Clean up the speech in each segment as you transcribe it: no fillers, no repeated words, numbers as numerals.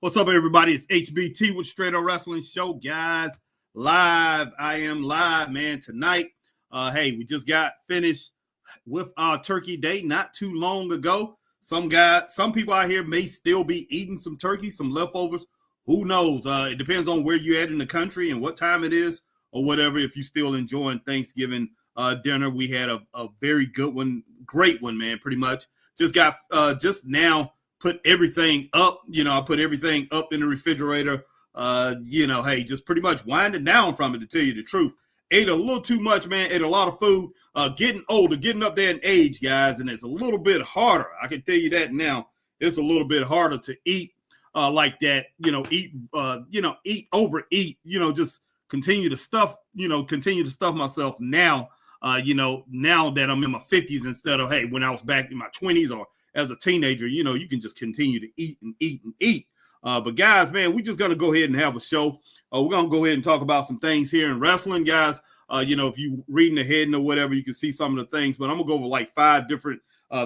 What's up, everybody? It's HBT with Straight Up Wrestling Show, guys. Live. I am live, man, tonight. Hey, we just got finished with our turkey day not too long ago. Some people out here may still be eating some turkey, some leftovers. Who knows? It depends on where you're at in the country and what time it is or whatever. If you're still enjoying Thanksgiving dinner, we had a very good one, great one, man, pretty much. Just now put everything up. I put everything up in the refrigerator. Hey, just pretty much winding down from it, to tell you the truth. Ate a little too much, man. Ate a lot of food. Getting older, getting up there in age, guys, and it's a little bit harder. I can tell you that now. It's a little bit harder to eat like that. Overeat. Just continue to stuff myself now. Now that I'm in my 50s instead of, hey, when I was back in my 20s or as a teenager, you can just continue to eat and eat and eat. But guys, man, we're just going to go ahead and have a show. We're going to go ahead and talk about some things here in wrestling, guys. If you reading the heading or whatever, you can see some of the things, but I'm going to go over like 5 different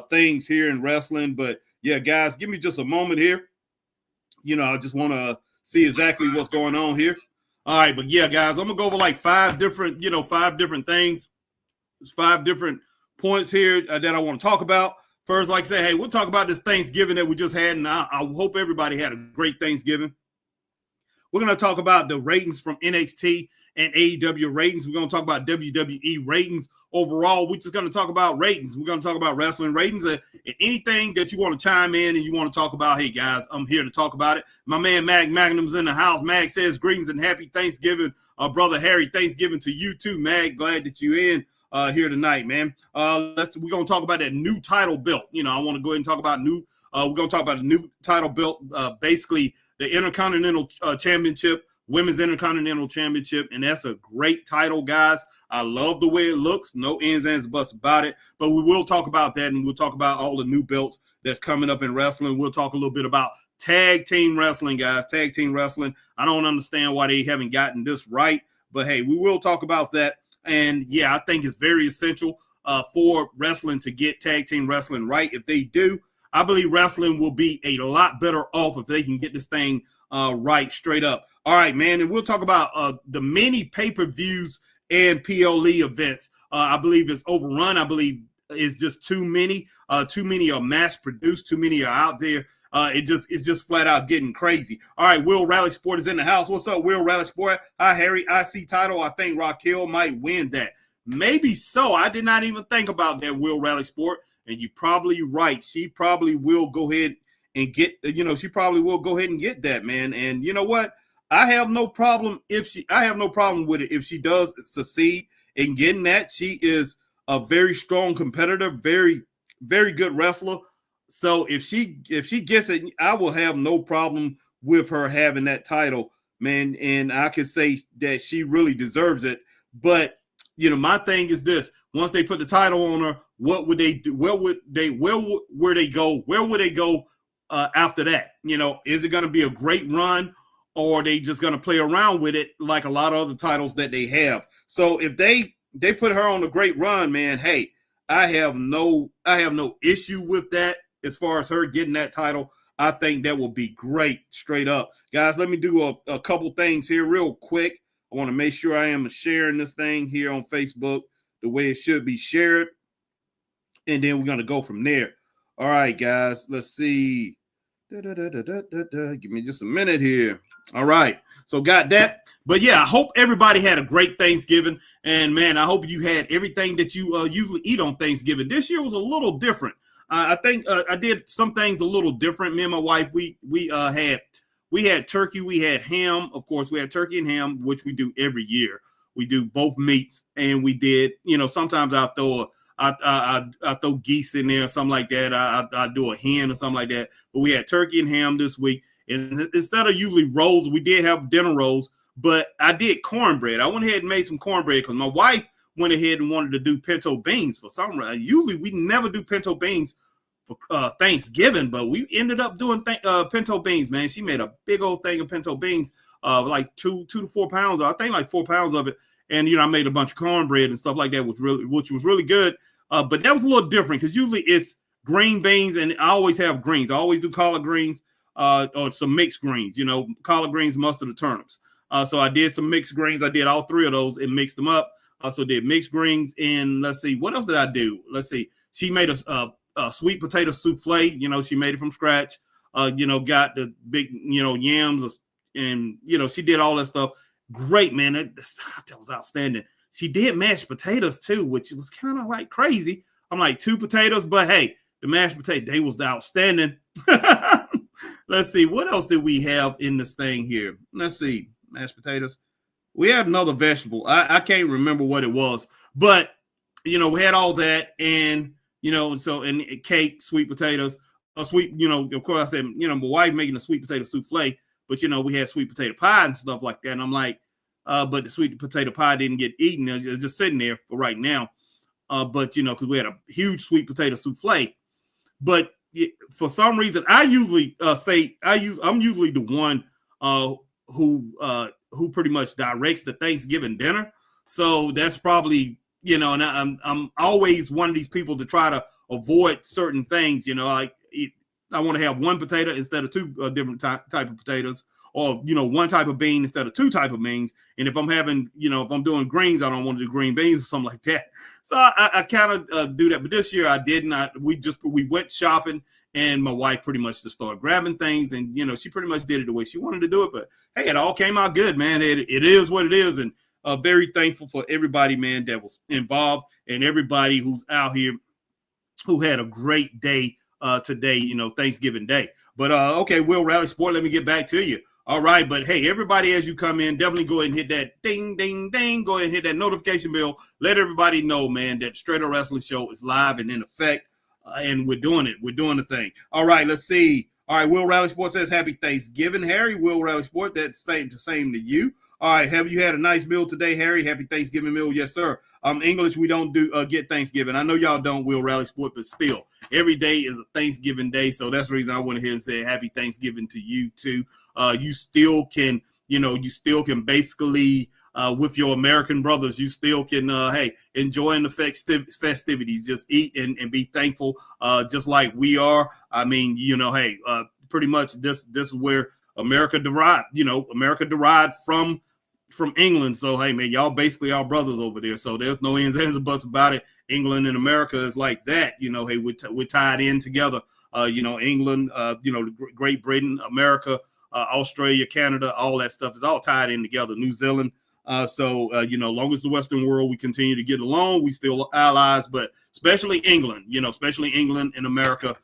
things here in wrestling. But yeah, guys, give me just a moment here. I just want to see exactly what's going on here. All right. But yeah, guys, I'm going to go over like 5 different things. There's 5 different points here that I want to talk about. First, like I say, hey, we'll talk about this Thanksgiving that we just had, and I hope everybody had a great Thanksgiving. We're going to talk about the ratings from NXT and AEW ratings. We're going to talk about WWE ratings overall. We're just going to talk about ratings. We're going to talk about wrestling ratings and anything that you want to chime in and you want to talk about. Hey, guys, I'm here to talk about it. My man, Mag Magnum's in the house. Mag says, greetings and happy Thanksgiving. Brother Harry, Thanksgiving to you too, Mag. Glad that you're in. Here tonight, man. We're gonna talk about that new title belt. I want to go ahead and talk about we're gonna talk about the new title belt, basically the Intercontinental Championship, Women's Intercontinental Championship, and that's a great title, guys. I love the way it looks. No ands, ands, buts about it. But we will talk about that, and we'll talk about all the new belts that's coming up in wrestling. We'll talk a little bit about tag team wrestling, guys. Tag team wrestling. I don't understand why they haven't gotten this right, but hey, we will talk about that. And yeah, I think it's very essential for wrestling to get tag team wrestling right. If they do, I believe wrestling will be a lot better off if they can get this thing right straight up. All right, man. And we'll talk about the many pay-per-views and PLE events. I believe it's overrun. I believe it's just too many. Too many are mass produced. Too many are out there. It's just flat out getting crazy. All right, Will Rally Sport is in the house. What's up, Will Rally Sport? Hi, Harry. IC title. I think Raquel might win that. Maybe so. I did not even think about that, Will Rally Sport. And you're probably right. She probably will go ahead and get, she probably will go ahead and get that, man. And you know what? I have no problem with it if she does succeed in getting that. She is a very strong competitor, very, very good wrestler. So if she gets it, I will have no problem with her having that title, man. And I could say that she really deserves it. But my thing is this: once they put the title on her, what would they do? Where would they go? Where would they go after that? Is it going to be a great run, or are they just going to play around with it like a lot of other titles that they have? So if they put her on a great run, man, hey, I have no issue with that. As far as her getting that title, I think that will be great, straight up. Guys, let me do a couple things here real quick. I want to make sure I am sharing this thing here on Facebook the way it should be shared. And then we're going to go from there. All right, guys, let's see. Give me just a minute here. All right. So got that. But yeah, I hope everybody had a great Thanksgiving. And man, I hope you had everything that you usually eat on Thanksgiving. This year was a little different. I think I did some things a little different. Me and my wife, we had turkey, we had ham. Of course, we had turkey and ham, which we do every year. We do both meats, and we did. Sometimes I throw geese in there or something like that. I do a hen or something like that. But we had turkey and ham this week, and instead of usually rolls, we did have dinner rolls. But I did cornbread. I went ahead and made some cornbread because my wife went ahead and wanted to do pinto beans for some reason. Usually we never do pinto beans for Thanksgiving, but we ended up doing pinto beans, man. She made a big old thing of pinto beans, like 2 to 4 pounds, or I think like 4 pounds of it. And, I made a bunch of cornbread and stuff like that, which was really good. But that was a little different because usually it's green beans, and I always have greens. I always do collard greens. or some mixed greens, collard greens, mustard, or turnips. So I did some mixed greens. I did all three of those and mixed them up. Also did mixed greens, and let's see, what else did I do? Let's see. She made a sweet potato souffle. She made it from scratch. Got the big, yams, and she did all that stuff. Great, man. That was outstanding. She did mashed potatoes too, which was kind of like crazy. I'm like 2 potatoes, but hey, the mashed potato, they was outstanding. Let's see, what else did we have in this thing here? Let's see, mashed potatoes. We had another vegetable. I can't remember what it was, but we had all that, and and cake, sweet potatoes, sweet. Of course, I said, my wife making a sweet potato souffle, but we had sweet potato pie and stuff like that, and I'm like, but the sweet potato pie didn't get eaten; it was just sitting there for right now. But because we had a huge sweet potato souffle, but for some reason, I usually I'm usually the one who pretty much directs the Thanksgiving dinner. So that's probably, and I'm always one of these people to try to avoid certain things. Like I want to have 1 potato instead of 2 different type of potatoes, or 1 type of bean instead of 2 type of beans. And if I'm having, if I'm doing greens, I don't want to do green beans or something like that. So I kind of do that. But this year I didn't. We went shopping, and my wife pretty much just started grabbing things, and she pretty much did it the way she wanted to do it. But hey, it all came out good, man. It is what it is, and very thankful for everybody, man, that was involved, and everybody who's out here who had a great day today, Thanksgiving Day. But okay, Will Rally Sport, let me get back to you. All right, but hey, everybody, as you come in, definitely go ahead and hit that ding, ding, ding. Go ahead and hit that notification bell. Let everybody know, man, that Straight Up Wrestling Show is live and in effect, and we're doing it. We're doing the thing. All right, let's see. All right, Will Rally Sport says happy Thanksgiving, Harry. Will Rally Sport, that's the same to you. All right, have you had a nice meal today, Harry? Happy Thanksgiving meal, yes, sir. English, we don't do get Thanksgiving. I know y'all don't, Will Rally Sport, but still, every day is a Thanksgiving day, so that's the reason I went ahead and say happy Thanksgiving to you too. You still can, basically with your American brothers, you still can, enjoying the festivities. Just eat and be thankful, just like we are. I mean, pretty much this is where America derived. America derived from England. So hey, man, y'all basically our brothers over there. So there's no ands or buts about it. England and America is like that. Hey, we're tied in together. England, Great Britain, America, Australia, Canada, all that stuff is all tied in together. New Zealand. Long as the Western world, we continue to get along, we still allies, but especially England, especially England and America.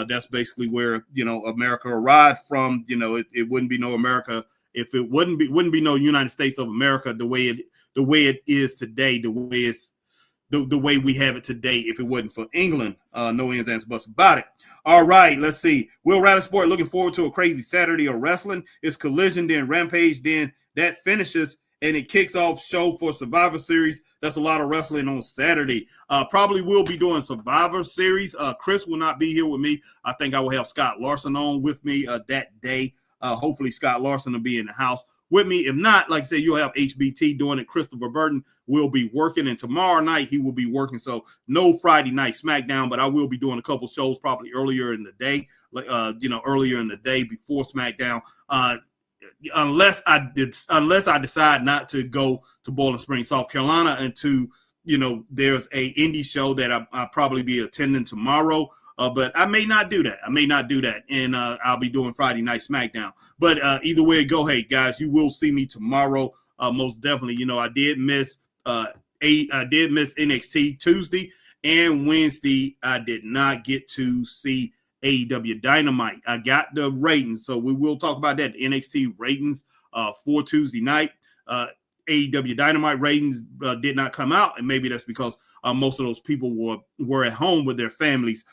That's basically where, America arrived from. It wouldn't be no America if it wouldn't be no United States of America the way it is today, the way we have it today, if it wasn't for England. No ends, ands, buts about it. All right, let's see. Will Rally Sport looking forward to a crazy Saturday of wrestling. It's Collision, then Rampage, then that finishes, and it kicks off show for Survivor Series. That's a lot of wrestling on Saturday. Probably will be doing Survivor Series. Chris will not be here with me. I think I will have Scott Larson on with me that day. Hopefully Scott Larson will be in the house with me. If not, like I said, you'll have HBT doing it. Christopher Burton will be working, and tomorrow night he will be working. So no Friday night SmackDown, but I will be doing a couple shows probably earlier in the day, earlier in the day before SmackDown. Unless I decide not to go to Bowling Springs, South Carolina, and there's a indie show that I'll probably be attending tomorrow. But I may not do that. And I'll be doing Friday night SmackDown. But either way it go, hey guys, you will see me tomorrow. Most definitely. I did miss NXT Tuesday and Wednesday. I did not get to see AEW Dynamite. I got the ratings, so we will talk about that. The NXT ratings for Tuesday night. AEW Dynamite ratings did not come out, and maybe that's because most of those people were at home with their families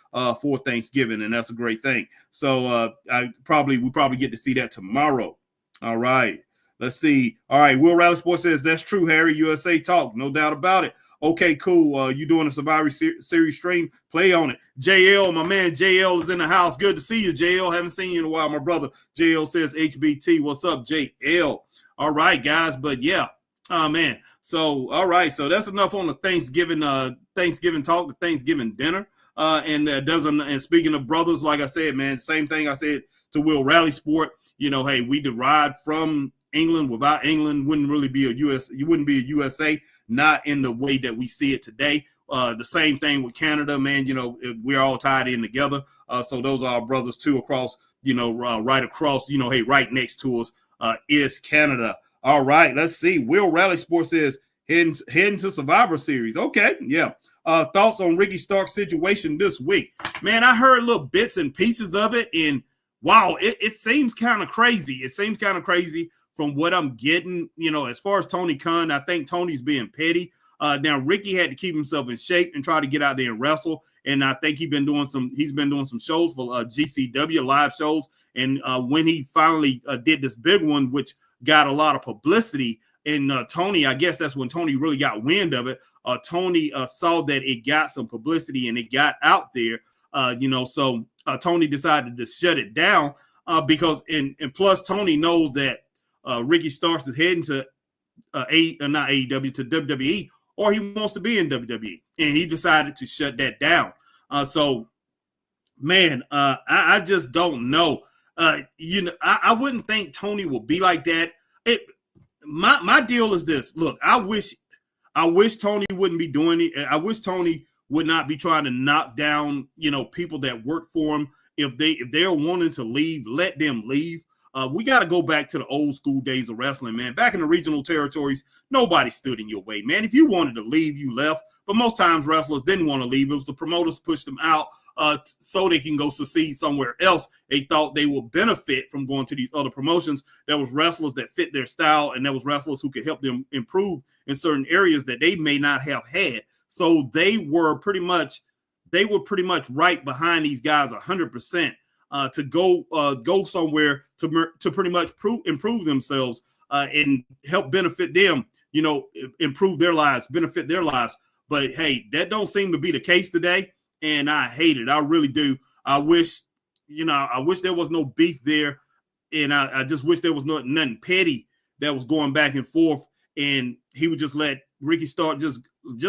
for Thanksgiving, and that's a great thing. So we probably get to see that tomorrow. All right, let's see. All right, Will Rally Sports says that's true, Harry. USA Talk, no doubt about it. Okay, cool. You doing a Survivor Series stream? Play on it. JL, my man JL is in the house. Good to see you, JL. Haven't seen you in a while, my brother. JL says HBT. What's up, JL? All right, guys. But yeah, man. So all right. So that's enough on the Thanksgiving talk, the Thanksgiving dinner. And speaking of brothers, like I said, man, same thing I said to Will Rally Sport. You know, hey, we derived from England. Without England, wouldn't really be a US. You wouldn't be a USA. Not in the way that we see it today. The same thing with Canada, man. You know, we're all tied in together. So those are our brothers too across, you know, right across, you know, hey, right next to us is Canada. All right, let's see. Will Rally Sports says heading to Survivor Series. Okay, yeah. Thoughts on Ricky Stark's situation this week? Man, I heard little bits and pieces of it, and wow, it seems kind of crazy. It seems kind of crazy from what I'm getting, you know, as far as Tony Khan. I think Tony's being petty. Now Ricky had to keep himself in shape and try to get out there and wrestle. And I think he's been doing some shows for GCW live shows. And when he finally did this big one, which got a lot of publicity, and Tony, I guess that's when Tony really got wind of it. Tony saw that it got some publicity and it got out there, you know, so Tony decided to shut it down because, and plus Tony knows that Ricky Starks is heading to not AEW, to WWE, or he wants to be in WWE, and he decided to shut that down. So, man, I just don't know. You know, I wouldn't think Tony will be like that. My deal is this. Look, I wish Tony wouldn't be doing it. I wish Tony would not be trying to knock down, you know, people that work for him. If they're wanting to leave, let them leave. We got to go back to the old school days of wrestling, man. Back in the regional territories, nobody stood in your way, man. If you wanted to leave, you left. But most times wrestlers didn't want to leave. It was the promoters pushed them out so they can go succeed somewhere else. They thought they would benefit from going to these other promotions. There was wrestlers that fit their style, and there was wrestlers who could help them improve in certain areas that they may not have had. So they were pretty much right behind these guys 100%. To go somewhere to pretty much improve themselves and help benefit them, you know, improve their lives, benefit their lives. But hey, that don't seem to be the case today, and I hate it. I really do. I wish there was no beef there, and I just wish there was nothing petty that was going back and forth, and he would just let Ricky Stark just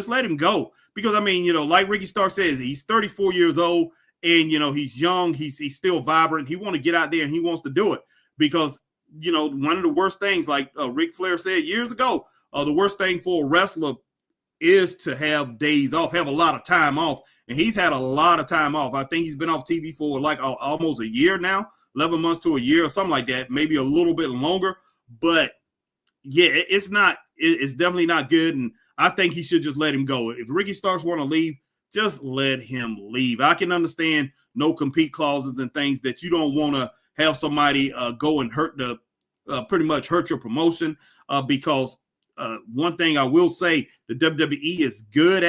let him go. Because I mean, you know, like Ricky Stark says, he's 34 years old. And, you know, he's young. He's still vibrant. He wants to get out there and he wants to do it because, you know, one of the worst things, like Ric Flair said years ago, the worst thing for a wrestler is to have days off, have a lot of time off. And he's had a lot of time off. I think he's been off TV for like almost a year now, 11 months to a year or something like that, maybe a little bit longer. But, yeah, it's definitely not good. And I think he should just let him go. If Ricky Starks want to leave, just let him leave. I can understand no compete clauses and things that you don't want to have somebody go and pretty much hurt your promotion because one thing I will say the WWE is good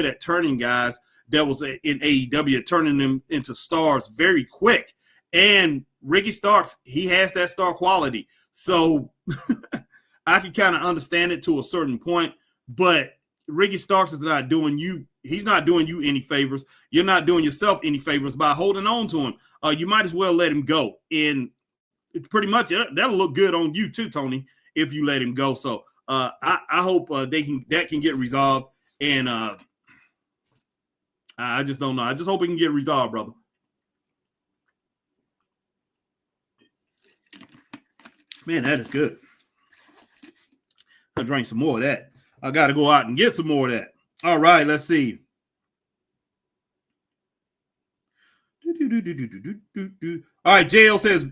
at turning guys that was in AEW, turning them into stars very quick. And Ricky Starks, he has that star quality. So I can kind of understand it to a certain point, but Ricky Starks is not doing you. He's not doing you any favors. You're not doing yourself any favors by holding on to him. You might as well let him go. And pretty much that'll look good on you too, Tony, if you let him go. So I hope that can get resolved. And I just don't know. I just hope it can get resolved, brother. Man, that is good. I drank some more of that. I got to go out and get some more of that. All right, let's see. All right, JL says,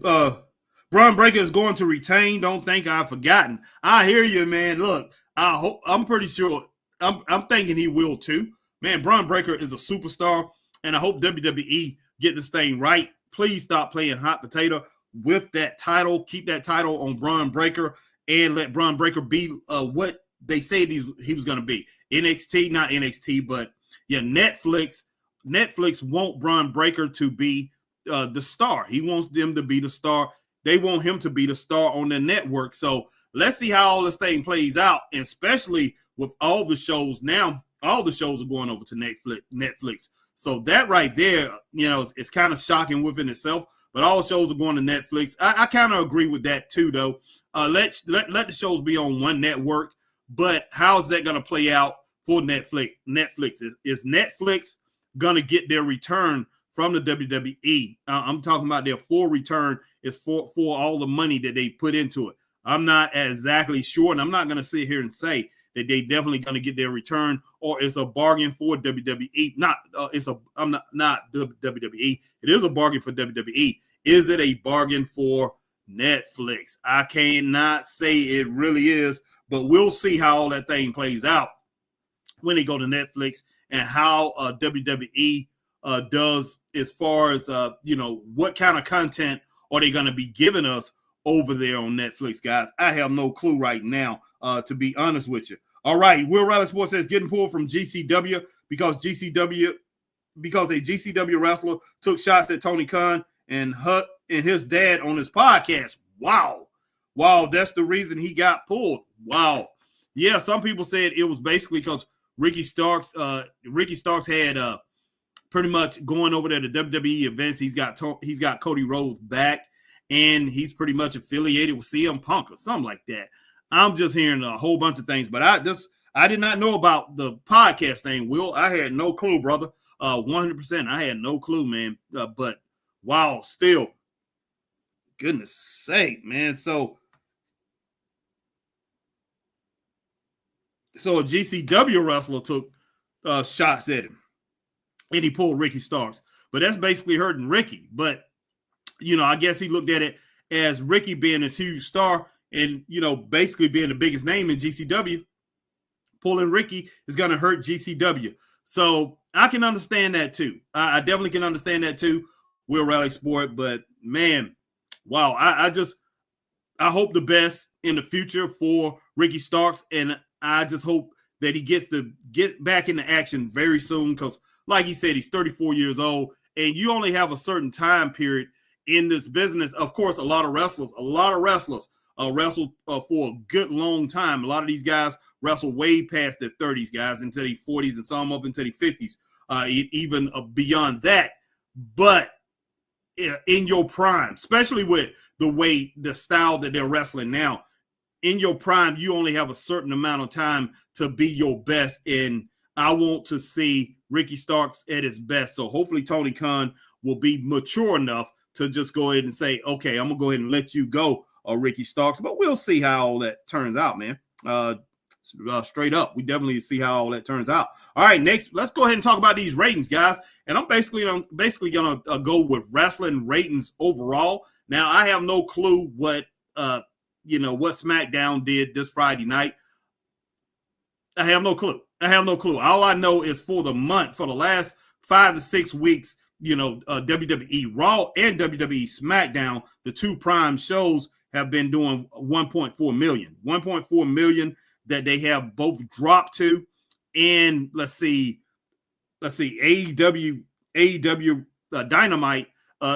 Braun Breaker is going to retain. Don't think I've forgotten. I hear you, man. Look, I'm pretty sure. I'm thinking he will too. Man, Braun Breaker is a superstar, and I hope WWE get this thing right. Please stop playing hot potato with that title. Keep that title on Braun Breaker and let Braun Breaker be what they said he was going to be. NXT, not NXT, but yeah, Netflix want Braun Breaker to be the star. He wants them to be the star. They want him to be the star on their network. So let's see how all this thing plays out, and especially with all the shows now. All the shows are going over to Netflix. So that right there, you know, it's kind of shocking within itself. But all shows are going to Netflix. I kind of agree with that too, though. Let the shows be on one network. But how's that going to play out for Netflix? Is Netflix going to get their return from the WWE. I'm talking about their full return is for all the money that they put into it. I'm not exactly sure, and I'm not going to sit here and say that they definitely going to get their return, or it's a bargain for WWE. I'm not the WWE. It is a bargain for WWE. Is it a bargain for Netflix? I cannot say it really is, but we'll see how all that thing plays out when they go to Netflix and how WWE does as far as what kind of content are they going to be giving us over there on Netflix, guys. I have no clue right now, to be honest with you. All right, Will Riley Sports says getting pulled from GCW because a GCW wrestler took shots at Tony Khan and his dad on his podcast. Wow, that's the reason he got pulled. Wow, yeah. Some people said it was basically because Ricky Starks had pretty much going over there to WWE events. He's got Cody Rhodes back, and he's pretty much affiliated with CM Punk or something like that. I'm just hearing a whole bunch of things, but I did not know about the podcast thing, Will. I had no clue, brother. 100%. I had no clue, man. But wow, still, goodness sake, man. So a GCW wrestler took shots at him, and he pulled Ricky Starks. But that's basically hurting Ricky. But, I guess he looked at it as Ricky being this huge star and, basically being the biggest name in GCW. Pulling Ricky is going to hurt GCW. So I can understand that too. I definitely can understand that too. Will Rally Sport. But, man, wow. I hope the best in the future for Ricky Starks, and I just hope that he gets to get back into action very soon because, like he said, he's 34 years old, and you only have a certain time period in this business. Of course, a lot of wrestlers wrestle for a good long time. A lot of these guys wrestle way past their 30s, guys, into their 40s, and some up into their 50s, even beyond that. But in your prime, especially with the style that they're wrestling now, in your prime, you only have a certain amount of time to be your best. And I want to see Ricky Starks at his best. So hopefully Tony Khan will be mature enough to just go ahead and say, okay, I'm going to go ahead and let you go, Ricky Starks. But we'll see how all that turns out, man. Straight up, we definitely see how all that turns out. All right, next, let's go ahead and talk about these ratings, guys. And I'm basically going to go with wrestling ratings overall. Now, I have no clue what SmackDown did this Friday night. I have no clue. All I know is for the last 5 to 6 weeks, WWE Raw and WWE SmackDown, the two prime shows, have been doing 1.4 million. 1.4 million that they have both dropped to. And let's see, AEW Dynamite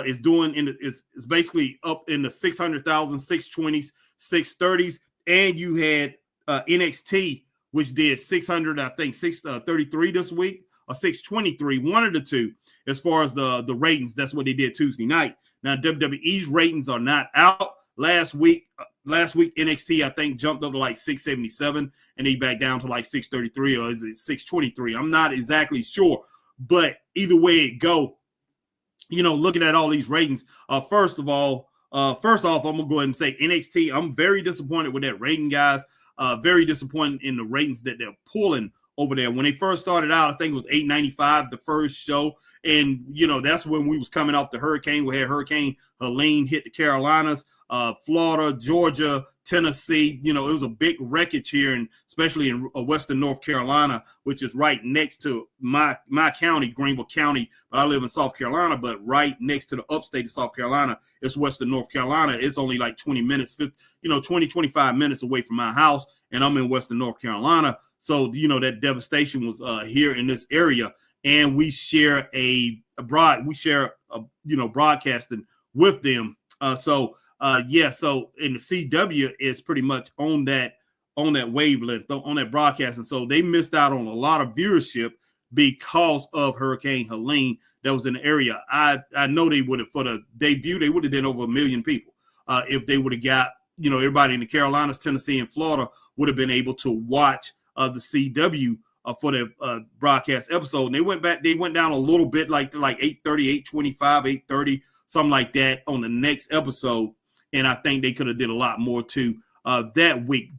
is doing is basically up in the 600,000, 620s, 630s, and you had NXT, which did 600, I think 633 this week, or 623, one of the two, as far as the ratings. That's what they did Tuesday night. Now WWE's ratings are not out. Last week NXT, I think, jumped up to like 677, and they back down to like 633, or is it 623? I'm not exactly sure, but either way it go, looking at all these ratings, first off, I'm gonna go ahead and say NXT. I'm very disappointed with that rating, guys. Very disappointed in the ratings that they're pulling over there. When they first started out, I think it was 895 the first show, and that's when we was coming off the hurricane. We had Hurricane Helene hit the Carolinas, Florida, Georgia, Tennessee. It was a big wreckage here, and especially in Western North Carolina, which is right next to my county, Greenville County. But I live in South Carolina, but right next to the upstate of South Carolina is Western North Carolina. It's only like 20 minutes, 25 minutes away from my house, and I'm in Western North Carolina. So, that devastation was here in this area, and we share broadcasting with them. So in the CW is pretty much on that wavelength, on that broadcasting. So they missed out on a lot of viewership because of Hurricane Helene that was in the area. I know they would have, for the debut, they would have done over 1 million people if they would have got, everybody in the Carolinas, Tennessee, and Florida would have been able to watch the CW for the broadcast episode. And they went down a little bit, like to like 8:30, 8:25, 8:30, something like that on the next episode. And I think they could have did a lot more too that week.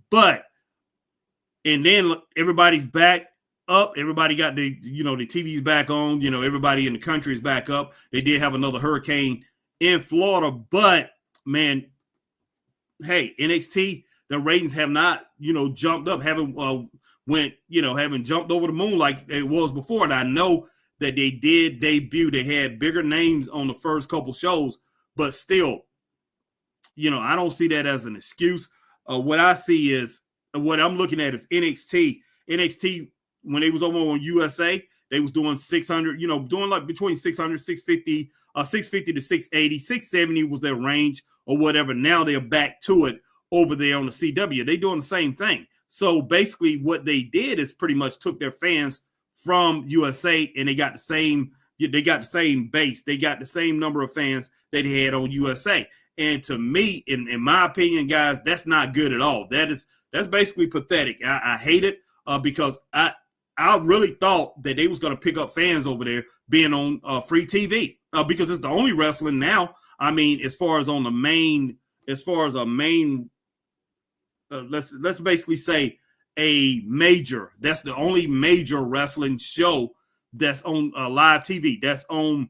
And then everybody's back up. Everybody got the TVs back on. Everybody in the country is back up. They did have another hurricane in Florida, but man, hey, NXT, the ratings have not, jumped up, haven't jumped over the moon like it was before. And I know that they did debut. They had bigger names on the first couple shows, but still, I don't see that as an excuse. What I see is, what I'm looking at is NXT. NXT, when they was over on USA, they was doing 600, doing like between 600, 650, 650 to 680, 670 was their range or whatever. Now they're back to it over there on the CW. They doing the same thing. So basically what they did is pretty much took their fans from USA and they got the same base. They got the same number of fans that they had on USA. And to me, in my opinion, guys, that's not good at all. That's basically pathetic. I hate it because I really thought that they was going to pick up fans over there being on free TV because it's the only wrestling now. I mean, as far as a main, let's basically say a major. That's the only major wrestling show that's on live TV. That's on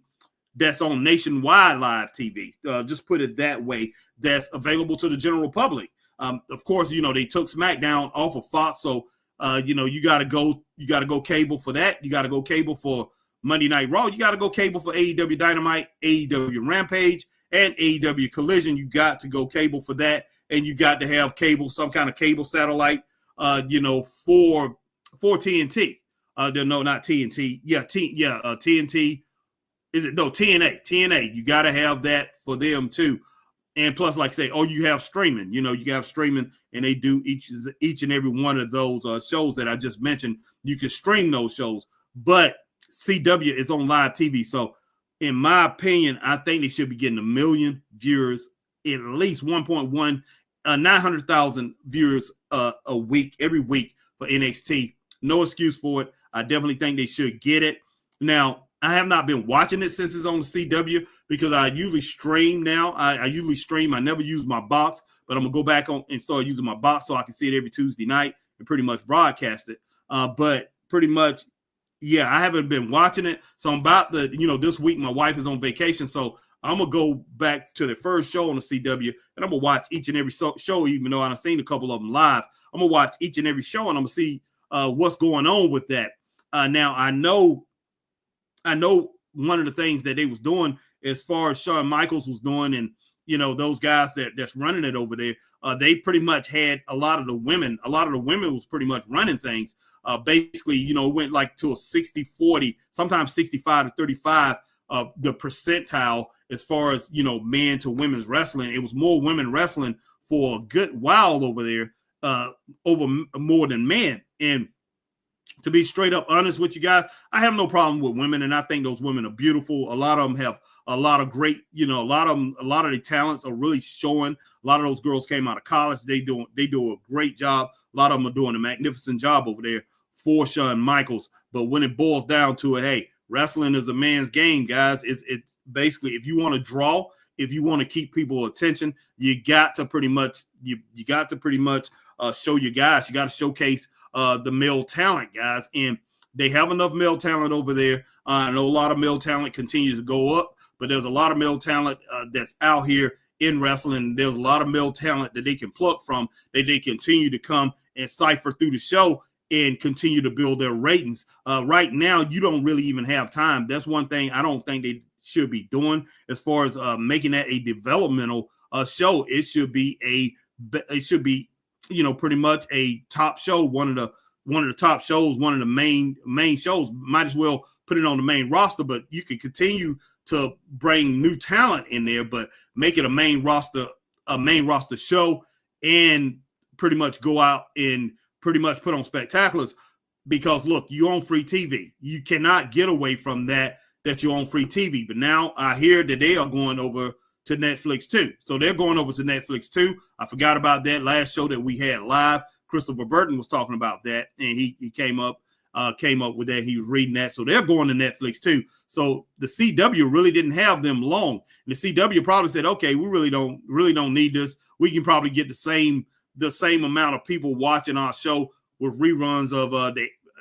nationwide live TV. Just put it that way. That's available to the general public. Of course, they took SmackDown off of Fox, so you got to go cable for that. You got to go cable for Monday Night Raw. You got to go cable for AEW Dynamite, AEW Rampage, and AEW Collision. You got to go cable for that, and you got to have cable, some kind of cable satellite, for TNT. No, not TNT. Yeah, TNT. Is it? No, TNA. TNA. You got to have that for them too. And plus, like I say, you have streaming. You have streaming, and they do each and every one of those shows that I just mentioned. You can stream those shows, but CW is on live TV. So, in my opinion, I think they should be getting 1 million viewers, at least 1.1, 900,000 viewers a week, every week for NXT. No excuse for it. I definitely think they should get it. Now, I have not been watching it since it's on the CW because I usually stream now. I usually stream. I never use my box, but I'm going to go back on and start using my box so I can see it every Tuesday night and pretty much broadcast it. But pretty much, yeah, I haven't been watching it. So I'm about to, this week my wife is on vacation. So I'm going to go back to the first show on the CW and I'm going to watch each and every show, even though I've seen a couple of them live. I'm going to watch each and every show and I'm going to see what's going on with that. Now, I know one of the things that they was doing as far as Shawn Michaels was doing and, those guys that's running it over there, they pretty much had a lot of the women was pretty much running things. Basically, it went like to a 60-40, sometimes 65-35, the percentile as far as, men to women's wrestling. It was more women wrestling for a good while over there, over more than men. And to be straight up honest with you guys, I have no problem with women, and I think those women are beautiful. A lot of them have a lot of great, a lot of their talents are really showing. A lot of those girls came out of college. They do a great job. A lot of them are doing a magnificent job over there for Shawn Michaels. But when it boils down to it, hey, wrestling is a man's game, guys. It's basically, if you want to draw, if you want to keep people attention, you got to pretty much show your guys. You got to showcase the male talent, guys, and they have enough male talent over there. I know a lot of male talent continues to go up, but there's a lot of male talent that's out here in wrestling. There's a lot of male talent that they can pluck from, that they continue to come and cipher through the show and continue to build their ratings. Right now, you don't really even have time. That's one thing I don't think they should be doing as far as making that a developmental show. It should be pretty much a top show, one of the top shows, one of the main shows. Might as well put it on the main roster, but you can continue to bring new talent in there, but make it a main roster show and pretty much go out and pretty much put on spectaculars. Because look, you own free TV. You cannot get away from that you own free TV. But now I hear that they are going over to Netflix too. So they're going over to Netflix too. I forgot about that last show that we had live. Christopher Burton was talking about that, and he came up came up with that. He was reading that. So they're going to Netflix too. So the CW really didn't have them long. And the CW probably said, okay, we really don't need this. We can probably get the same amount of people watching our show with reruns of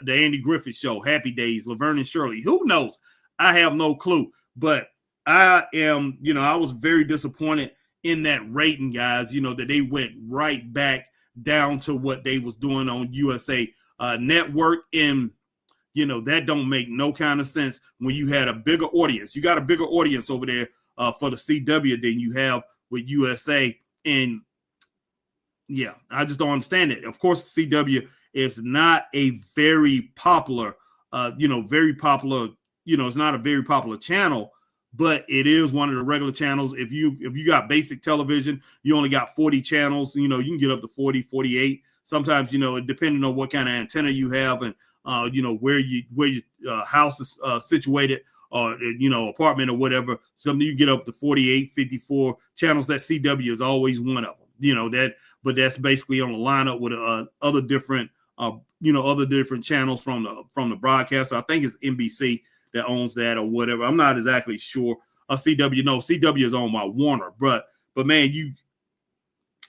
the Andy Griffith Show, Happy Days, Laverne and Shirley. Who knows? I have no clue. But I am, I was very disappointed in that rating, guys, that they went right back down to what they was doing on USA Network. And, that don't make no kind of sense when you had a bigger audience. You got a bigger audience over there for the CW than you have with USA. And yeah, I just don't understand it. Of course, CW is not a very popular, it's not a very popular channel, but it is one of the regular channels. If you got basic television, you only got 40 channels, you can get up to 40, 48. Sometimes, depending on what kind of antenna you have and, where your house is situated or, apartment or whatever, something you get up to 48, 54 channels. That CW is always one of them, but that's basically on the lineup with other different channels from the broadcast. I think it's NBC that owns that or whatever. I'm not exactly sure. CW is owned by Warner, but man,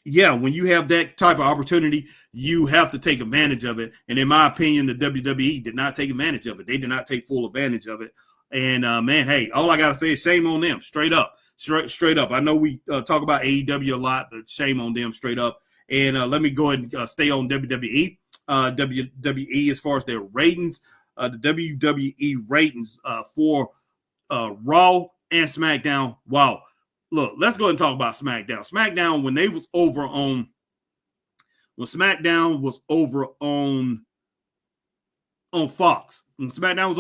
when you have that type of opportunity, you have to take advantage of it. And in my opinion, the WWE did not take advantage of it. They did not take full advantage of it. And man, hey, all I gotta say is shame on them, straight up. I know we talk about AEW a lot, but shame on them, straight up. And let me go ahead and stay on WWE. WWE, as far as their ratings, the WWE ratings for Raw and SmackDown. Wow. Look, let's go ahead and talk about SmackDown. SmackDown, when SmackDown was over on Fox. When SmackDown was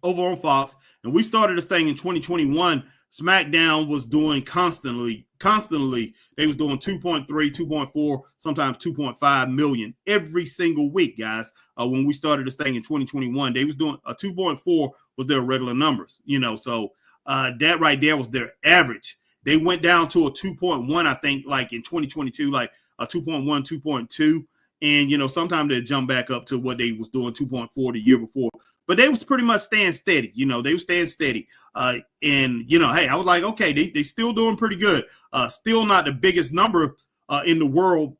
over on Fox, and we started this thing in 2021, SmackDown was doing constantly. They was doing 2.3, 2.4, sometimes 2.5 million every single week, guys. When we started this thing in 2021, they was doing a 2.4 was their regular numbers, so that right there was their average. They went down to a 2.1, I think, like in 2022, like a 2.1, 2.2. And, sometimes they jump back up to what they was doing, 2.4 the year before. But they was pretty much staying steady. They were staying steady. And, hey, I was like, okay, they still doing pretty good. Still not the biggest number in the world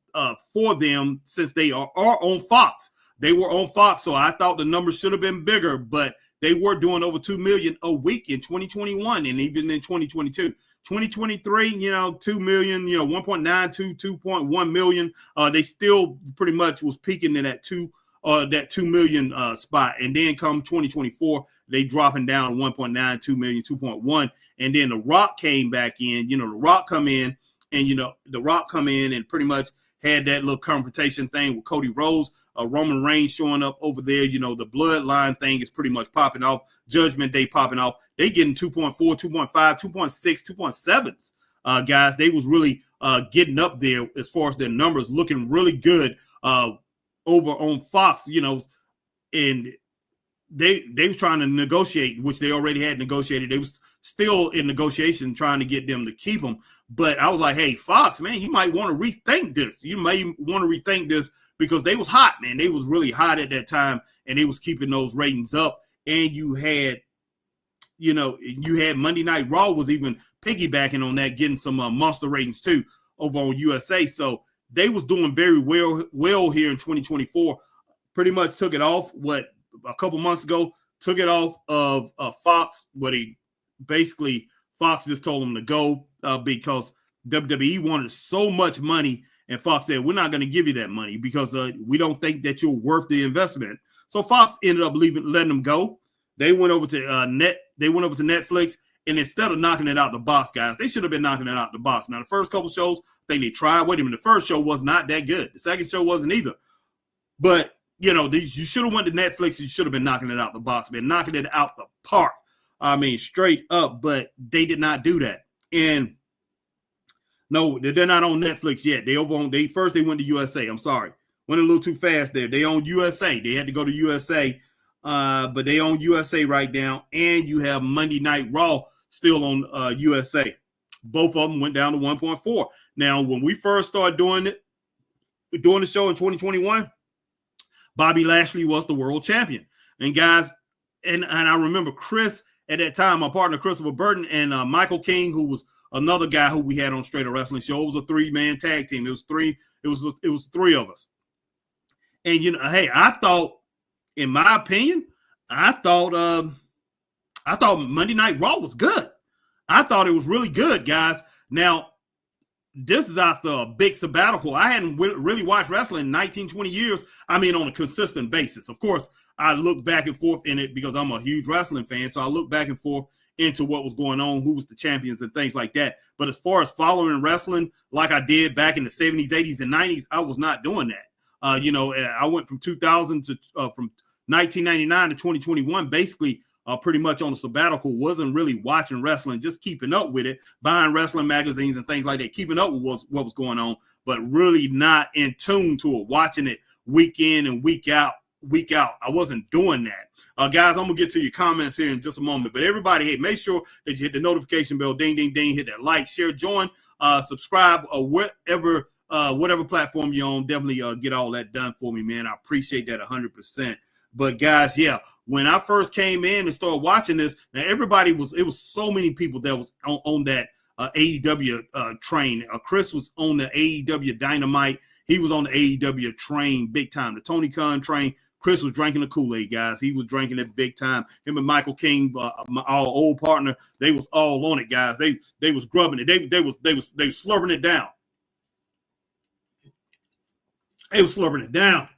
for them since they are on Fox. They were on Fox, so I thought the numbers should have been bigger, but they were doing over 2 million a week in 2021 and even in 2022. 2023, 2 million, 1.92, 2.1 million. They still pretty much was peaking in that 2 million spot. And then come 2024, they dropping down 1.92 million, 2.1. And then The Rock came back in, The Rock come in and pretty much had that little confrontation thing with Cody Rhodes, Roman Reigns showing up over there. The bloodline thing is pretty much popping off. Judgment Day popping off. They getting 2.4, 2.5, 2.6, 2.7s. Guys, they was really getting up there as far as their numbers, looking really good over on Fox, and they was trying to negotiate, which they already had negotiated. They was still in negotiation trying to get them to keep them. But I was like, hey, Fox, man, you might want to rethink this. You may want to rethink this because they was hot, man. They was really hot at that time, and they was keeping those ratings up. And you had Monday Night Raw was even piggybacking on that, getting some monster ratings too over on USA. So they was doing very well here in 2024. Pretty much took it off a couple months ago, took it off of Fox, but Fox just told them to go because WWE wanted so much money, and Fox said, we're not going to give you that money because we don't think that you're worth the investment. So Fox ended up letting them go. They went over to Netflix, and instead of knocking it out the box, guys, they should have been knocking it out the box. Now, the first couple shows, I think they tried. Wait a minute, the first show was not that good. The second show wasn't either. But you should have went to Netflix. You should have been knocking it out the box, man, knocking it out the park. I mean, straight up. But they did not do that. And no, they're not on Netflix yet. They went to USA. I'm sorry, went a little too fast there. They own USA. They had to go to USA, but they own USA right now. And you have Monday Night Raw still on USA. Both of them went down to 1.4. Now, when we first started doing the show in 2021. Bobby Lashley was the world champion. And guys, and I remember Chris at that time, my partner Christopher Burton and Michael King, who was another guy who we had on Straight Up Wrestling Show. It was a 3-man tag team. It was three of us. And hey, I thought, in my opinion, I thought Monday Night Raw was good. I thought it was really good, guys. Now, this is after a big sabbatical. I hadn't really watched wrestling in 19, 20 years. I mean, on a consistent basis. Of course, I look back and forth in it because I'm a huge wrestling fan. So I look back and forth into what was going on, who was the champions and things like that. But as far as following wrestling like I did back in the 70s, 80s, and 90s, I was not doing that. I went from 2000 to from 1999 to 2021, basically pretty much on a sabbatical, wasn't really watching wrestling, just keeping up with it, buying wrestling magazines and things like that, keeping up with what was going on, but really not in tune to it, watching it week in and week out. I wasn't doing that. Guys, I'm going to get to your comments here in just a moment, but everybody, hey, make sure that you hit the notification bell, ding, ding, ding, hit that like, share, join, subscribe, whatever platform you're on. Definitely get all that done for me, man. I appreciate that 100%. But guys, yeah, when I first came in and started watching this, now it was so many people that was on that AEW train. Chris was on the AEW Dynamite. He was on the AEW train big time, the Tony Khan train. Chris was drinking the Kool-Aid, guys. He was drinking it big time. Him and Michael King, our old partner, they was all on it, guys. They was grubbing it. They was slurping it down. They was slurping it down.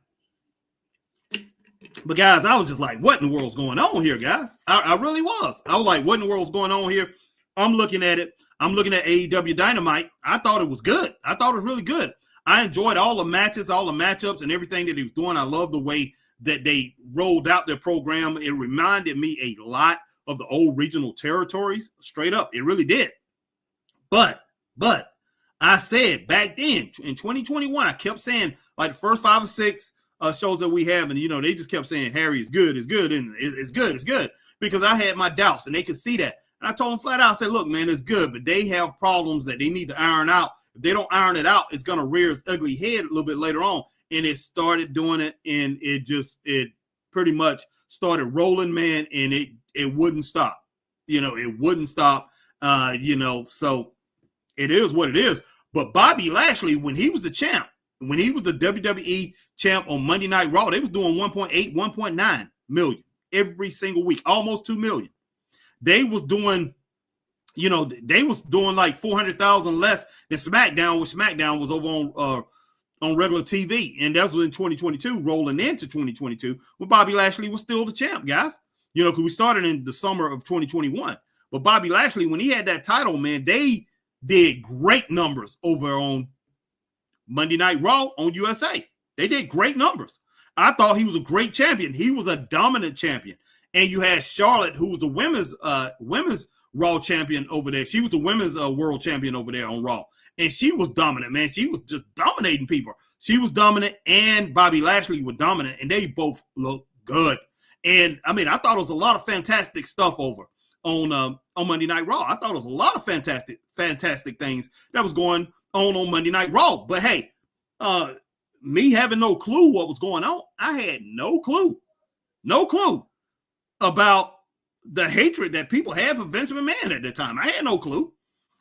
But guys, I was just like, what in the world's going on here, guys? I really was. I was like, what in the world's going on here? I'm looking at it. I'm looking at AEW Dynamite. I thought it was good. I thought it was really good. I enjoyed all the matches, all the matchups, and everything that he was doing. I love the way that they rolled out their program. It reminded me a lot of the old regional territories, straight up. It really did. But I said back then in 2021, I kept saying, like, the first 5 or 6 shows that we have, and they just kept saying Harry is good, and it's good, because I had my doubts, and they could see that. And I told them flat out, I said, look, man, it's good, but they have problems that they need to iron out. If they don't iron it out, it's going to rear its ugly head a little bit later on. And it started doing it, and it pretty much started rolling, man, and it wouldn't stop. It wouldn't stop. So it is what it is. But Bobby Lashley, when he was the champ, when he was the WWE champ on Monday Night Raw, they was doing 1.8, 1.9 million every single week, almost 2 million. They was doing, like 400,000 less than SmackDown, which SmackDown was over on regular TV. And that was in 2022, rolling into 2022, when Bobby Lashley was still the champ, guys. Because we started in the summer of 2021. But Bobby Lashley, when he had that title, man, they did great numbers over on Monday Night Raw on USA. They did great numbers. I thought he was a great champion. He was a dominant champion. And you had Charlotte, who was the women's Raw champion over there. She was the women's world champion over there on Raw. And she was dominant, man. She was just dominating people. She was dominant, and Bobby Lashley was dominant, and they both looked good. And, I mean, I thought it was a lot of fantastic stuff over on Monday Night Raw. I thought it was a lot of fantastic things that was going on Monday Night Raw. But, hey, me having no clue what was going on, I had no clue about the hatred that people had for Vince McMahon at the time. I had no clue.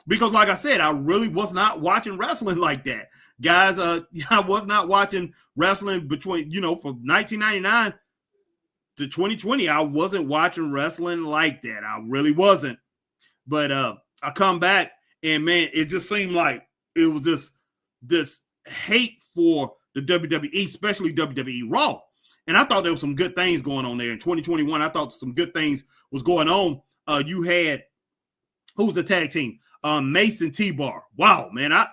Because, like I said, I really was not watching wrestling like that. Guys, I was not watching wrestling between, from 1999 to 2020. I wasn't watching wrestling like that. I really wasn't. But I come back, and, man, it just seemed like it was this hate for the WWE, especially WWE Raw. And I thought there was some good things going on there. In 2021, I thought some good things was going on. You had, who was the tag team? Mason T-Bar. Wow, man. I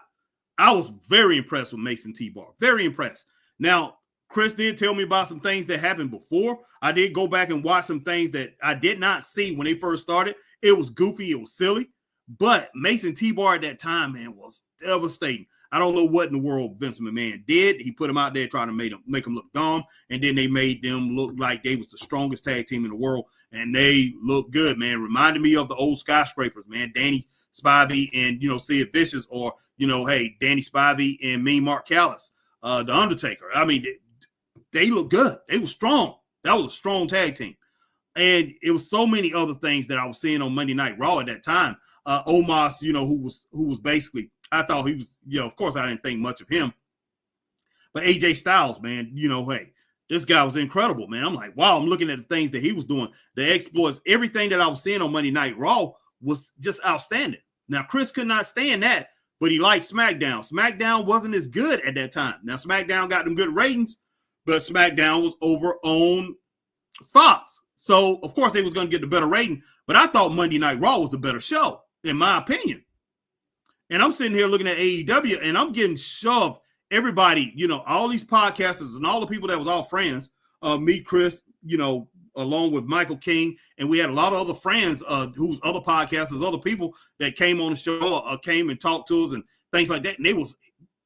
was very impressed with Mason T-Bar. Very impressed. Now, Chris did tell me about some things that happened before. I did go back and watch some things that I did not see when they first started. It was goofy. It was silly. But Mason T-Bar at that time, man, was devastating. I don't know what in the world Vince McMahon did. He put him out there trying to make them look dumb, and then they made them look like they was the strongest tag team in the world, and they looked good, man. Reminded me of the old Skyscrapers, man. Danny Spivey and, Sid Vicious, or, Danny Spivey and Mean Mark Callis, The Undertaker. I mean, they looked good. They were strong. That was a strong tag team. And it was so many other things that I was seeing on Monday Night Raw at that time. Omos, who was basically, I thought he was, of course I didn't think much of him. But AJ Styles, man, hey, this guy was incredible, man. I'm like, wow, I'm looking at the things that he was doing, the exploits, everything that I was seeing on Monday Night Raw was just outstanding. Now, Chris could not stand that, but he liked SmackDown. SmackDown wasn't as good at that time. Now, SmackDown got them good ratings, but SmackDown was over on Fox. So, of course, they was going to get the better rating, but I thought Monday Night Raw was the better show, in my opinion. And I'm sitting here looking at AEW, and I'm getting shoved. Everybody, all these podcasters and all the people that was all friends, me, Chris, along with Michael King, and we had a lot of other friends who's other podcasters, other people that came on the show, came and talked to us and things like that. And they was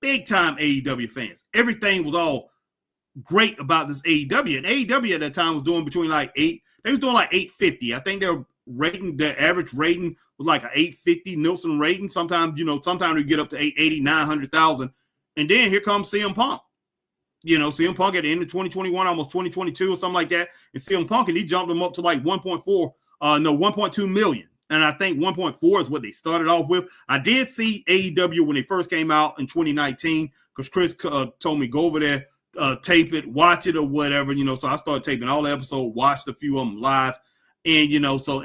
big-time AEW fans. Everything was all great about this AEW. And AEW at that time was doing between they was doing like 850. I think their average rating was like an 850 Nielsen rating. Sometimes, sometimes we get up to 880, 900,000. And then here comes CM Punk. CM Punk at the end of 2021, almost 2022 or something like that. And CM Punk, and he jumped them up to like 1.2 million. And I think 1.4 is what they started off with. I did see AEW when they first came out in 2019 because Chris told me go over there, tape it, watch it or whatever, so I started taping all the episodes, watched a few of them live. And, and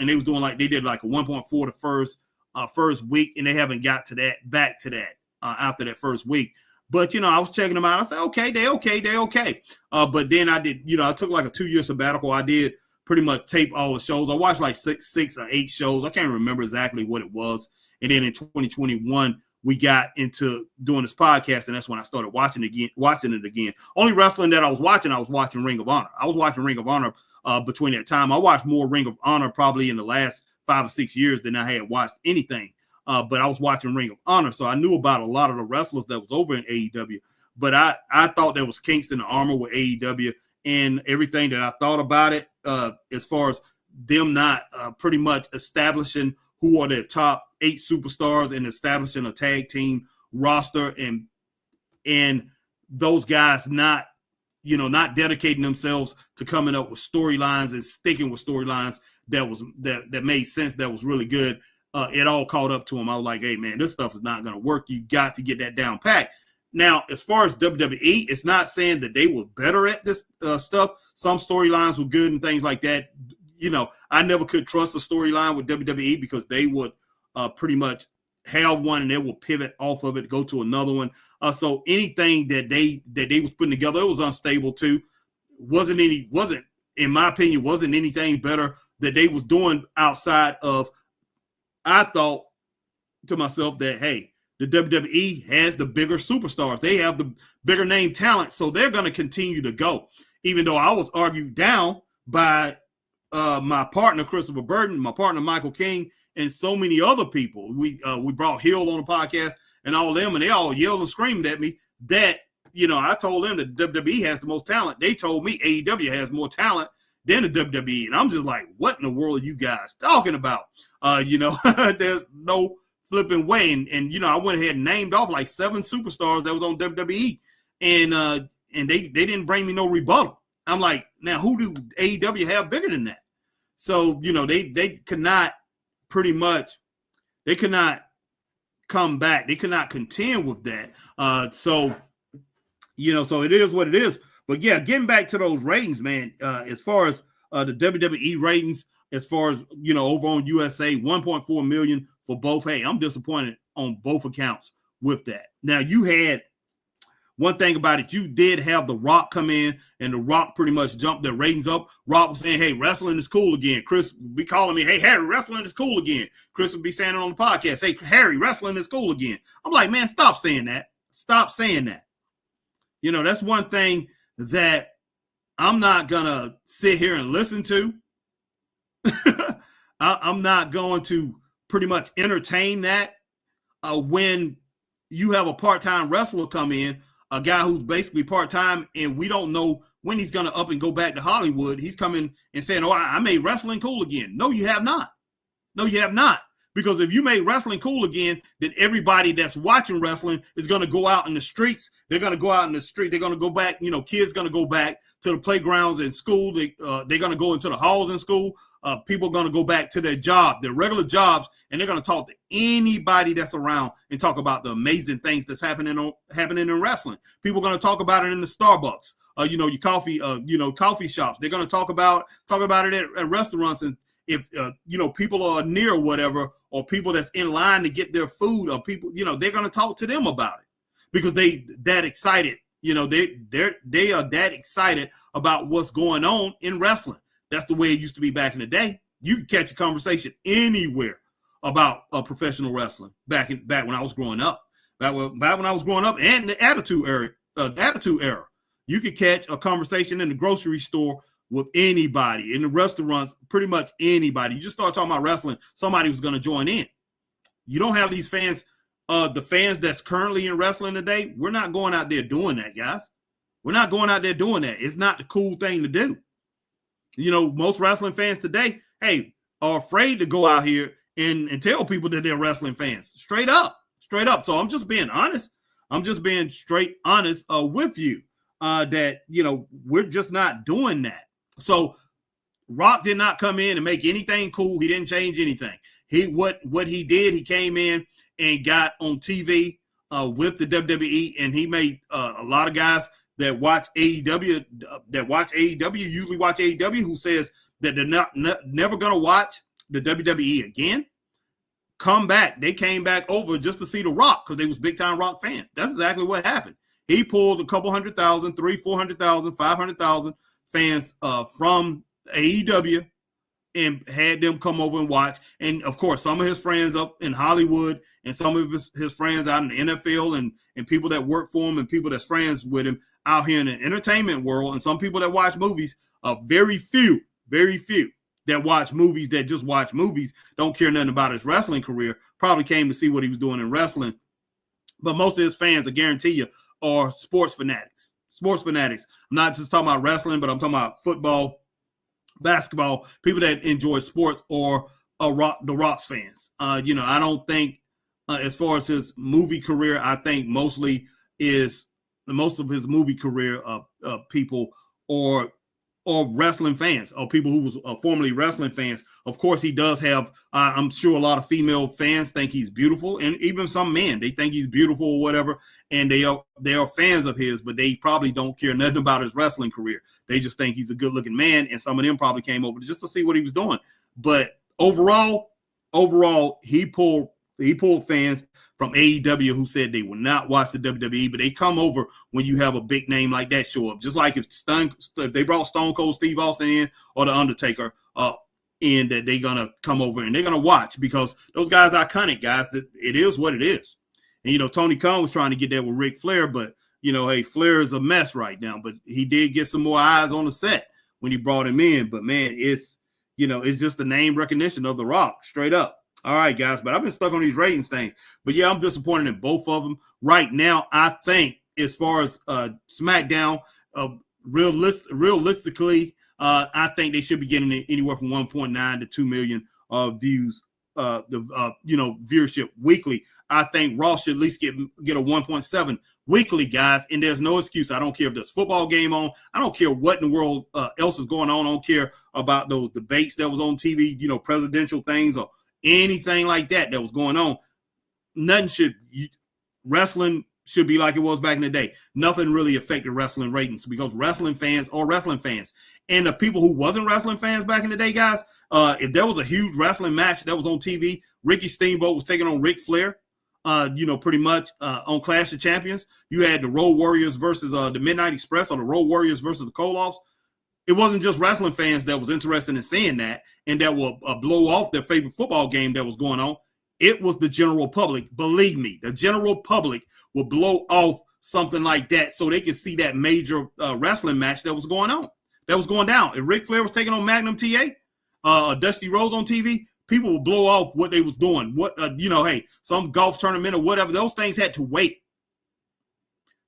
they was doing they did like a 1.4 the first week, and they haven't got back to that after that first week. But, I was checking them out. I said, okay, they okay. But then I did, I took like a 2-year sabbatical. I did pretty much tape all the shows. I watched like six or 8 shows. I can't remember exactly what it was. And then in 2021, we got into doing this podcast, and that's when I started watching it again. Only wrestling that I was watching Ring of Honor. I was watching Ring of Honor between that time. I watched more Ring of Honor probably in the last 5 or 6 years than I had watched anything. But I was watching Ring of Honor, so I knew about a lot of the wrestlers that was over in AEW. But I thought there was kinks in the armor with AEW, and everything that I thought about it, as far as them not pretty much establishing who are their top 8 superstars and establishing a tag team roster, and those guys not dedicating themselves to coming up with storylines and sticking with storylines that made sense, that was really good. It all caught up to him. I was like, hey, man, this stuff is not going to work. You got to get that down pat. Now, as far as WWE, it's not saying that they were better at this stuff. Some storylines were good and things like that. I never could trust a storyline with WWE because they would pretty much have one and they will pivot off of it, go to another one. So anything that they was putting together, it was unstable too. Wasn't in my opinion, wasn't anything better that they was doing outside of. I thought to myself that, hey, the WWE has the bigger superstars. They have the bigger name talent, so they're going to continue to go. Even though I was argued down by my partner, Christopher Burton, my partner, Michael King, and so many other people. We brought Hill on the podcast and all them, and they all yelled and screamed at me that, I told them that WWE has the most talent. They told me AEW has more talent than the WWE. And I'm just like, what in the world are you guys talking about? There's no flipping way. And I went ahead and named off like 7 superstars that was on WWE. And they didn't bring me no rebuttal. I'm like, now who do AEW have bigger than that? So, they could not come back. They could not contend with that. So it is what it is. But yeah, getting back to those ratings, man, as far as the WWE ratings, as far as, over on USA, 1.4 million for both. Hey, I'm disappointed on both accounts with that. Now, you had one thing about it. You did have The Rock come in, and The Rock pretty much jumped their ratings up. Rock was saying, hey, wrestling is cool again. Chris would be calling me, hey, Harry, wrestling is cool again. Chris would be saying it on the podcast, hey, Harry, wrestling is cool again. I'm like, man, stop saying that. Stop saying that. That's one thing that I'm not going to sit here and listen to. I'm not going to pretty much entertain that when you have a part-time wrestler come in, a guy who's basically part-time, and we don't know when he's going to up and go back to Hollywood. He's coming and saying, oh, I made wrestling cool again. No, you have not. No, you have not. Because if you make wrestling cool again, then everybody that's watching wrestling is going to go out in the streets. They're going to go out in the street. They're going to go back. Kids going to go back to the playgrounds in school. They're going to go into the halls in school. People are going to go back to their job, their regular jobs, and they're going to talk to anybody that's around and talk about the amazing things that's happening in wrestling. People are going to talk about it in the Starbucks, your coffee, coffee shops. They're going to talk about it at restaurants, and if people are near or whatever, or people that's in line to get their food, or people, they're going to talk to them about it because they that excited. They are that excited about what's going on in wrestling. That's the way it used to be back in the day. You could catch a conversation anywhere about professional wrestling back when I was growing up. Back when I was growing up, and the Attitude Era, you could catch a conversation in the grocery store with anybody, in the restaurants, pretty much anybody. You just start talking about wrestling, somebody was going to join in. You don't have these fans, the fans that's currently in wrestling today. We're not going out there doing that, guys. We're not going out there doing that. It's not the cool thing to do. Most wrestling fans today, are afraid to go out here and tell people that they're wrestling fans. Straight up. So I'm just being honest. I'm just being straight honest with you that, we're just not doing that. So Rock did not come in and make anything cool. He didn't change anything. What he did, he came in and got on TV with the WWE, and he made a lot of guys that watch AEW, usually watch AEW, who says that they're never going to watch the WWE again, come back. They came back over just to see The Rock because they was big-time Rock fans. That's exactly what happened. He pulled a couple 100,000, 300,000, 400,000, 500,000 fans from AEW and had them come over and watch. And, of course, some of his friends up in Hollywood and some of his friends out in the NFL and people that work for him and people that's friends with him out here in the entertainment world, and some people that watch movies, very few that watch movies, that just watch movies, don't care nothing about his wrestling career, probably came to see what he was doing in wrestling. But most of his fans, I guarantee you, are sports fanatics. I'm not just talking about wrestling, but I'm talking about football, basketball, people that enjoy sports, or the Rock's fans. I don't think, as far as his movie career, I think most of his movie career people or wrestling fans, or people who was formerly wrestling fans. Of course, he does have, I'm sure a lot of female fans think he's beautiful, and even some men, they think he's beautiful or whatever, and they are fans of his, but they probably don't care nothing about his wrestling career. They just think he's a good-looking man, and some of them probably came over just to see what he was doing. But overall, he pulled fans from AEW who said they will not watch the WWE, but they come over when you have a big name like that show up. Just like if they brought Stone Cold Steve Austin in, or The Undertaker in, that they're going to come over and they're going to watch, because those guys are iconic, guys. That it is what it is. And, Tony Khan was trying to get that with Ric Flair, but, Flair is a mess right now. But he did get some more eyes on the set when he brought him in. But, man, it's just the name recognition of The Rock, straight up. All right, guys, but I've been stuck on these ratings things. But, yeah, I'm disappointed in both of them. Right now, I think, as far as SmackDown, realistically, I think they should be getting anywhere from 1.9 to 2 million views, viewership weekly. I think Raw should at least get a 1.7 weekly, guys, and there's no excuse. I don't care if there's a football game on. I don't care what in the world else is going on. I don't care about those debates that was on TV, presidential things or anything like that was going on. Wrestling should be like it was back in the day. Nothing really affected wrestling ratings, because wrestling fans are wrestling fans. And the people who wasn't wrestling fans back in the day, guys, if there was a huge wrestling match that was on TV, Ricky Steamboat was taking on Ric Flair, pretty much on Clash of Champions. You had the Road Warriors versus the Midnight Express, or the Road Warriors versus the Koloffs. It wasn't just wrestling fans that was interested in seeing that and that will blow off their favorite football game that was going on. It was the general public. Believe me, the general public will blow off something like that so they can see that major wrestling match that was going on, that was going down. If Ric Flair was taking on Magnum TA, Dusty Rhodes on TV, people will blow off what they was doing. Some golf tournament or whatever. Those things had to wait.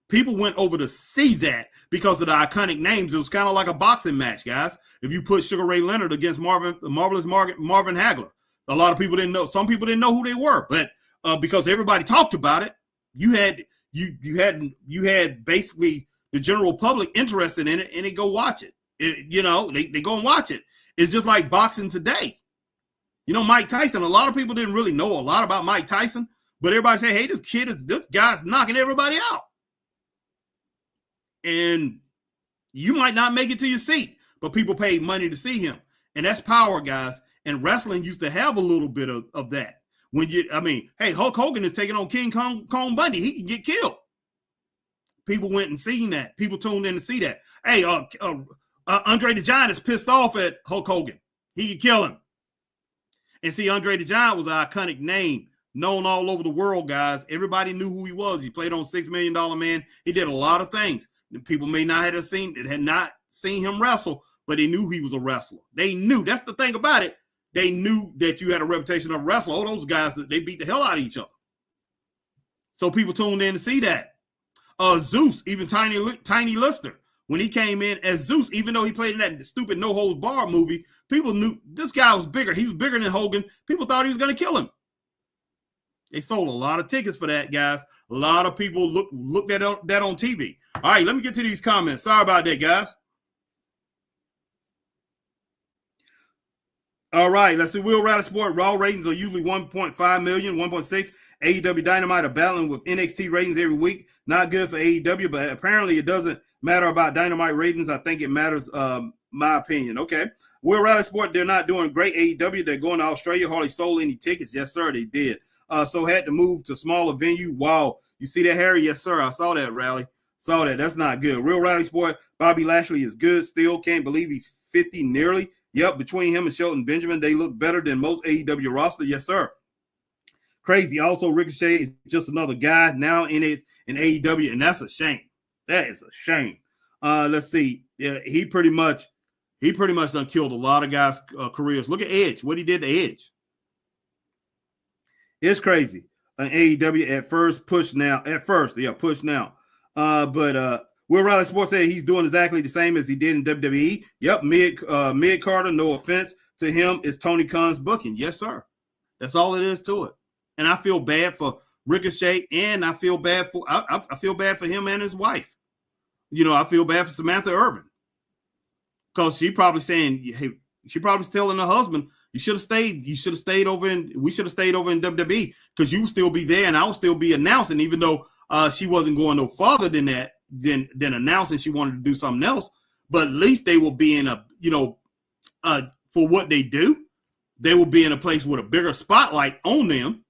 People went over to see that because of the iconic names. It was kind of like a boxing match, guys. If you put Sugar Ray Leonard against Marvelous Marvin Hagler, A lot of people didn't know. Some people didn't know who they were, but because everybody talked about it, you had basically the general public interested in it, and they go watch it. They go and watch it. It's just like boxing today. Mike Tyson. A lot of people didn't really know a lot about Mike Tyson, but everybody say, "Hey, this guy's knocking everybody out," and you might not make it to your seat, but people paid money to see him, and that's power, guys. And wrestling used to have a little bit of that. Hey, Hulk Hogan is taking on King Kong Bundy. He can get killed. People went and seen that. People tuned in to see that. Hey, Andre the Giant is pissed off at Hulk Hogan. He could kill him. And see, Andre the Giant was an iconic name, known all over the world, guys. Everybody knew who he was. He played on $6 Million Man. He did a lot of things. People may not have seen him wrestle, but they knew he was a wrestler. They knew. That's the thing about it. They knew that you had a reputation of a wrestler. All those guys, they beat the hell out of each other. So people tuned in to see that. Zeus, even Tiny Lister, when he came in as Zeus, even though he played in that stupid No Holds Barred movie, people knew this guy was bigger. He was bigger than Hogan. People thought he was going to kill him. They sold a lot of tickets for that, guys. A lot of people looked at that on TV. All right, let me get to these comments. Sorry about that, guys. All right, let's see. Will Rally Sport, Raw ratings are usually 1.5 million, 1.6. AEW Dynamite are battling with NXT ratings every week. Not good for AEW, but apparently it doesn't matter about Dynamite ratings. I think it matters, my opinion. Okay. Will Rally Sport, they're not doing great. AEW, they're going to Australia, hardly sold any tickets. Yes, sir, they did. So had to move to smaller venue. Wow. You see that, Harry? Yes, sir. I saw that, Rally. Saw that. That's not good. Real Rally Sport, Bobby Lashley is good still. Can't believe he's 50 nearly. Yep, between him and Shelton Benjamin, they look better than most AEW roster. Yes, sir. Crazy. Also, Ricochet is just another guy now in AEW, and that's a shame. That is a shame. Let's see. Yeah, he pretty much done killed a lot of guys' careers. Look at Edge. What he did to Edge. It's crazy. AEW at first, push now. Push now. But Will Riley Sports said he's doing exactly the same as he did in WWE. Yep, Mid Carter, no offense to him, is Tony Khan's booking. Yes, sir. That's all it is to it. And I feel bad for Ricochet, and I feel bad for him and his wife. I feel bad for Samantha Irvin. Because she probably saying, hey, she probably telling her husband, we should have stayed over in WWE because you would still be there and I would still be announcing, even though she wasn't going no farther than that, than announcing she wanted to do something else. But at least they will be in for what they do, they will be in a place with a bigger spotlight on them.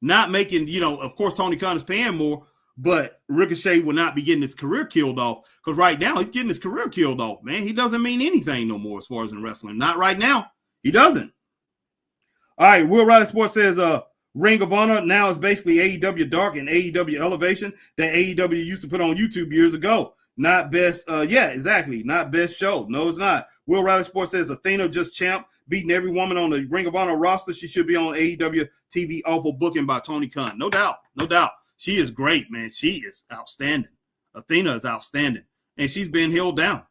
Not making, of course, Tony Khan is paying more, but Ricochet will not be getting his career killed off because right now he's getting his career killed off, man. He doesn't mean anything no more as far as in wrestling. Not right now. He doesn't. All right, Will Riley Sports says Ring of Honor now is basically AEW Dark and AEW Elevation that AEW used to put on YouTube years ago. Not best, exactly. Not best show. No, it's not. Will Riley Sports says Athena just champ, beating every woman on the Ring of Honor roster. She should be on AEW TV. Awful booking by Tony Khan. No doubt. No doubt. She is great, man. She is outstanding. Athena is outstanding. And she's been held down.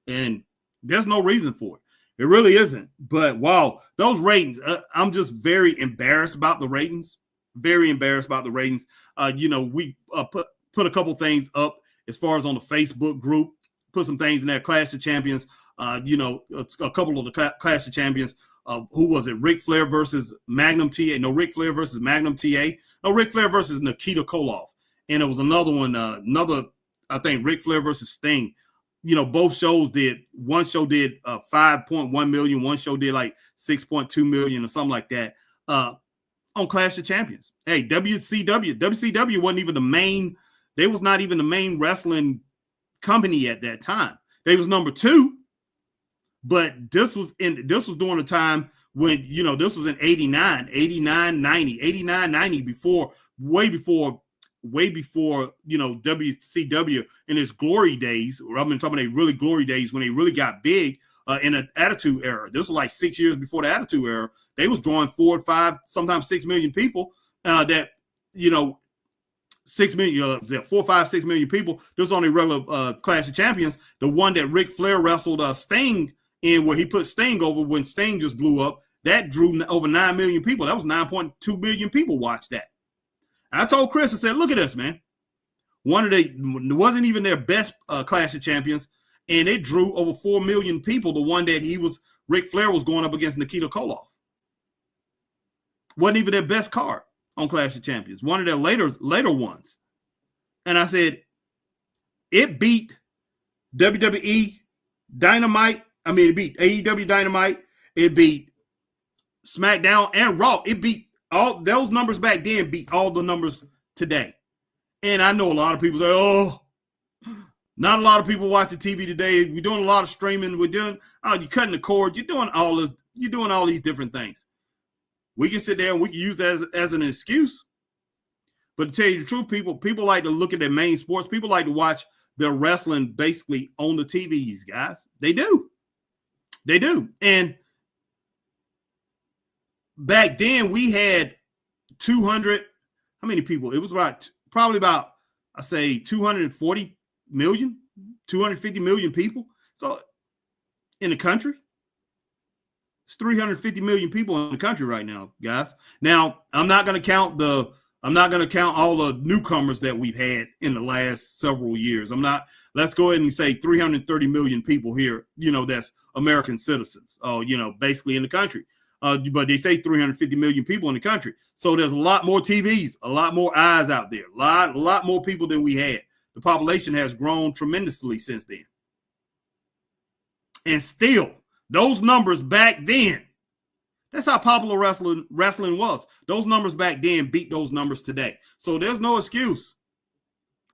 And there's no reason for it. It really isn't. But, wow, those ratings, I'm just very embarrassed about the ratings. Very embarrassed about the ratings. We put a couple things up as far as on the Facebook group. Put some things in there. Clash of Champions. A couple of the Clash of Champions. Who was it? Ric Flair versus Magnum TA. No, Ric Flair versus Magnum TA. No, Ric Flair versus Nikita Koloff. And it was another one, I think, Ric Flair versus Sting. Both shows did. One show did 5.1 million. One show did like 6.2 million or something like that on Clash of Champions. Hey, WCW wasn't even the main. They was not even the main wrestling company at that time. They was number 2. But this was during a time when, this was in 89, 90, way before, WCW in its glory days, or I've been talking about really glory days when they really got big in an Attitude Era. This was like 6 years before the Attitude Era. They was drawing 4, 5, sometimes 6 million people 6 million, 4, 5, 6 million people. This was only regular Clash of Champions. The one that Ric Flair wrestled Sting in, where he put Sting over when Sting just blew up. that drew over 9 million people. That was 9.2 million people watched that. And I told Chris, I said, look at this, man. Wasn't even their best Clash of Champions, and it drew over 4 million people. The one that Ric Flair was going up against Nikita Koloff. Wasn't even their best card on Clash of Champions. One of their later ones. And I said, it beat WWE Dynamite. I mean, it beat AEW Dynamite. It beat SmackDown and Raw. It beat all those numbers back then, beat all the numbers today. And I know a lot of people say, oh, not a lot of people watching TV today. We're doing a lot of streaming. You're cutting the cord. You're doing all this. You're doing all these different things. We can sit there and we can use that as an excuse. But to tell you the truth, people like to look at their main sports. People like to watch their wrestling basically on the TVs, guys. They do. They do. And back then we had 200, how many people? It was probably about, I say 240 million, 250 million people. So in the country, it's 350 million people in the country right now, guys. Now, I'm not going to count all the newcomers that we've had in the last several years. Let's go ahead and say 330 million people here, that's American citizens, basically in the country. But they say 350 million people in the country. So there's a lot more TVs, a lot more eyes out there, a lot more people than we had. The population has grown tremendously since then. And still, those numbers back then, that's how popular wrestling was. Those numbers back then beat those numbers today. So there's no excuse.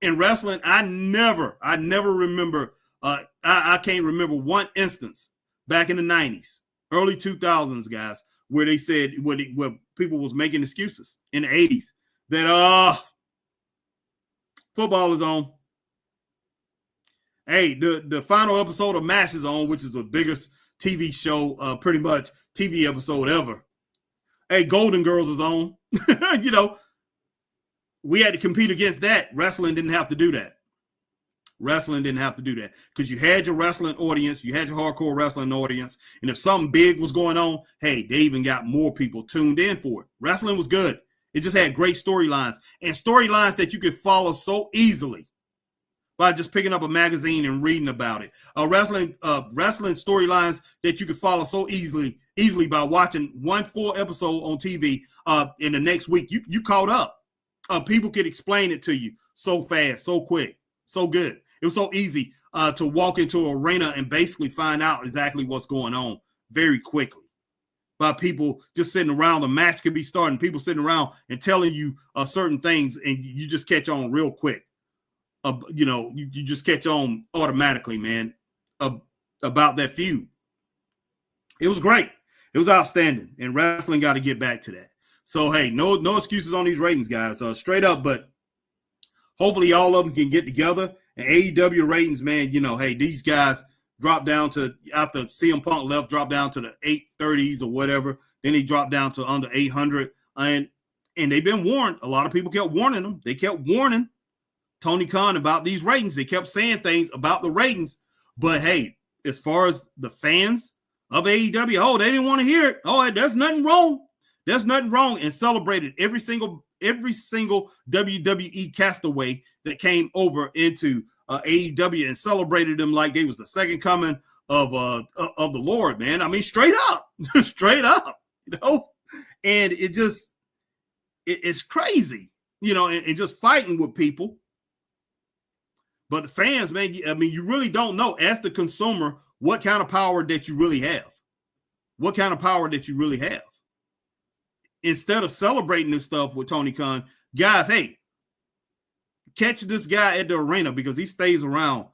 In wrestling, I never remember, I can't remember one instance back in the 90s, early 2000s, guys, where they said, where people was making excuses in the 80s that, football is on. Hey, the final episode of MASH is on, which is the biggest TV show, pretty much TV episode ever. Hey, Golden Girls is on. We had to compete against that. Wrestling didn't have to do that. Wrestling didn't have to do that because you had your wrestling audience, you had your hardcore wrestling audience, and if something big was going on, hey, they even got more people tuned in for it. Wrestling was good. It just had great storylines, and storylines that you could follow so easily by just picking up a magazine and reading about it. Wrestling storylines that you could follow so easily by watching one full episode on TV. In the next week, you caught up. People could explain it to you so fast, so quick, so good. It was so easy to walk into an arena and basically find out exactly what's going on very quickly. By people just sitting around, the match could be starting, people sitting around and telling you certain things, and you just catch on real quick. You just catch on automatically, man, about that feud. It was great. It was outstanding, and wrestling got to get back to that. So, hey, no excuses on these ratings, guys. Straight up, but hopefully all of them can get together. And AEW ratings, man, hey, these guys dropped down to, after CM Punk left, dropped down to the 830s or whatever. Then he dropped down to under 800. And they've been warned. A lot of people kept warning them. They kept warning Tony Khan about these ratings. They kept saying things about the ratings. But, hey, as far as the fans of AEW, they didn't want to hear it. There's nothing wrong. There's nothing wrong, and celebrated every single WWE castaway that came over into AEW and celebrated them like they was the second coming of the Lord, man. I mean, straight up, and it's crazy, and just fighting with people. But the fans, man, I mean, you really don't know as the consumer what kind of power that you really have. What kind of power that you really have. Instead of celebrating this stuff with Tony Khan, guys, hey, catch this guy at the arena because he stays around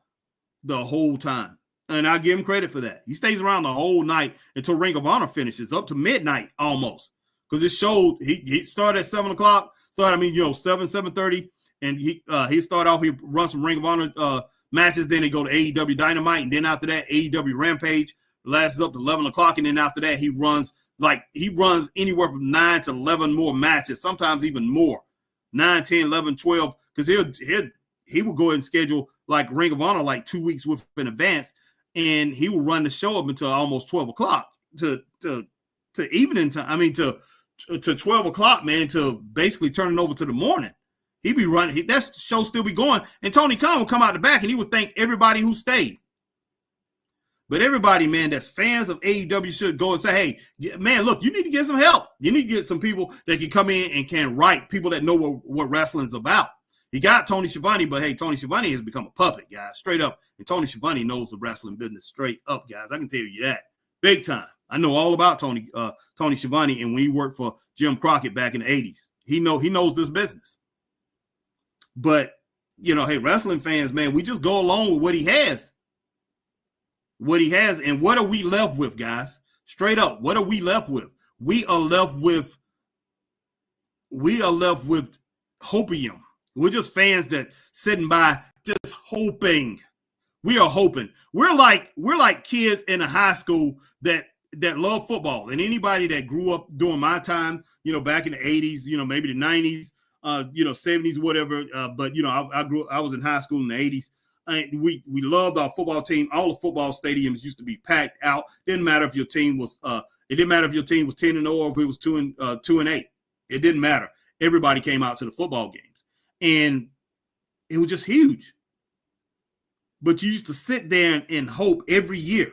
the whole time. And I give him credit for that. He stays around the whole night until Ring of Honor finishes, up to midnight almost. Because it showed, he started at 7 o'clock, 7:30, and he started off, he run some Ring of Honor matches, then they go to AEW Dynamite, and then after that, AEW Rampage lasts up to 11 o'clock, and then after that, he runs anywhere from 9 to 11 more matches, sometimes even more. 9, 10, 11, 12, because he will go ahead and schedule like Ring of Honor like 2 weeks in advance, and he will run the show up until almost 12 o'clock to to evening time. I mean, to 12 o'clock, man, to basically turning over to the morning. He'd be running. That show still be going. And Tony Khan would come out the back and he would thank everybody who stayed. But everybody, man, that's fans of AEW should go and say, hey, man, look, you need to get some help. You need to get some people that can come in and can write, people that know what wrestling is about. You got Tony Schiavone, but hey, Tony Schiavone has become a puppet, guys, straight up. And Tony Schiavone knows the wrestling business straight up, guys. I can tell you that. Big time. I know all about Tony Schiavone, and when he worked for Jim Crockett back in the 80s. He knows this business. But, you know, hey, wrestling fans, man, we just go along with what he has. What he has, and what are we left with, guys? Straight up, what are we left with? We are left with hopium. We're just fans that sitting by just hoping. We are hoping. We're like kids in a high school that love football. And anybody that grew up during my time, you know, back in the 80s, you know, maybe the 90s, 70s, whatever. But, you know, I was in high school in the 80s. We loved our football team. All the football stadiums used to be packed out. Didn't matter if your team was 10-0 or if it was 2-8. It didn't matter. Everybody came out to the football games, and it was just huge. But you used to sit there and hope every year.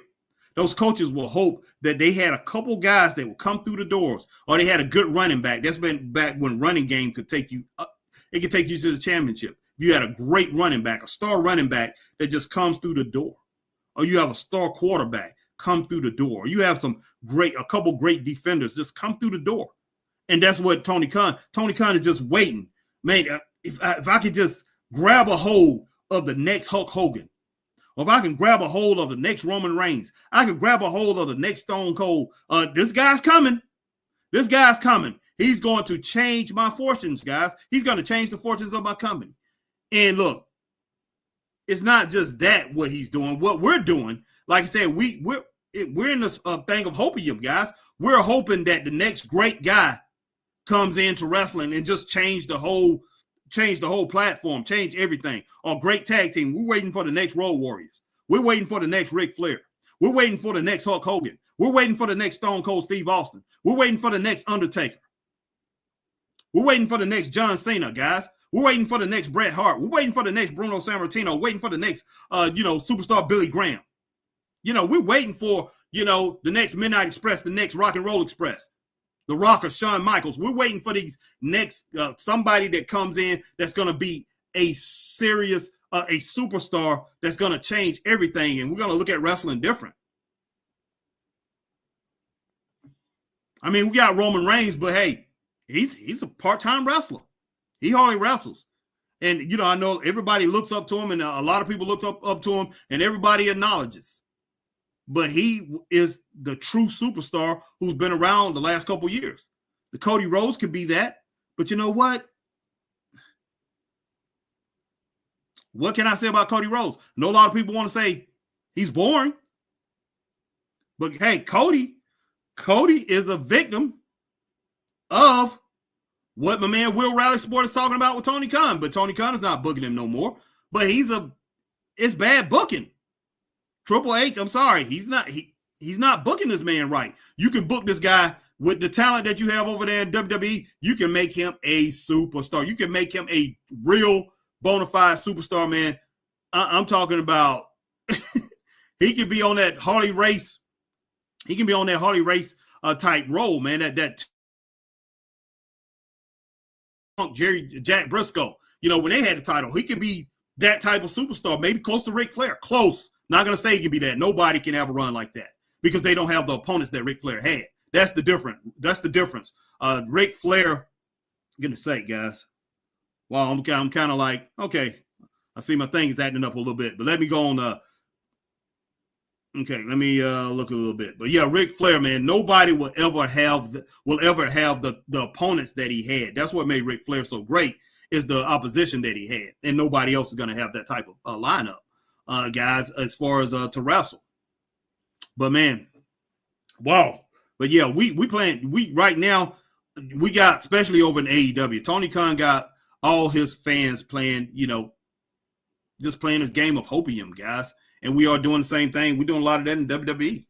Those coaches will hope that they had a couple guys that would come through the doors, or they had a good running back. That's been back when running game could take you up. It could take you to the championship. You had a great running back, a star running back that just comes through the door. Or you have a star quarterback come through the door. Or you have a couple great defenders just come through the door. And that's what Tony Khan is just waiting. Man, if I could just grab a hold of the next Hulk Hogan, or if I can grab a hold of the next Roman Reigns, I can grab a hold of the next Stone Cold. This guy's coming. This guy's coming. He's going to change my fortunes, guys. He's going to change the fortunes of my company. And look, it's not just that what he's doing. What we're doing, like I said, we're in this thing of hopium, guys. We're hoping that the next great guy comes into wrestling and just change the whole platform, change everything. Or great tag team. We're waiting for the next Road Warriors. We're waiting for the next Ric Flair. We're waiting for the next Hulk Hogan. We're waiting for the next Stone Cold Steve Austin. We're waiting for the next Undertaker. We're waiting for the next John Cena, guys. We're waiting for the next Bret Hart. We're waiting for the next Bruno Sammartino. Waiting for the next, superstar Billy Graham. You know, we're waiting for, the next Midnight Express, the next Rock and Roll Express, the Rocker, Shawn Michaels. We're waiting for these next somebody that comes in that's going to be a serious, a superstar that's going to change everything, and we're going to look at wrestling different. I mean, we got Roman Reigns, but hey, he's a part-time wrestler. He hardly wrestles. And, I know everybody looks up to him, and a lot of people look up to him, and everybody acknowledges. But he is the true superstar who's been around the last couple of years. The Cody Rhodes could be that. But you know what? What can I say about Cody Rhodes? I know a lot of people want to say he's boring. But, hey, Cody is a victim of what my man Will Raleigh Sport is talking about with Tony Khan. But Tony Khan is not booking him no more. But it's bad booking. Triple H, I'm sorry, he's not booking this man right. You can book this guy with the talent that you have over there in WWE. You can make him a superstar. You can make him a real bona fide superstar, man. I'm talking about he could be on that Harley Race. He can be on that Harley Race type role, man. That Jack Briscoe, when they had the title, he could be that type of superstar, maybe close to Ric Flair. Close. Not going to say he can be that. Nobody can have a run like that because they don't have the opponents that Ric Flair had. That's the difference. Ric Flair, I'm going to say, guys, well, I'm kind of like, okay, I see my thing is acting up a little bit, but let me go on. Let me look a little bit. But yeah, Ric Flair, man, nobody will ever have the opponents that he had. That's what made Ric Flair so great, is the opposition that he had, and nobody else is going to have that type of lineup, guys, as far as to wrestle. But man, wow. But yeah, we right now, we got, especially over in AEW, Tony Khan got all his fans playing, just playing this game of hopium, guys. And we are doing the same thing. We're doing a lot of that in WWE.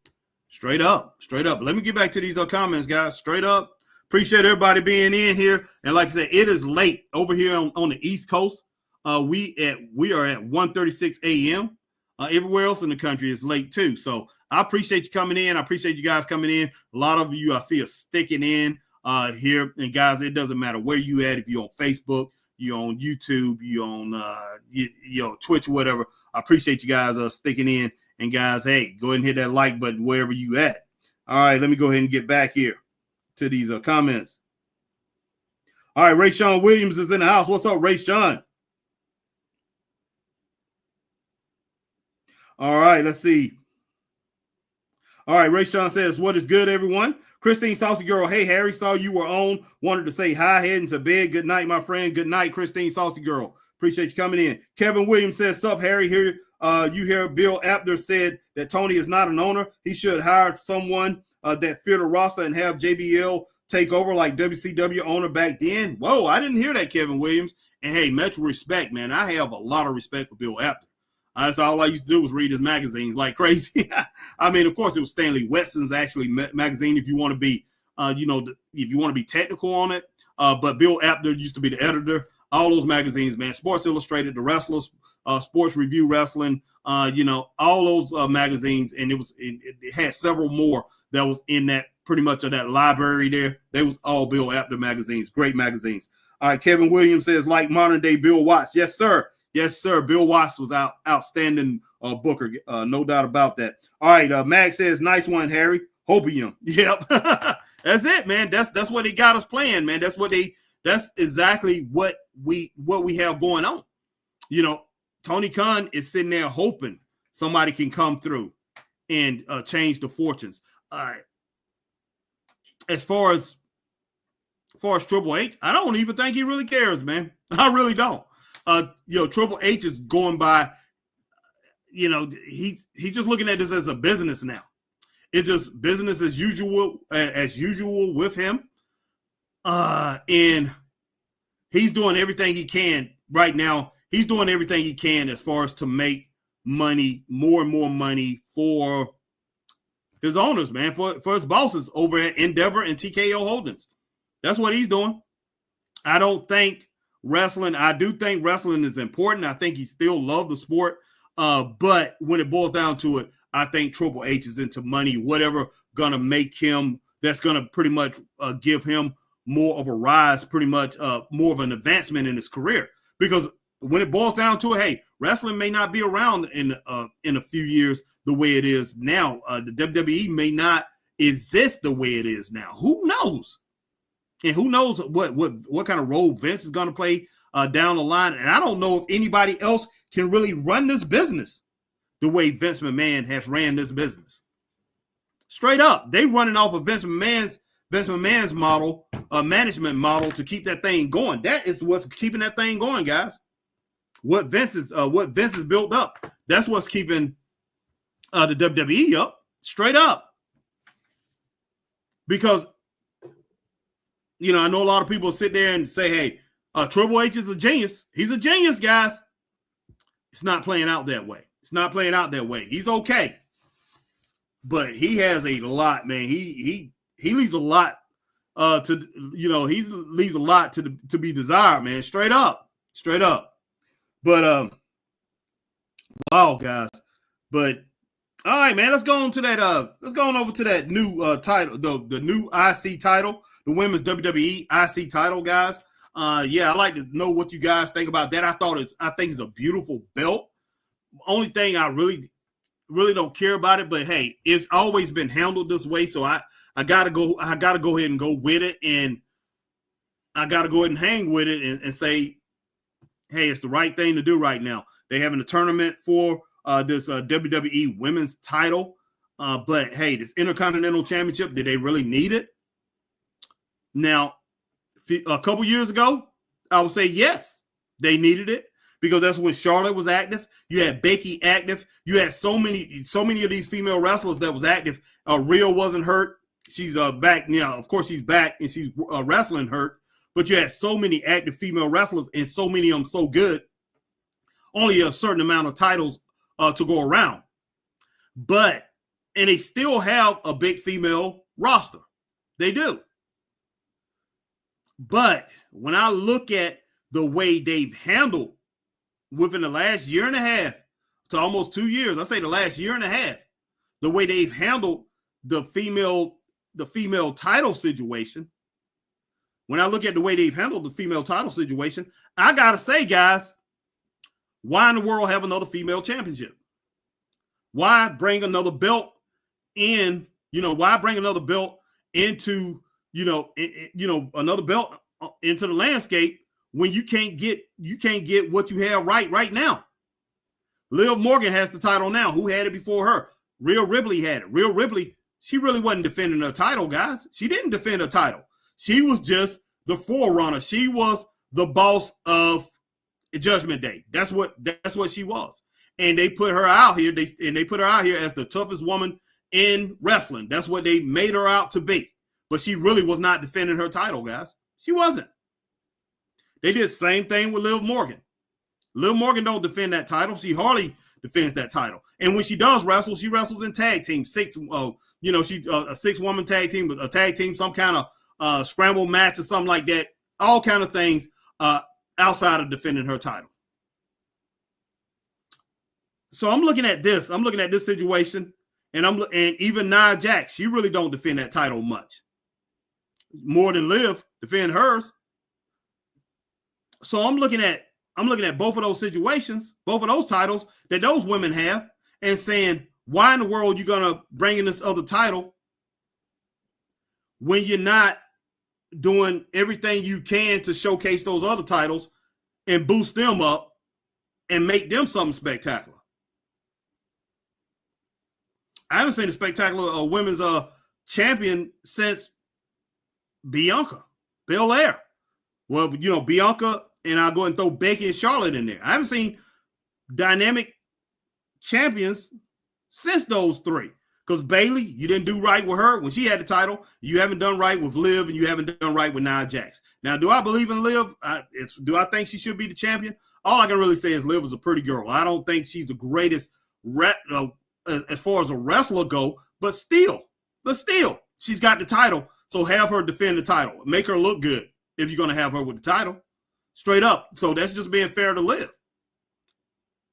Straight up. Let me get back to these comments, guys. Straight up. Appreciate everybody being in here. And like I said, it is late over here on the East Coast. We are at 1:36 a.m. Everywhere else in the country is late too. So I appreciate you coming in. I appreciate you guys coming in. A lot of you I see are sticking in here. And guys, it doesn't matter where you at. If you're on Facebook, you're on YouTube, you're on Twitch, or whatever. I appreciate you guys sticking in. And guys, hey, go ahead and hit that like button wherever you at. All right, let me go ahead and get back here to these comments. All right, Ray Sean Williams is in the house. What's up, Ray Sean? All right, let's see. All right, Ray Sean says, what is good, everyone? Christine Saucy Girl, hey, Harry, saw you were on. Wanted to say hi, heading to bed. Good night, my friend. Good night, Christine Saucy Girl. Appreciate you coming in. Kevin Williams says, sup, Harry? Here, you hear Bill Apter said that Tony is not an owner. He should hire someone that fit a roster and have JBL take over like WCW owner back then. Whoa, I didn't hear that, Kevin Williams. And hey, much respect, man. I have a lot of respect for Bill Apter. That's all I used to do was read his magazines like crazy. I mean, of course, it was Stanley Wetson's actually magazine if you want to be, if you want to be technical on it. But Bill Apter used to be the editor. All those magazines, man. Sports Illustrated, The Wrestlers, Sports Review Wrestling, all those magazines. And it had several more that was in that pretty much of that library there. They was all Bill Apter magazines. Great magazines. All right, Kevin Williams says, like modern day Bill Watts. Yes, sir. Yes, sir. Bill Watts was outstanding booker. No doubt about that. All right. Mag says, nice one, Harry. Hopium. Yep. That's it, man. That's what they got us playing, man. That's exactly what we have going on. Tony Khan is sitting there hoping somebody can come through and change the fortunes. As far as Triple H, I don't even think he really cares, man. I really don't. Triple H is going by, he's just looking at this as a business now. It's just business as usual with him. And he's doing everything he can right now. He's doing everything he can as far as to make money, more and more money for his owners, man, for his bosses over at Endeavor and TKO Holdings. That's what he's doing. I do think wrestling is important. I think he still loves the sport. But when it boils down to it, I think Triple H is into money, whatever going to make him, that's going to pretty much give him more of a rise, pretty much more of an advancement in his career. Because when it boils down to it, hey, wrestling may not be around in a few years the way it is now. The WWE may not exist the way it is now. Who knows? And who knows what kind of role Vince is going to play down the line. And I don't know if anybody else can really run this business the way Vince McMahon has ran this business. Straight up, they running off of Vince McMahon's model, management model to keep that thing going. That is what's keeping that thing going, guys. What Vince is built up. That's what's keeping the WWE up. Straight up. Because I know a lot of people sit there and say, hey, Triple H is a genius. He's a genius, guys. It's not playing out that way. He's okay. But he has a lot, man. He leaves a lot he leaves a lot to be desired, man. Straight up. But wow, guys. But all right, man. Let's go on to that. Let's go on over to that new title, the new IC title, the women's WWE IC title, guys. I'd like to know what you guys think about that. I think it's a beautiful belt. Only thing I really don't care about it, but hey, it's always been handled this way, so I gotta go ahead and go with it, and I gotta go ahead and hang with it and say, hey, it's the right thing to do right now. They're having a tournament for this WWE women's title, but hey, this Intercontinental Championship, did they really need it? Now, a couple years ago, I would say yes, they needed it. Because that's when Charlotte was active. You had Becky active. You had so many of these female wrestlers that was active. Rhea wasn't hurt. She's back now. Of course, she's back and she's wrestling hurt. But you had so many active female wrestlers and so many of them so good. Only a certain amount of titles to go around. But And they still have a big female roster. They do. But when I look at the way they've handled within the last year and a half to almost 2 years, I say the last year and a half, the way they've handled the female title situation, when I look at the way they've handled the female title situation, I got to say, guys, why in the world have another female championship? Why bring another belt in? Why bring another belt into, another belt into the landscape when you can't get what you have right now? Liv Morgan has the title now. Who had it before her? Rhea Ripley had it. Rhea Ripley, she really wasn't defending her title, guys. She didn't defend her title. She was just the forerunner. She was the boss of Judgment Day. That's what she was. And they put her out here. They put her out here as the toughest woman in wrestling. That's what they made her out to be. But she really was not defending her title, guys. She wasn't. They did the same thing with Liv Morgan. Liv Morgan don't defend that title. She hardly defends that title. And when she does wrestle, she wrestles in tag team. She a 6-woman tag team, a tag team, some kind of scramble match or something like that. All kind of things outside of defending her title. So I'm looking at this. I'm looking at this situation, and even Nia Jax, she really don't defend that title much. More than Liv defend hers. So I'm looking at both of those situations, both of those titles that those women have, and saying, why in the world are you gonna bring in this other title when you're not doing everything you can to showcase those other titles and boost them up and make them something spectacular? I haven't seen a spectacular women's champion since Bianca Belair. Well, Bianca, and I'll go and throw Becky and Charlotte in there. I haven't seen dynamic champions since those three. Because Bayley, you didn't do right with her when she had the title. You haven't done right with Liv, and you haven't done right with Nia Jax. Now, do I believe in Liv? Do I think she should be the champion? All I can really say is Liv is a pretty girl. I don't think she's the greatest as far as a wrestler go, but still, she's got the title. So have her defend the title. Make her look good if you're going to have her with the title. Straight up. So that's just being fair to Liv.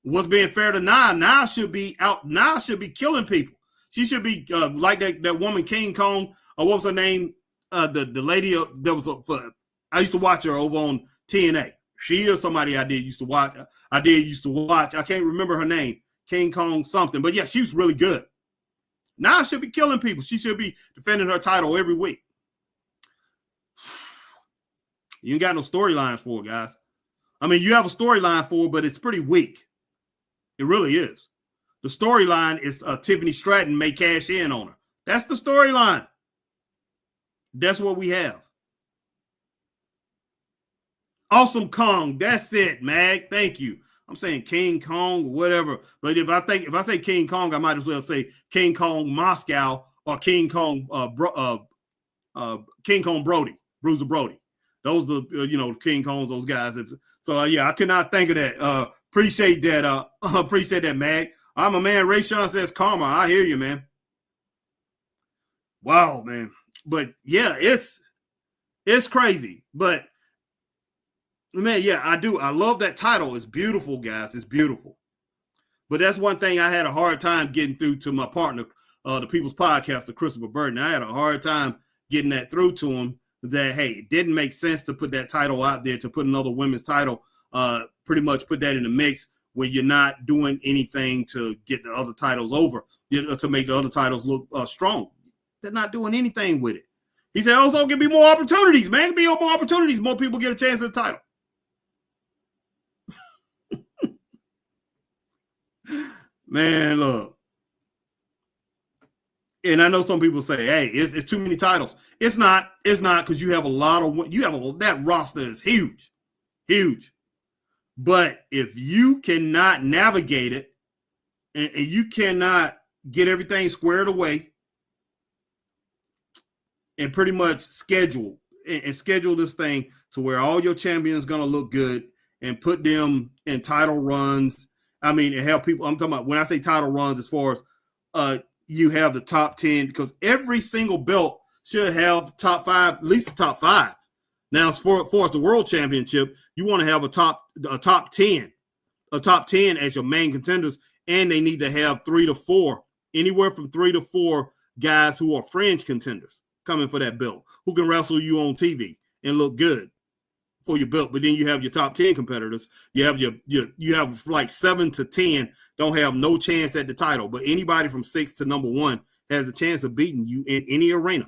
What's being fair to Nia? Nia should be out. Nia should be killing people. She should be like that woman King Kong. What was her name? The lady that was I used to watch her over on TNA. She is somebody I did used to watch. I can't remember her name. King Kong something. But yeah, she was really good. Nia should be killing people. She should be defending her title every week. You ain't got no storylines for it, guys. I mean, you have a storyline for it, but it's pretty weak. It really is. The storyline is Tiffany Stratton may cash in on her. That's the storyline. That's what we have. Awesome Kong. That's it, Mag. Thank you. I'm saying King Kong, whatever. But if I say King Kong, I might as well say King Kong Moscow or King Kong Brody, Bruiser Brody. Those the King Kongs, those guys. So I could not think of that. Appreciate that. Appreciate that, Mag. I'm a man. Ray Sean says karma. I hear you, man. Wow, man. But yeah, it's crazy. But man, yeah, I do. I love that title. It's beautiful, guys. It's beautiful. But that's one thing I had a hard time getting through to my partner, the People's Podcaster, Christopher Burton. I had a hard time getting that through to him that, hey, it didn't make sense to put that title out there, to put another women's title, pretty much put that in the mix when you're not doing anything to get the other titles over, to make the other titles look strong. They're not doing anything with it. He said, also, give me more opportunities, man. Give me more opportunities. More people get a chance at the title. Man, look. And I know some people say, hey, it's too many titles. It's not because you have that roster is huge. Huge. But if you cannot navigate it and you cannot get everything squared away and pretty much schedule this thing to where all your champions going to look good and put them in title runs. I mean, and help people. I'm talking about when I say title runs as far as you have the top 10, because every single belt should have top 5, at least the top 5. Now, as far as the world championship, you want to have a top 10 as your main contenders, and they need to have 3 to 4, anywhere from 3 to 4 guys who are fringe contenders coming for that belt, who can wrestle you on TV and look good for your belt. But then you have your top 10 competitors. You have you have like 7 to 10 don't have no chance at the title, but anybody from 6 to number 1 has a chance of beating you in any arena.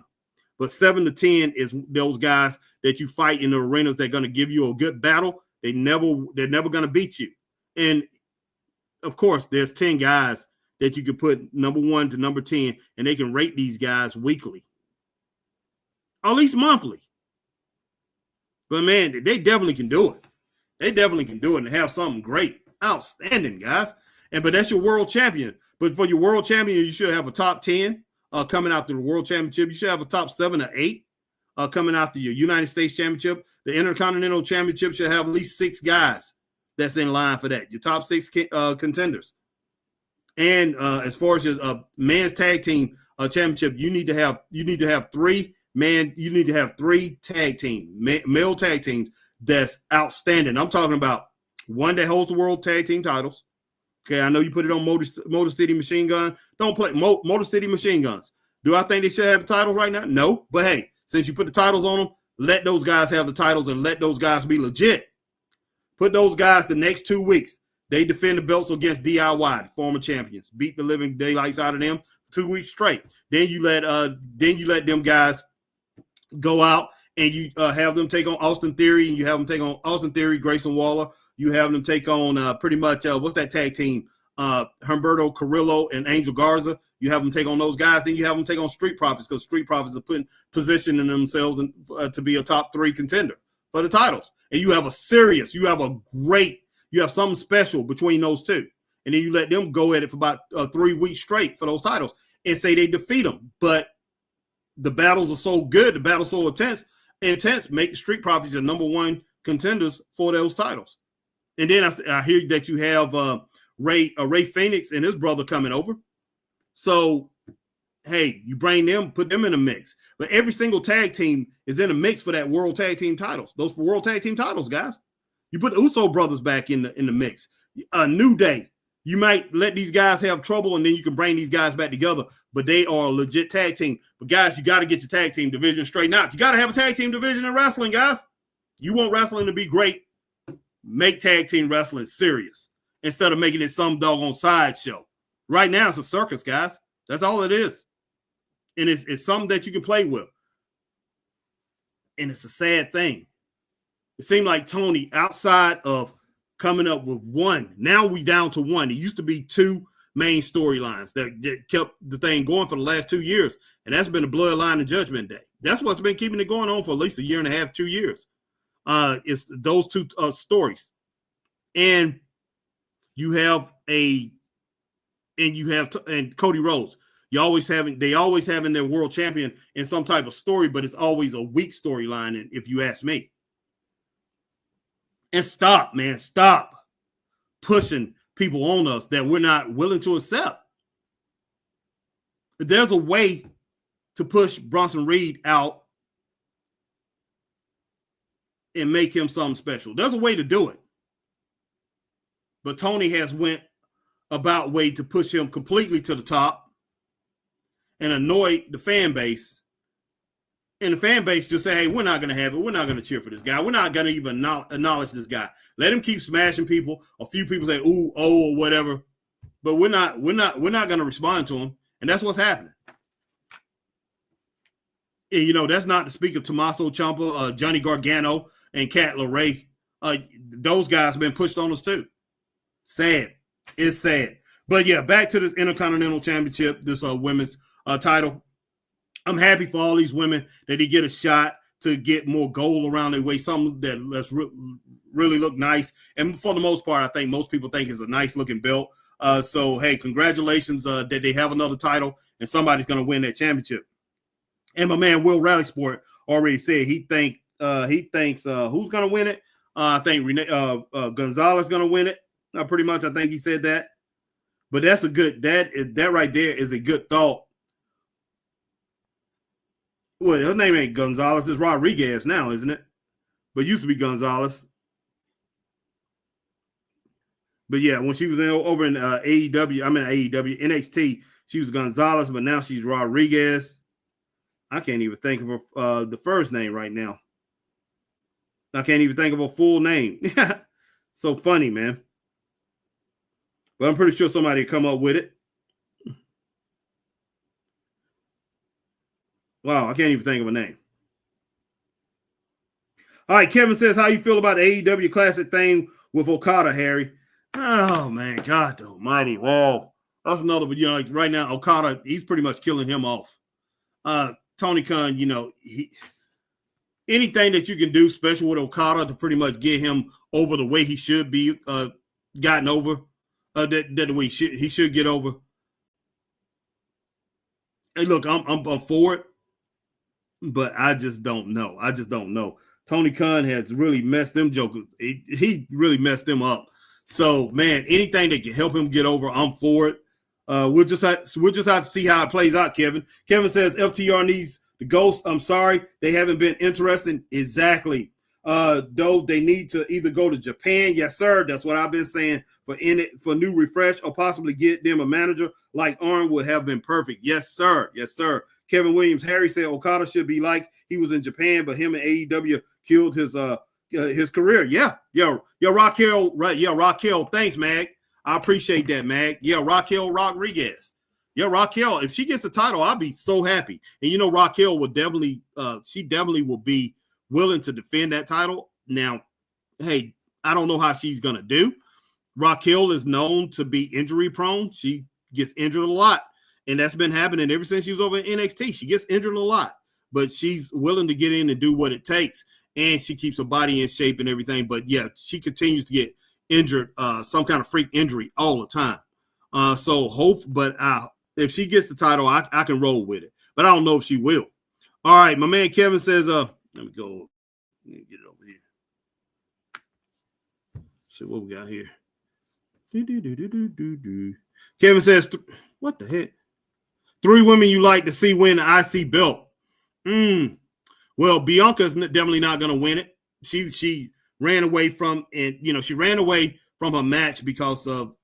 But 7 to 10 is those guys that you fight in the arenas. They're going to give you a good battle. They're never going to beat you. And of course, there's 10 guys that you can put number 1 to number 10, and they can rate these guys weekly, or at least monthly. But man, they definitely can do it. They definitely can do it and have something great, outstanding, guys. But that's your world champion. But for your world champion, you should have a top 10 coming out to the world championship. You should have a top 7 or 8 coming out to your United States championship. The Intercontinental Championship should have at least 6 guys that's in line for that. Your top 6 contenders. And as far as your men's tag team championship, you need to have 3 man. You need to have 3 tag team male tag teams that's outstanding. I'm talking about one that holds the world tag team titles. Okay, I know you put it on Motor City Machine Gun. Don't play Motor City Machine Guns. Do I think they should have the titles right now? No. But hey, since you put the titles on them, let those guys have the titles and let those guys be legit. Put those guys the next 2 weeks. They defend the belts against DIY, the former champions. Beat the living daylights out of them 2 weeks straight. Then you let them guys go out and you have them take on Austin Theory, and you have them take on Austin Theory, Grayson Waller. You have them take on pretty much what's that tag team? Humberto Carrillo and Angel Garza. You have them take on those guys. Then you have them take on Street Profits, because Street Profits are positioning themselves to be a top 3 contender for the titles. And you have you have something special between those two. And then you let them go at it for about 3 weeks straight for those titles and say they defeat them. But the battles are so good, the battle's so intense, make the Street Profits your number 1 contenders for those titles. And then I hear that you have Ray Phoenix and his brother coming over. So, hey, you bring them, put them in the mix. But every single tag team is in a mix for that world tag team titles. Those for world tag team titles, guys. You put the Uso brothers back in the mix. A New Day. You might let these guys have trouble, and then you can bring these guys back together. But they are a legit tag team. But guys, you got to get your tag team division straightened out. You got to have a tag team division in wrestling, guys. You want wrestling to be great, make tag team wrestling serious instead of making it some doggone sideshow. Right now, it's a circus, guys. That's all it is. And it's something that you can play with. And it's a sad thing. It seemed like Tony, outside of coming up with 1, now we down to 1. It used to be 2 main storylines that kept the thing going for the last 2 years. And that's been the Bloodline and Judgment Day. That's what's been keeping it going on for at least a year and a half, 2 years. It's those 2 stories. And you have Cody Rhodes. They always having their world champion in some type of story, but it's always a weak storyline, if you ask me. And stop pushing people on us that we're not willing to accept. There's a way to push Bronson Reed out and make him something special. There's a way to do it. But Tony has went about way to push him completely to the top and annoy the fan base. And the fan base just say, hey, we're not going to have it. We're not going to cheer for this guy. We're not going to even acknowledge this guy. Let him keep smashing people. A few people say, ooh, oh, or whatever. But we're not going to respond to him. And that's what's happening. And, that's not to speak of Tommaso Ciampa, Johnny Gargano, and Cat LeRae. Those guys have been pushed on us too. Sad. It's sad. But yeah, back to this Intercontinental Championship, this women's title. I'm happy for all these women that they get a shot to get more gold around their waist, something that's really look nice. And for the most part, I think most people think it's a nice looking belt. So, hey, congratulations that they have another title and somebody's going to win that championship. And my man, Will Rallysport, already said he thinks who's going to win it? I think Gonzalez going to win it. Pretty much, I think he said that. But that's a good that right there is a good thought. Well, her name ain't Gonzalez, it's Rodriguez now, isn't it? But it used to be Gonzalez. But yeah, when she was over in AEW, I mean AEW, NXT, she was Gonzalez, but now she's Rodriguez. I can't even think of her the first name right now. I can't even think of her full name. So funny, man. But I'm pretty sure somebody come up with it. Wow, I can't even think of a name. All right, Kevin says, how you feel about the AEW Classic thing with Okada, Harry? Oh, man, God almighty. Whoa. That's another, like right now, Okada, he's pretty much killing him off. Tony Khan, anything that you can do special with Okada to pretty much get him over the way he should be gotten over, that the way he should get over. Hey, look, I'm for it, but I just don't know. Tony Khan has really messed them jokers. He really messed them up. So, man, anything that can help him get over, I'm for it. We'll just have to see how it plays out, Kevin. Kevin says FTR needs the Ghost. I'm sorry, they haven't been interested. Exactly. Though they need to either go to Japan, yes, sir. That's what I've been saying for new refresh, or possibly get them a manager like Arn would have been perfect. Yes, sir. Yes, sir. Kevin Williams, Harry said Okada should be like he was in Japan, but him and AEW killed his career. Yeah, Raquel, right? Yeah, Raquel. Thanks, Mag. I appreciate that, Mag. Yeah, Raquel Rodriguez. Yeah, Raquel. If she gets the title, I'll be so happy. And Raquel will definitely, she definitely will be willing to defend that title. Now, hey, I don't know how she's gonna do. Raquel is known to be injury prone. She gets injured a lot, and that's been happening ever since she was over in NXT. She gets injured a lot, but she's willing to get in and do what it takes, and she keeps her body in shape and everything. But yeah, she continues to get injured, some kind of freak injury all the time. But if she gets the title, I can roll with it, but I don't know if she will. All right, my man Kevin says, let me go. Let me get it over here. See what we got here. Kevin says, what the heck? 3 women you like to see win the IC belt. Well, Bianca's definitely not going to win it. She ran away from, and she ran away from her match because of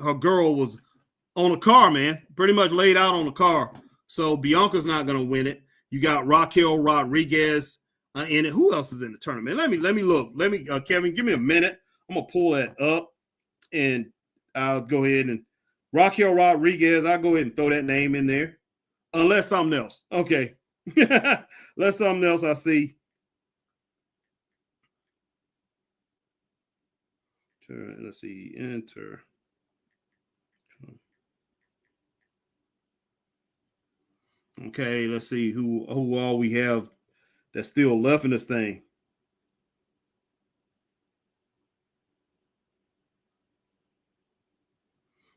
her girl was on a car, man. Pretty much laid out on a car. So Bianca's not going to win it. You got Raquel Rodriguez in it. Who else is in the tournament? Let me look. Kevin, give me a minute. I'm gonna pull that up, and I'll go ahead and Raquel Rodriguez. I'll go ahead and throw that name in there, unless something else. Okay, unless something else I see. Let's see. Enter. Okay, let's see who all we have that's still left in this thing.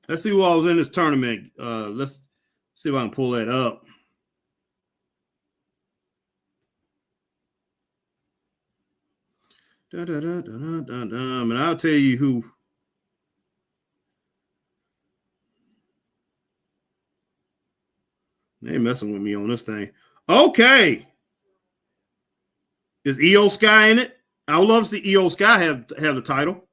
Let's see who all was in this tournament. Let's see if I can pull that up. And I'll tell you who. They ain't messing with me on this thing. Okay. Is Io Sky in it? I would love to see Io Sky have the title.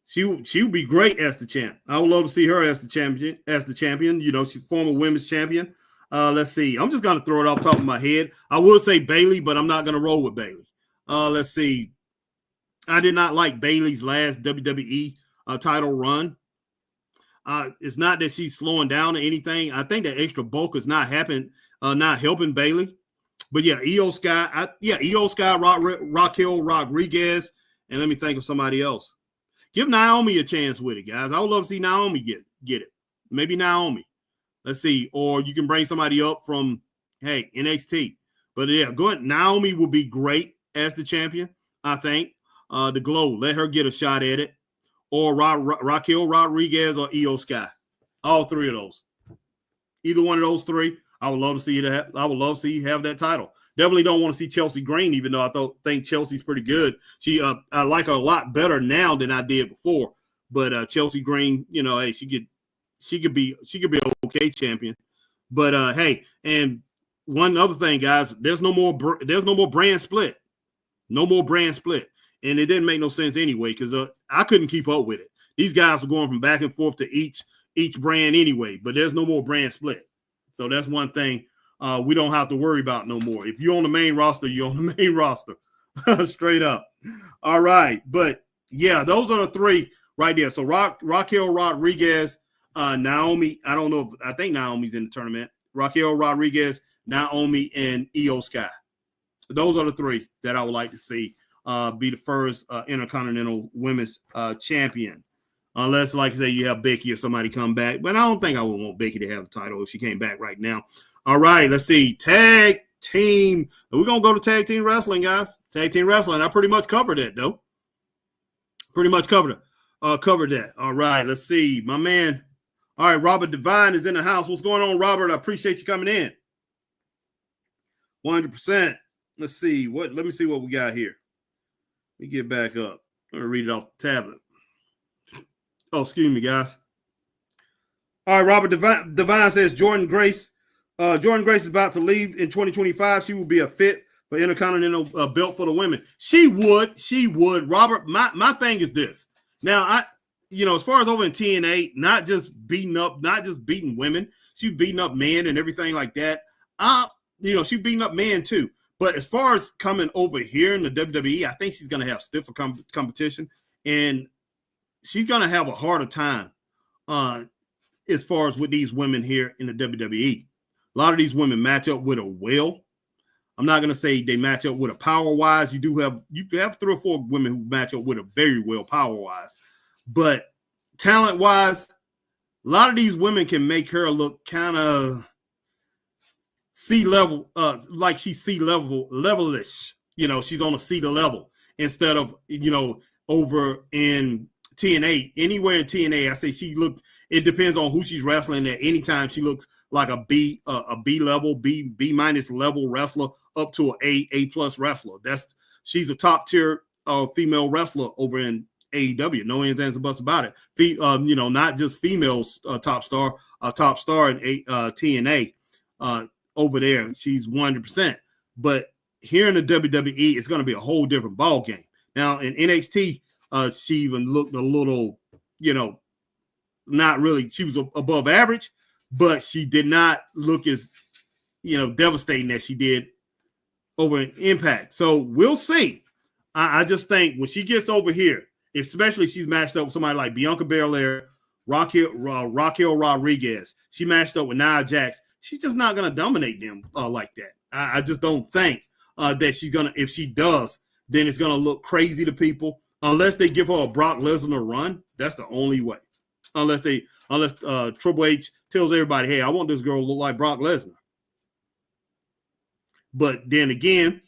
She would be great as the champ. I would love to see her as the champion. She's former women's champion. Let's see. I'm just gonna throw it off the top of my head. I would say Bayley, but I'm not gonna roll with Bayley. Let's see. I did not like Bayley's last WWE title run. It's not that she's slowing down or anything. I think that extra bulk is not helping Bayley. But yeah, Io Sky, Raquel Rodriguez, and let me think of somebody else. Give Naomi a chance with it, guys. I would love to see Naomi get it. Maybe Naomi. Let's see. Or you can bring somebody up from, NXT. But yeah, go ahead. Naomi will be great as the champion, I think. The Glow, let her get a shot at it. Or Raquel Rodriguez or Io Sky. All 3 of those. Either one of those 3, I would love to see that. I would love to see you have that title. Definitely don't want to see Chelsea Green, even though think Chelsea's pretty good. I like her a lot better now than I did before. But Chelsea Green, hey, she could be an okay champion. But hey, and one other thing, guys, there's no more brand split. No more brand split. And it didn't make no sense anyway, because I couldn't keep up with it. These guys were going from back and forth to each brand anyway, but there's no more brand split. So that's one thing we don't have to worry about no more. If you're on the main roster, you're on the main roster. Straight up. All right. But yeah, those are the three right there. So Raquel Rodriguez, Naomi, I think Naomi's in the tournament. Raquel Rodriguez, Naomi, and Io Sky. Those are the three that I would like to see be the first Intercontinental Women's Champion. Unless, like I say, you have Becky or somebody come back. But I don't think I would want Becky to have the title if she came back right now. All right, let's see. Tag team. We're going to go to tag team wrestling, guys. Tag team wrestling. I pretty much covered that, though. Pretty much covered that. All right, let's see. My man. All right, Robert Devine is in the house. What's going on, Robert? I appreciate you coming in. 100%. Let's see. Let me see what we got here. Let me get back up. I'm going to read it off the tablet. Oh, excuse me, guys. All right, Robert Devine says Jordan Grace is about to leave in 2025. She will be a fit for Intercontinental belt for the women. She would. Robert, my thing is this. Now, as far as over in TNA, not just beating women, she's beating up men and everything like that. She's beating up men too. But as far as coming over here in the WWE, I think she's going to have stiffer competition, and she's going to have a harder time as far as with these women here in the WWE. A lot of these women match up with her well. I'm not going to say they match up with her power-wise. You have 3 or 4 women who match up with her very well power-wise. But talent-wise, a lot of these women can make her look kind of C-level, like she's C-level-ish. She's on a C level instead of, over in TNA. Anywhere in TNA, I say it depends on who she's wrestling at. Anytime she looks like a B level, B minus level wrestler up to an A plus wrestler. She's a top tier female wrestler over in AEW. No ands, ands, or buts about it. Not just females top star in TNA over there. She's 100%. But here in the WWE, it's going to be a whole different ball game. Now in NXT, she even looked a little, not really. She was above average, but she did not look as, devastating as she did over in Impact. So we'll see. I just think when she gets over here, especially if she's matched up with somebody like Bianca Belair, Raquel Rodriguez, she matched up with Nia Jax, she's just not going to dominate them like that. I just don't think that she's going to, if she does, then it's going to look crazy to people. Unless they give her a Brock Lesnar run, that's the only way. Unless Triple H tells everybody, hey, I want this girl to look like Brock Lesnar. But then again,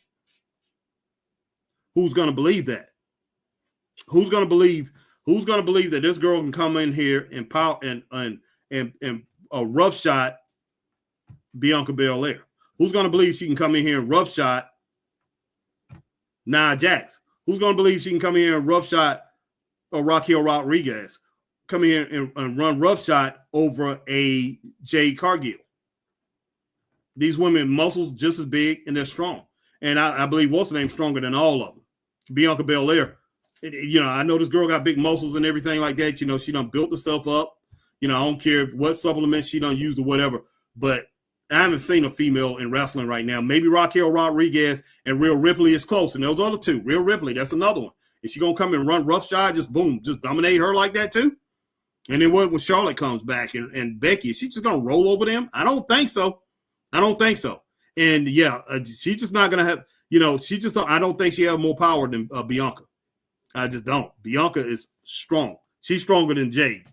who's going to believe that? Who's going to believe that this girl can come in here and power and rough shot Bianca Belair? Who's going to believe she can come in here and rough shot Nia Jax? Who's going to believe she can come in here and rough shot Raquel Rodriguez? Come in here and run rough shot over a Jade Cargill. These women, muscles just as big, and they're strong. And I believe what's her name stronger than all of them. Bianca Belair. I know this girl got big muscles and everything like that. She done built herself up. I don't care what supplements she done used or whatever. But I haven't seen a female in wrestling right now. Maybe Raquel Rodriguez and Rhea Ripley is close. And those other two, Rhea Ripley, that's another one. Is she going to come and run rough-shod, just boom, just dominate her like that too? And then what when Charlotte comes back and Becky, is she just going to roll over them? I don't think so. And yeah, she's just not going to have, I don't think she has more power than Bianca. I just don't. Bianca is strong. She's stronger than Jade.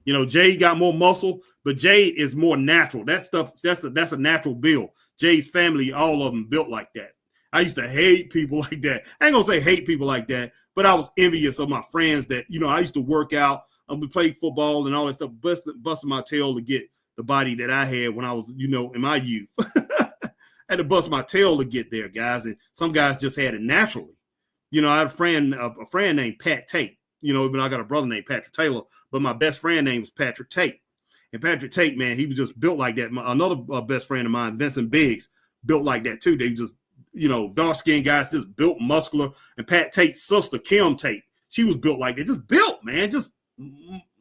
Jade got more muscle, but Jade is more natural. That stuff, that's a natural build. Jade's family, all of them built like that. I used to hate people like that. I ain't gonna say hate people like that, but I was envious of my friends that, I used to work out. We played football and all that stuff, busting my tail to get the body that I had when I was, in my youth. I had to bust my tail to get there, guys. And some guys just had it naturally. I had a friend named Pat Tate. you know, even I got a brother named Patrick Taylor, but my best friend name was Patrick Tate. And Patrick Tate, man, he was just built like that. Another best friend of mine, Vincent Biggs, built like that too. They just, you know, dark-skinned guys, just built muscular. And Pat Tate's sister, Kim Tate, she was built like that. Just built, man, just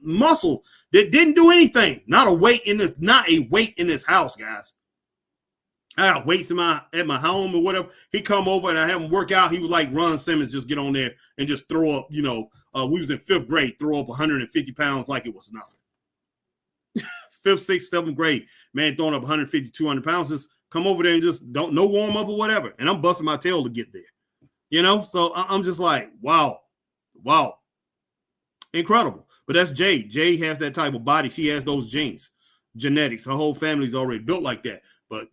muscle that didn't do anything. Not a weight in this house, guys. I got weights at my home or whatever. He come over and I have him work out. He was like Ron Simmons, just get on there and just throw up, you know, we was in 5th grade, throw up 150 pounds like it was nothing. 5th, 6th, 7th grade, man, throwing up 150, 200 pounds, just come over there and just no warm up or whatever. And I'm busting my tail to get there, you know? So I'm just like, wow, incredible. But that's Jay. Jay has that type of body. She has those genes, genetics. Her whole family's already built like that. But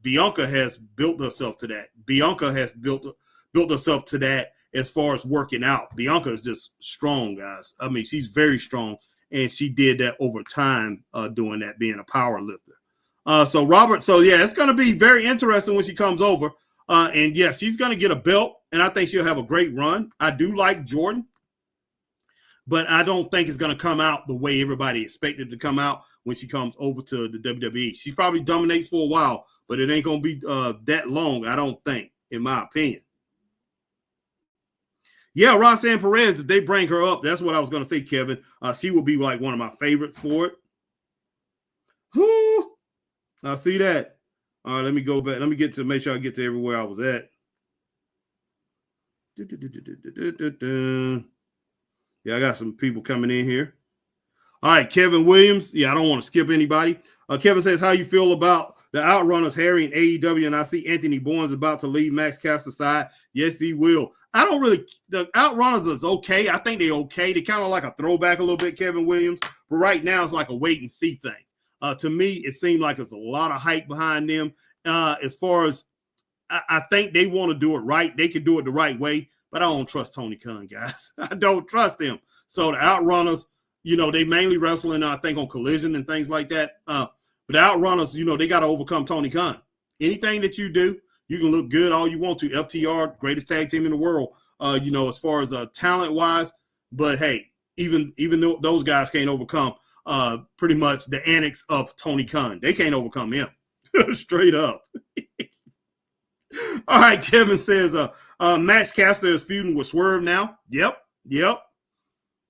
Bianca has built herself to that. Bianca has built herself to that as far as working out. Bianca is just strong, guys. I mean, she's very strong, and she did that over time doing that, being a power lifter. So it's going to be very interesting when she comes over. And, yeah, she's going to get a belt, and I think she'll have a great run. I do like Jordan, but I don't think it's going to come out the way everybody expected it to come out when she comes over to the WWE. She probably dominates for a while, but it ain't going to be that long, I don't think, in my opinion. Yeah, Roxanne Perez, if they bring her up, that's what I was going to say, Kevin. She will be like one of my favorites for it. Whew. I see that. All right, let me go back. Let me make sure I get to everywhere I was at. Yeah, I got some people coming in here. All right, Kevin Williams. Yeah, I don't want to skip anybody. Kevin says, how you feel about the Outrunners Harry and AEW? And I see Anthony Bourne's about to leave Max Caster's side. Yes, he will. The Outrunners is okay. I think they're okay. They're kind of like a throwback a little bit, Kevin Williams. But right now, it's like a wait and see thing. To me, it seemed like there's a lot of hype behind them. As far as I think they want to do it right. They can do it the right way. But I don't trust Tony Khan, guys. I don't trust him. So the Outrunners, you know, they mainly wrestling, I think, on Collision and things like that. But the Outrunners, you know, they got to overcome Tony Khan. Anything that you do, you can look good all you want to. FTR, greatest tag team in the world, you know, as far as talent-wise. But, hey, even though those guys can't overcome pretty much the annex of Tony Khan. They can't overcome him. Straight up. All right, Kevin says Max Caster is feuding with Swerve now. Yep.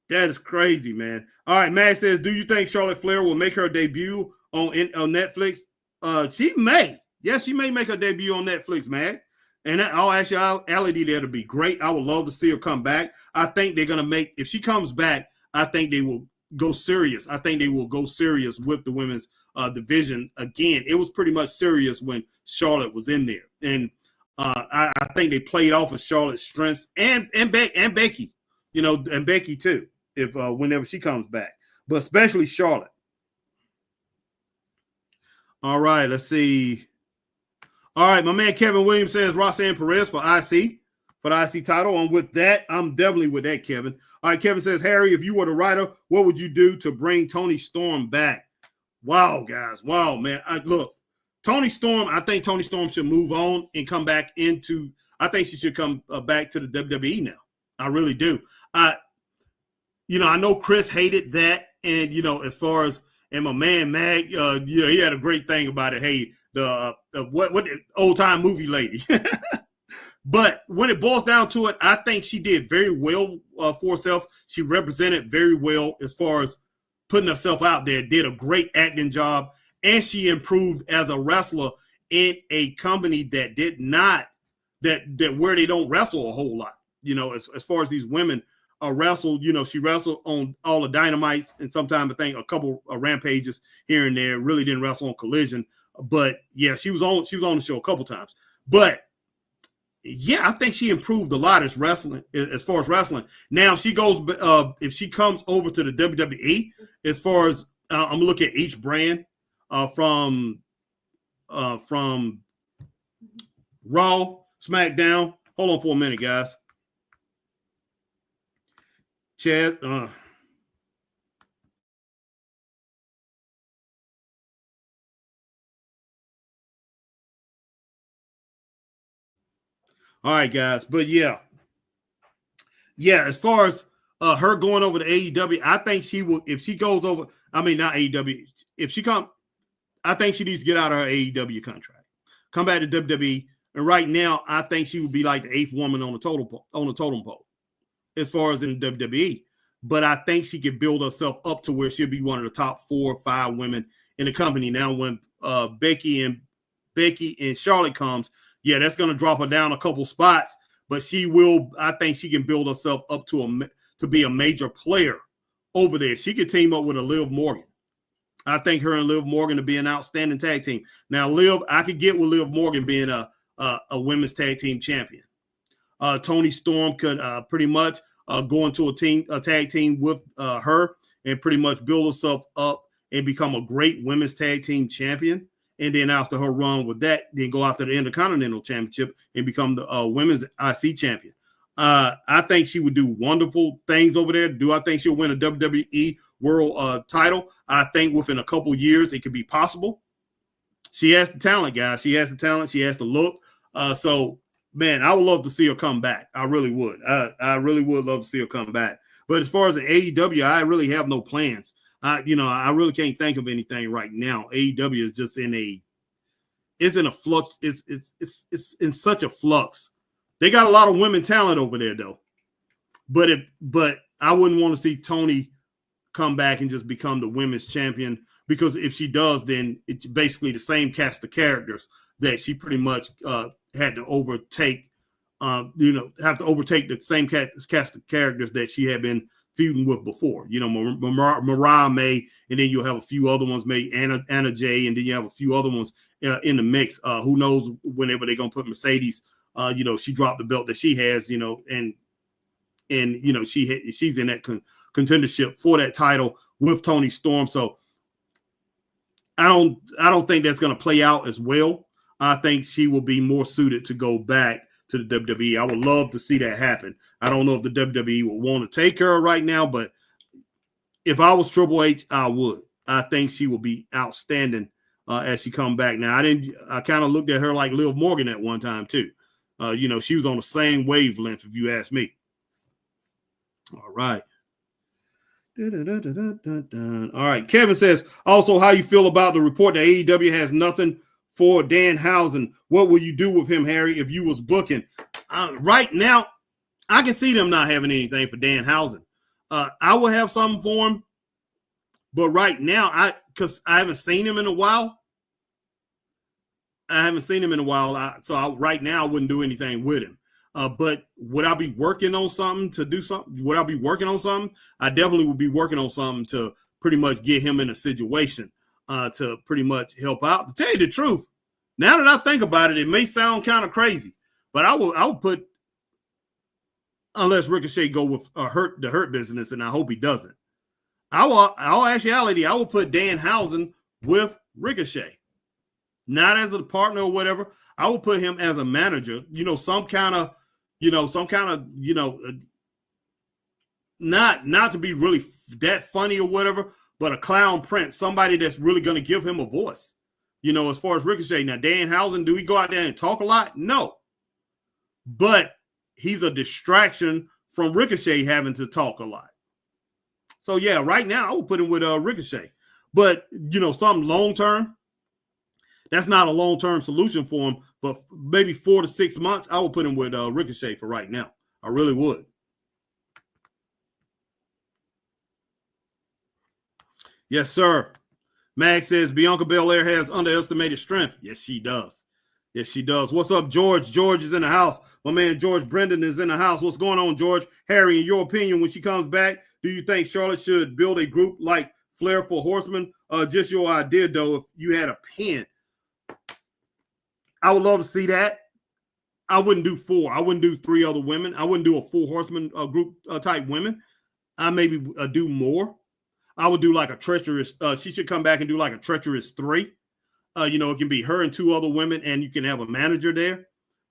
That is crazy, man. All right, Max says, do you think Charlotte Flair will make her debut on Netflix? She may. Yes, she may make her debut on Netflix, man. And I'll actually, that'll be great. I would love to see her come back. I think they're going to if she comes back, I think they will go serious. I think they will go serious with the women's division again. It was pretty much serious when Charlotte was in there. And I think they played off of Charlotte's strengths and Becky, you know, and Becky too, if whenever she comes back, but especially Charlotte. All right, let's see. All right, my man Kevin Williams says Roxanne Perez for the IC title. And with that, I'm definitely with that, Kevin. All right, Kevin says, Harry, if you were the writer, what would you do to bring Toni Storm back? Wow, guys. Wow, man. Toni Storm, I think Toni Storm should move on and come back I think she should come back to the WWE now. I really do. You know, I know Chris hated that. And, you know, as far as, and my man, Mag, you know, he had a great thing about it. Hey, what the old time movie lady. But when it boils down to it, I think she did very well for herself. She represented very well as far as putting herself out there, did a great acting job, and she improved as a wrestler in a company that did not, that where they don't wrestle a whole lot. You know, as far as these women wrestled, you know, she wrestled on all the Dynamites and sometimes I think a couple of Rampages here and there, really didn't wrestle on Collision. But yeah, she was on the show a couple times. But yeah, I think she improved a lot as far as wrestling. Now she goes, if she comes over to the WWE, as far as I'm gonna look at each brand from Raw, SmackDown. Hold on for a minute, guys. Chad. All right, guys. But yeah, as far as her going over to AEW, I think she will, if she goes over, I mean, not AEW, if she come, I think she needs to get out of her AEW contract, come back to WWE. And right now, I think she would be like the 8th woman on the totem pole as far as in WWE. But I think she could build herself up to where she'll be one of the top 4 or 5 women in the company. Now, when Becky and Charlotte comes, yeah, that's going to drop her down a couple spots. But she will. I think she can build herself up to be a major player over there. She could team up with a Liv Morgan. I think her and Liv Morgan to be an outstanding tag team. Now, I could get with Liv Morgan being a women's tag team champion. Toni Storm could pretty much go into a tag team with her and pretty much build herself up and become a great women's tag team champion. And then after her run with that, then go after the Intercontinental Championship and become the women's IC champion. I think she would do wonderful things over there. Do I think she'll win a WWE World title? I think within a couple years it could be possible. She has the talent, guys. She has the talent. She has the look. So, man, I would love to see her come back. I really would. I really would love to see her come back. But as far as the AEW, I really have no plans. I really can't think of anything right now. AEW is just in a flux. It's in such a flux. They got a lot of women talent over there, though. But I wouldn't want to see Toni come back and just become the women's champion, because if she does, then it's basically the same cast of characters that she pretty much had to overtake. Have to overtake the same cast of characters that she had been feuding with before. Mariah May, and then you'll have a few other ones, maybe Anna Jay, and then you have a few other ones in the mix. Who knows whenever they're gonna put Mercedes? She dropped the belt that she has, and she's in that contendership for that title with Toni Storm. So I don't think that's going to play out as well. I think she will be more suited to go back to the WWE. I would love to see that happen. I don't know if the WWE will want to take her right now, but if I was Triple H, I would. I think she will be outstanding as she come back. Now, I kind of looked at her like Liv Morgan at one time too. She was on the same wavelength, if you ask me. All right. All right. Kevin says, also, how you feel about the report that AEW has nothing for Danhausen? What will you do with him, Harry, if you was booking? Right now, I can see them not having anything for Danhausen. I will have something for him, but right now, because I haven't seen him in a while. Right now I wouldn't do anything with him. But would I be working on something to do something? Would I be working on something? I definitely would be working on something to pretty much get him in a situation to pretty much help out. To tell you the truth, now that I think about it, it may sound kind of crazy, but I will put, unless Ricochet go with the hurt business, and I hope he doesn't. I will put Danhausen with Ricochet. Not as a partner or whatever. I will put him as a manager, some kind of, not to be really that funny or whatever, but a clown prince, somebody that's really going to give him a voice, as far as Ricochet. Now, Danhausen, do he go out there and talk a lot? No. But he's a distraction from Ricochet having to talk a lot. So, yeah, right now I will put him with Ricochet. But, something long-term, that's not a long-term solution for him, but maybe 4 to 6 months, I would put him with Ricochet for right now. I really would. Yes, sir. Mag says Bianca Belair has underestimated strength. Yes, she does. Yes, she does. What's up, George? George is in the house. My man George Brendan is in the house. What's going on, George? Harry, in your opinion, when she comes back, do you think Charlotte should build a group like Flair for Horsemen? Just your idea, though, if you had a pen. I would love to see that. I wouldn't do 4. I wouldn't do 3 other women. I wouldn't do a 4 horseman group type women. I maybe do more. I would do like a treacherous. She should come back and do like a treacherous 3. It can be her and 2 other women, and you can have a manager there.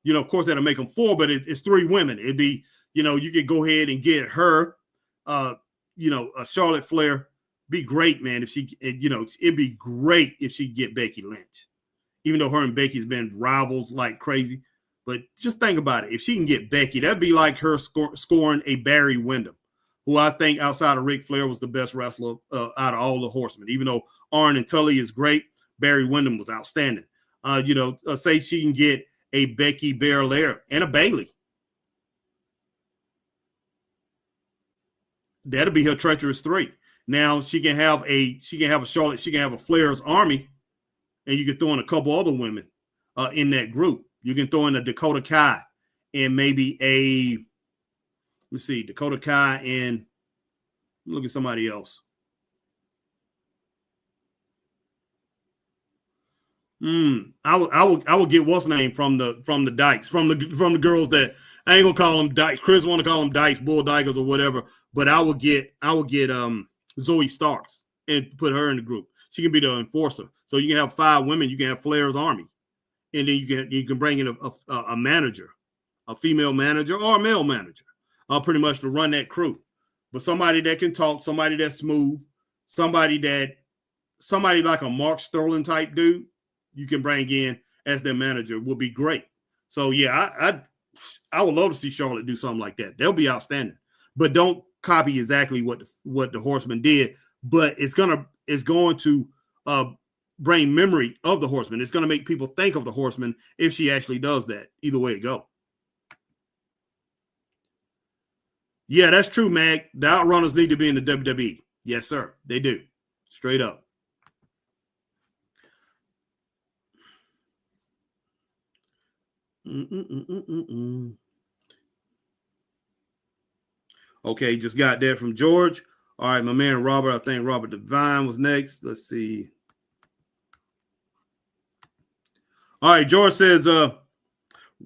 Of course, that'll make them 4, but it's 3 women. It'd be, you could go ahead and get her, a Charlotte Flair. Be great, man. If she, it'd be great if she get Becky Lynch. Even though her and Becky's been rivals like crazy. But just think about it. If she can get Becky, that'd be like her scoring a Barry Windham. who I think outside of Ric Flair was the best wrestler out of all the Horsemen. Even though Arn and Tully is great, Barry Windham was outstanding. Say she can get a Becky Belair and a Bayley. That'll be her treacherous 3. Now she can have a Charlotte, she can have a Flair's Army, and you can throw in a couple other women in that group. You can throw in a Dakota Kai and maybe Dakota Kai and look at somebody else. I would get what's name from the Dykes, from the girls that I ain't gonna call them Dykes. Chris want to call them Dykes, Bull Dykers or whatever. But I would get Zoe Starks and put her in the group. She can be the enforcer. So you can have 5 women. You can have Flair's Army, and then you can bring in a manager, a female manager or a male manager, pretty much to run that crew. But somebody that can talk, somebody that's smooth, somebody like a Mark Sterling type dude, you can bring in as their manager will be great. So yeah, I would love to see Charlotte do something like that. They'll be outstanding. But don't copy exactly what the Horsemen did. But it's going to bring memory of the Horsemen. It's going to make people think of the Horsemen if she actually does that. Either way it go. Yeah, that's true, Mag. The Outrunners need to be in the WWE. Yes, sir. They do. Straight up. Okay, just got that from George. All right, my man Robert. I think Robert Devine was next. Let's see. All right, George says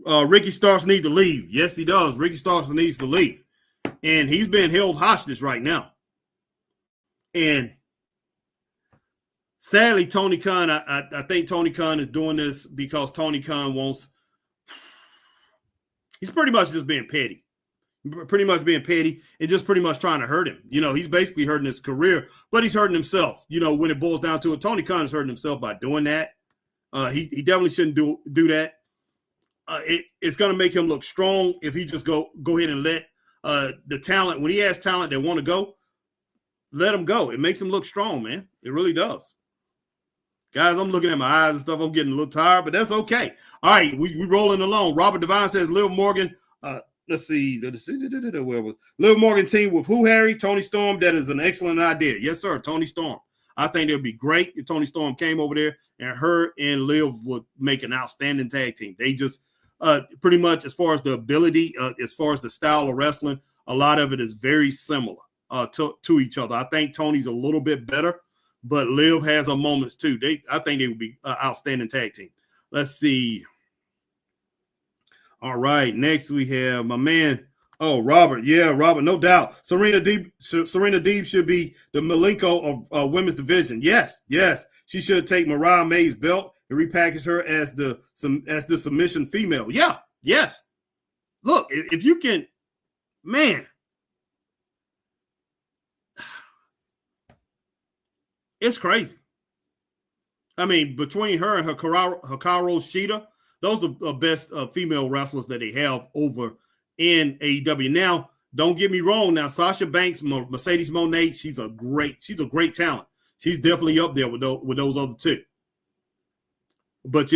Ricky Starks needs to leave. Yes, he does. Ricky Starks needs to leave. And he's being held hostage right now. And sadly, Tony Khan, I think Tony Khan is doing this because Tony Khan wants, he's pretty much just being petty. Pretty much being petty and just pretty much trying to hurt him. He's basically hurting his career, but he's hurting himself. When it boils down to it, Tony Khan is hurting himself by doing that. He definitely shouldn't do that. It's going to make him look strong if he just go ahead and let the talent, when he has talent that want to go, let him go. It makes him look strong, man. It really does. Guys, I'm looking at my eyes and stuff. I'm getting a little tired, but that's okay. All right, we rolling along. Robert Devine says Liv Morgan. Let's see. Where was Liv Morgan team with who, Harry? Tony Storm. That is an excellent idea. Yes, sir. Tony Storm. I think it would be great if Tony Storm came over there and her and Liv would make an outstanding tag team. They just pretty much, as far as the ability, as far as the style of wrestling, a lot of it is very similar to each other. I think Tony's a little bit better, but Liv has her moments too. I think they would be an outstanding tag team. Let's see. All right, next we have my man. Oh, Robert. Yeah, Robert, no doubt. Serena Deeb should be the Malenko of women's division. Yes. She should take Mariah May's belt and repackage her as the submission female. Yeah, yes. Look, if you can, man, it's crazy. I mean, between her and Hikaru Shida, those are the best female wrestlers that they have over in AEW. Now, don't get me wrong. Now, Sasha Banks, Mercedes Moné, she's a great talent. She's definitely up there with those other two. But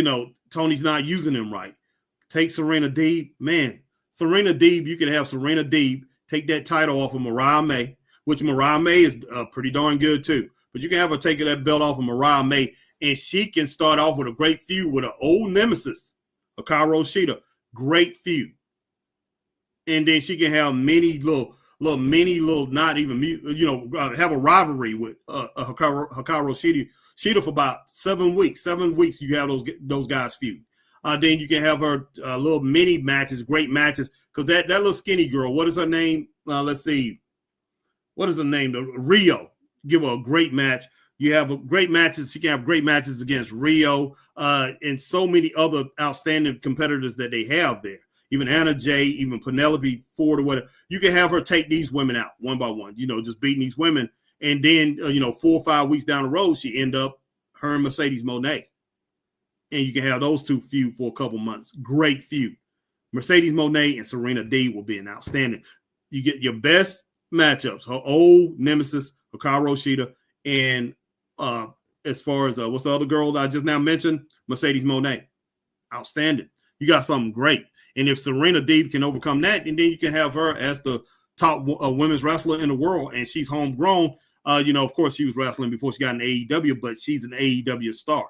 Tony's not using them right. Take Serena Deeb, man. Serena Deeb, you can have Serena Deeb take that title off of Mariah May, which Mariah May is pretty darn good too. But you can have her take that belt off of Mariah May, and she can start off with a great feud with an old nemesis, Hikaru Shida. Great feud. And then she can have many little, not even, have a rivalry with Hikaru Shida for about 7 weeks. 7 weeks you have those guys feud. Then you can have her little mini matches, great matches, because that little skinny girl, what is her name? Let's see. What is her name? Rio. Give her a great match. You have great matches. She can have great matches against Rio and so many other outstanding competitors that they have there. Even Anna Jay, even Penelope Ford or whatever. You can have her take these women out one by one, just beating these women. And then, 4 or 5 weeks down the road, she end up her and Mercedes Moné. And you can have those two feud for a couple months. Great feud. Mercedes Moné and Serena Deeb will be an outstanding. You get your best matchups. Her old nemesis, Hikaru Shida, and as far as what's the other girl that I just now mentioned, Mercedes Moné. Outstanding. You got something great. And if Serena Deeb can overcome that, and then you can have her as the top women's wrestler in the world, and she's homegrown. Of course, she was wrestling before she got in AEW, but she's an AEW star,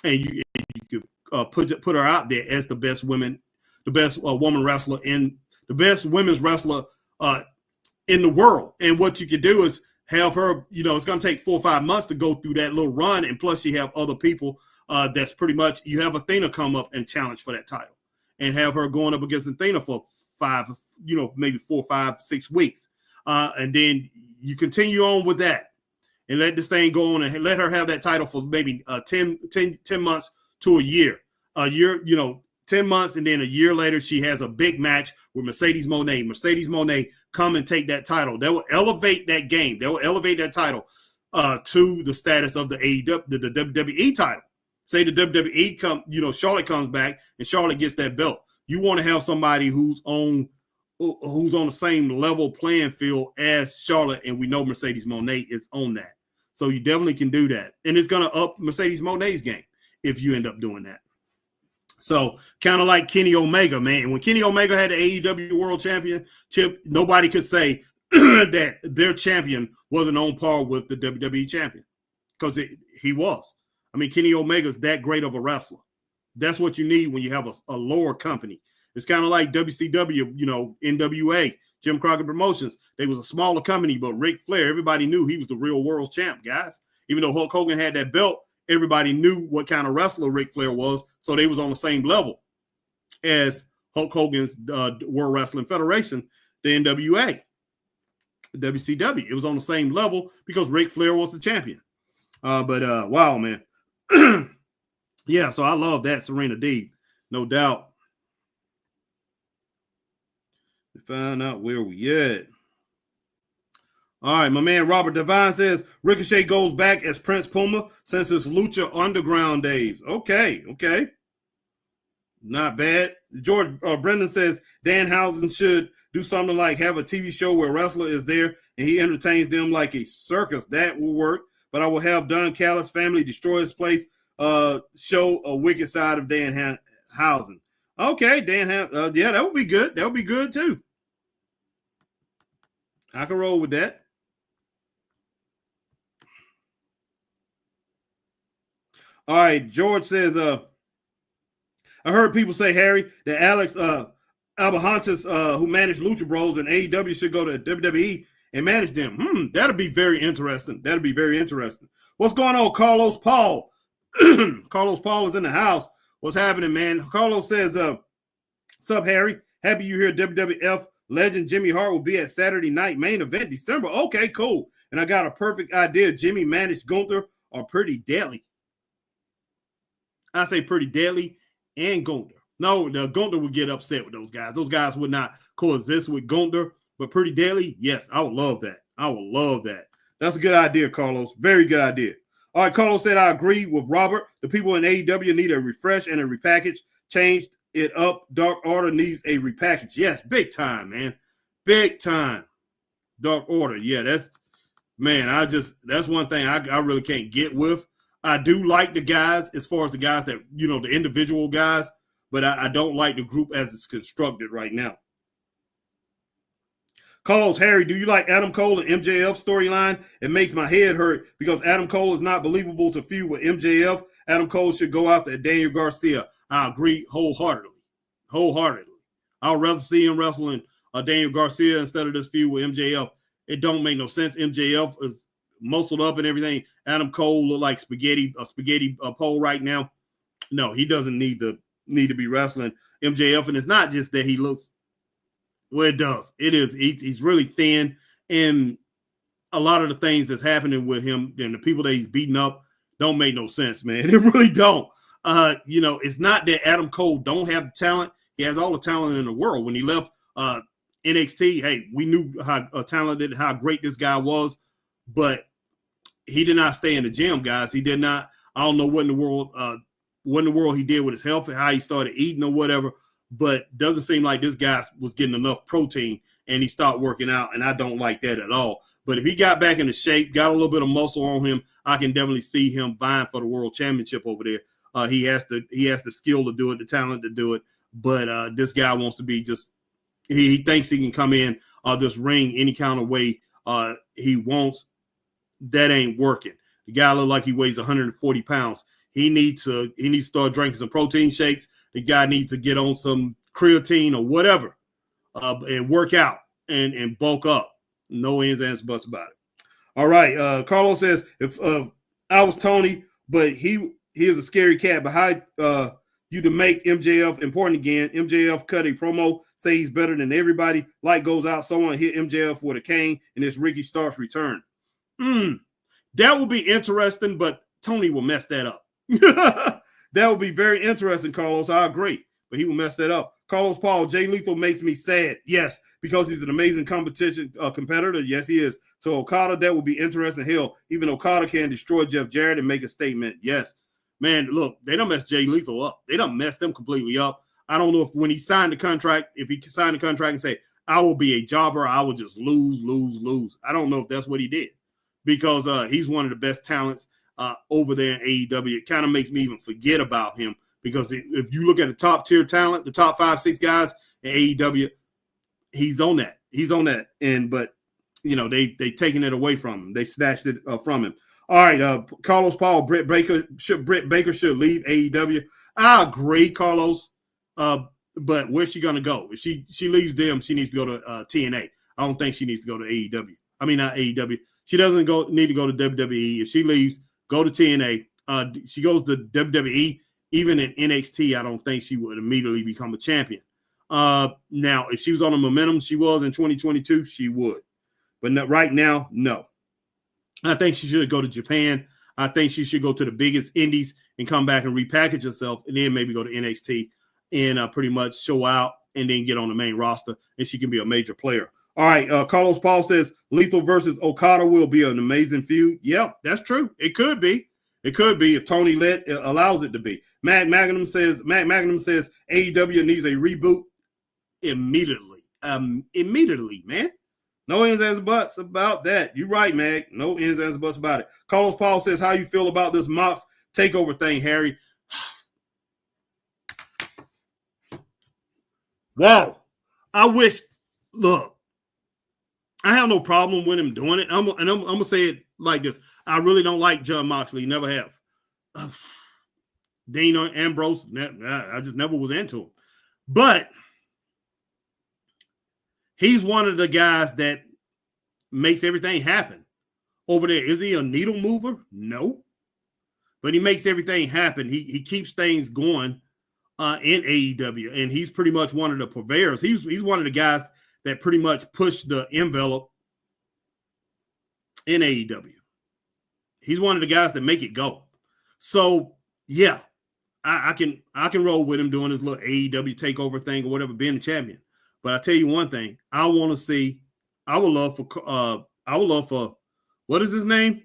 and you could put her out there as the best woman wrestler in the best women's wrestler in the world. And what you could do is have her. It's going to take 4 or 5 months to go through that little run, and plus you have other people. That's pretty much you have Athena come up and challenge for that title, and have her going up against Athena for 5, maybe 4, 5, 6 weeks, and then you continue on with that, and let this thing go on, and let her have that title for maybe 10 months to a year. 10 months, and then a year later, she has a big match with Mercedes Moné. Mercedes Moné come and take that title. That will elevate that game. That will elevate that title to the status of the AEW, the WWE title. Say the WWE Charlotte comes back and Charlotte gets that belt. You want to have somebody who's on the same level playing field as Charlotte, and we know Mercedes Moné is on that. So you definitely can do that. And it's going to up Mercedes Moné's game if you end up doing that. So kind of like Kenny Omega, man. When Kenny Omega had the AEW World Championship, nobody could say that their champion wasn't on par with the WWE champion, because he was. I mean, Kenny Omega's that great of a wrestler. That's what you need when you have a lower company. It's kind of like WCW, NWA, Jim Crockett Promotions. They was a smaller company, but Ric Flair, everybody knew he was the real world champ, guys. Even though Hulk Hogan had that belt, everybody knew what kind of wrestler Ric Flair was, so they was on the same level as Hulk Hogan's World Wrestling Federation, the NWA, the WCW. It was on the same level because Ric Flair was the champion. But wow, man. Yeah, so I love that Serena Deeb, no doubt. To find out where we at. All right, my man Robert Devine says Ricochet goes back as Prince Puma since his Lucha Underground days. Okay. Not bad. George Brendan says Danhausen should do something like have a TV show where a wrestler is there and he entertains them like a circus. That will work. But I will have Don Callis' family destroy his place, show a wicked side of Danhausen. Okay, yeah, that would be good. That would be good too. I can roll with that. All right, George says, I heard people say, Harry, that Alex Albahantis, who managed Lucha Bros and AEW, should go to WWE and manage them. That'll be very interesting. What's going on, Carlos Paul? Carlos Paul is in the house. What's happening, man? Carlos says, what's up, Harry? Happy you here. WWF legend Jimmy Hart will be at Saturday night main event December. Okay, cool. And I got a perfect idea. Jimmy managed Gunther or Pretty Deadly. I say Pretty Deadly and Gunther. No, Gunther would get upset with those guys. Those guys would not coexist with Gunther, but Pretty Deadly, yes, I would love that. That's a good idea, Carlos. Very good idea. All right, Carlos said, I agree with Robert. The people in AEW need a refresh and a repackage. Changed it up. Dark Order needs a repackage. Yes, big time, man. Big time. Dark Order. Yeah, that's one thing I really can't get with. I do like the guys as far as the guys that, the individual guys, but I don't like the group as it's constructed right now. Carlos, Harry, do you like Adam Cole and MJF storyline? It makes my head hurt because Adam Cole is not believable to feud with MJF. Adam Cole should go after Daniel Garcia. I agree wholeheartedly. I'd rather see him wrestling Daniel Garcia instead of this feud with MJF. It don't make no sense. MJF is muscled up and everything. Adam Cole look like a spaghetti pole right now. No, he doesn't need to be wrestling MJF. And it's not just that he looks. Well, it does. It is. He's really thin, and a lot of the things that's happening with him and the people that he's beating up don't make no sense, man. It really don't. It's not that Adam Cole don't have the talent. He has all the talent in the world. When he left NXT, hey, we knew how talented, how great this guy was, but he did not stay in the gym, guys. He did not. I don't know what in the world he did with his health and how he started eating or whatever, but doesn't seem like this guy was getting enough protein and he stopped working out, and I don't like that at all. But if he got back into shape, got a little bit of muscle on him, I can definitely see him vying for the world championship over there. He has the skill to do it, the talent to do it. But this guy wants to be just he thinks he can come in this ring any kind of way he wants. That ain't working. The guy look like he weighs 140 pounds. He needs to start drinking some protein shakes. The guy needs to get on some creatine or whatever and work out and bulk up. No ins, ands, buts about it. All right. Carlos says, if I was Tony, but he is a scary cat. But how you to make MJF important again? MJF cut a promo, say he's better than everybody. Light goes out. Someone hit MJF with a cane, and it's Ricky Stark's return. That will be interesting, but Tony will mess that up. That would be very interesting, Carlos. I agree, but he will mess that up. Carlos Paul, Jay Lethal makes me sad. Yes, because he's an amazing competitor. Yes, he is. So Okada, that would be interesting. Hell, even Okada can destroy Jeff Jarrett and make a statement. Yes. Man, look, they don't mess Jay Lethal up. They don't mess them completely up. I don't know if when he signed the contract, if he signed the contract and say, I will be a jobber, I will just lose. I don't know if that's what he did, because he's one of the best talents over there in AEW. It kind of makes me even forget about him, because if you look at the top tier talent, the top 5-6 guys in AEW, he's on that. But they taken it away from him. They snatched it from him. All right, Carlos Paul, Britt Baker should leave AEW. I agree, Carlos. But where's she gonna go? If she leaves them, she needs to go to TNA. I don't think she needs to go to AEW. I mean, not AEW. She doesn't need to go to WWE. If she leaves, go to TNA. She goes to WWE. Even in NXT, I don't think she would immediately become a champion. Now, if she was on the momentum she was in 2022, she would. But right now, no. I think she should go to Japan. I think she should go to the biggest indies and come back and repackage herself, and then maybe go to NXT and pretty much show out and then get on the main roster, and she can be a major player. All right, Carlos Paul says Lethal versus Okada will be an amazing feud. Yep, that's true. It could be. It could be if Tony allows it to be. Matt Magnum says AEW needs a reboot immediately. Immediately, man. No ins, ands, buts about that. You're right, Mag. No ins, ands, buts about it. Carlos Paul says, how you feel about this Mox takeover thing, Harry? Wow. I wish, look, I have no problem with him doing it. I'm going to say it like this. I really don't like Jon Moxley. Never have. Dean Ambrose, I just never was into him. But he's one of the guys that makes everything happen over there. Is he a needle mover? No. But he makes everything happen. He keeps things going in AEW, and he's pretty much one of the purveyors. He's one of the guys that pretty much pushed the envelope in AEW. He's one of the guys that make it go. So, yeah, I can roll with him doing his little AEW takeover thing or whatever, being the champion. But I tell you one thing, I would love for, what is his name?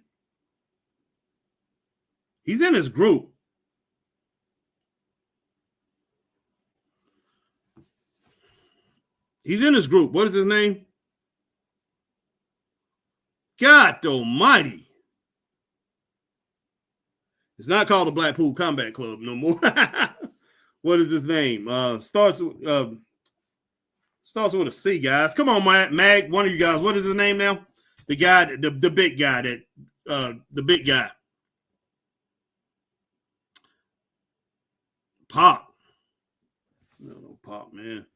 He's in his group. He's in his group. What is his name? God almighty. It's not called the Blackpool Combat Club no more. What is his name? Starts with a C, guys. Come on, Mag. One of you guys. What is his name now? The guy, the big guy, the big guy. Pop. No, Pop, man.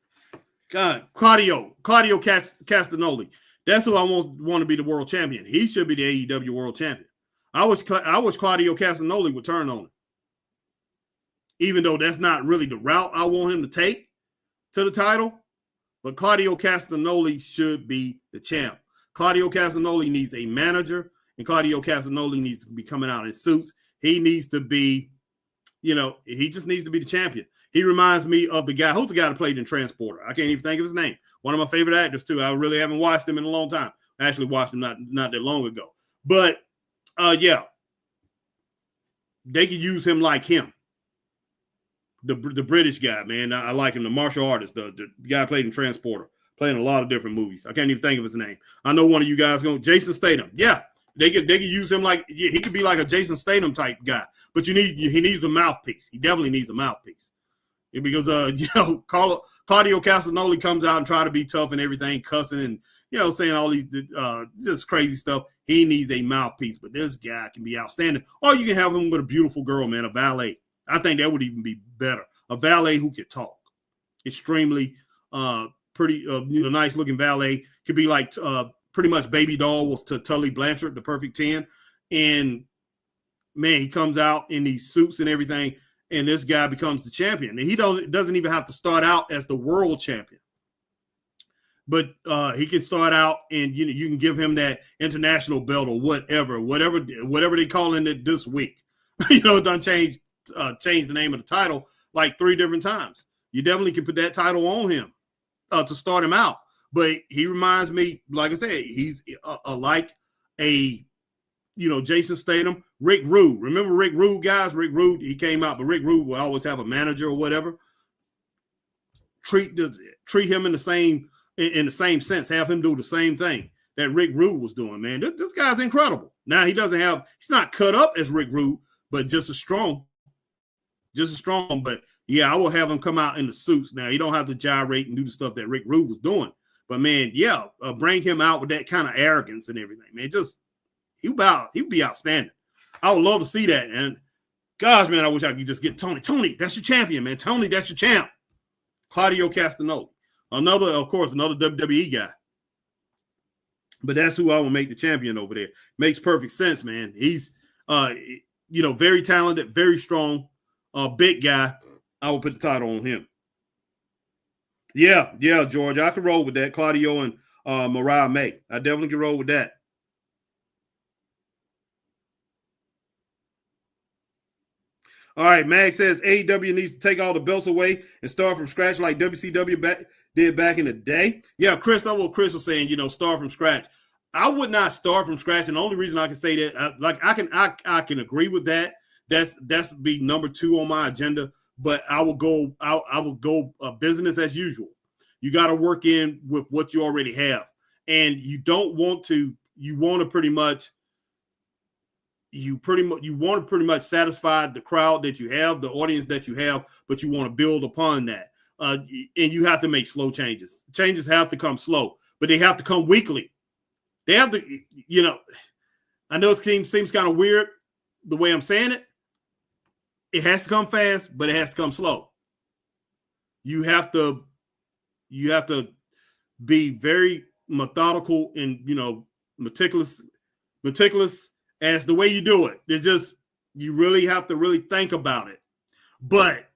God, Claudio Castagnoli. That's who I want to be the world champion. He should be the AEW world champion. I wish Claudio Castagnoli would turn on him. Even though that's not really the route I want him to take to the title. But Claudio Castagnoli should be the champ. Claudio Castagnoli needs a manager, and Claudio Castagnoli needs to be coming out in suits. He needs to be, he just needs to be the champion. He reminds me of the guy. Who's the guy that played in Transporter? I can't even think of his name. One of my favorite actors, too. I really haven't watched him in a long time. I actually watched him not that long ago. But, yeah, they could use him like him. The British guy, man. I like him, the martial artist, the guy played in Transporter. Playing a lot of different movies. I can't even think of his name. I know one of you guys going Jason Statham. Yeah, they could use him like he could be like a Jason Statham type guy. But he needs a mouthpiece. He definitely needs a mouthpiece. Because Claudio Castagnoli comes out and try to be tough and everything, cussing and saying all these just crazy stuff. He needs a mouthpiece, but this guy can be outstanding. Or you can have him with a beautiful girl, man, a valet. I think that would even be better. A valet who could talk. Extremely pretty, nice looking valet. Could be like pretty much Baby Doll was to Tully Blanchard, the perfect 10. And man, he comes out in these suits and everything, and this guy becomes the champion. And he doesn't even have to start out as the world champion. But he can start out and you can give him that international belt or whatever they call it this week. It done change the name of the title like 3 different times. You definitely can put that title on him to start him out. But he reminds me, like I said, he's like a Jason Statham, Rick Rude. Remember Rick Rude, guys? Rick Rude, he came out, but Rick Rude will always have a manager or whatever. Treat him in the same sense. Have him do the same thing that Rick Rude was doing, man. This guy's incredible. Now he's not cut up as Rick Rude, but just as strong. But yeah, I will have him come out in the suits. Now he don't have to gyrate and do the stuff that Rick Rude was doing. But man, yeah, bring him out with that kind of arrogance and everything, man. He'd be outstanding. I would love to see that. And gosh, man, I wish I could just get Tony. Tony, that's your champion, man. Tony, that's your champ. Claudio Castagnoli. Another WWE guy. But that's who I will make the champion over there. Makes perfect sense, man. He's very talented, very strong, big guy. I will put the title on him. Yeah, George. I can roll with that. Claudio and Mariah May. I definitely can roll with that. All right, Mag says AEW needs to take all the belts away and start from scratch like WCW did back in the day. Yeah, Chris, that's what Chris was saying, start from scratch. I would not start from scratch, and the only reason I can say that, I can agree with that. That's be number 2 on my agenda, but I will go business as usual. You got to work in with what you already have, and you want to pretty much satisfy the crowd that you have, the audience that you have, but you want to build upon that. And you have to make slow changes. Changes have to come slow, but they have to come weekly. They have to, I know it seems kind of weird the way I'm saying it. It has to come fast, but it has to come slow. You have to be very methodical and, meticulous as the way you do it. You really have to really think about it. But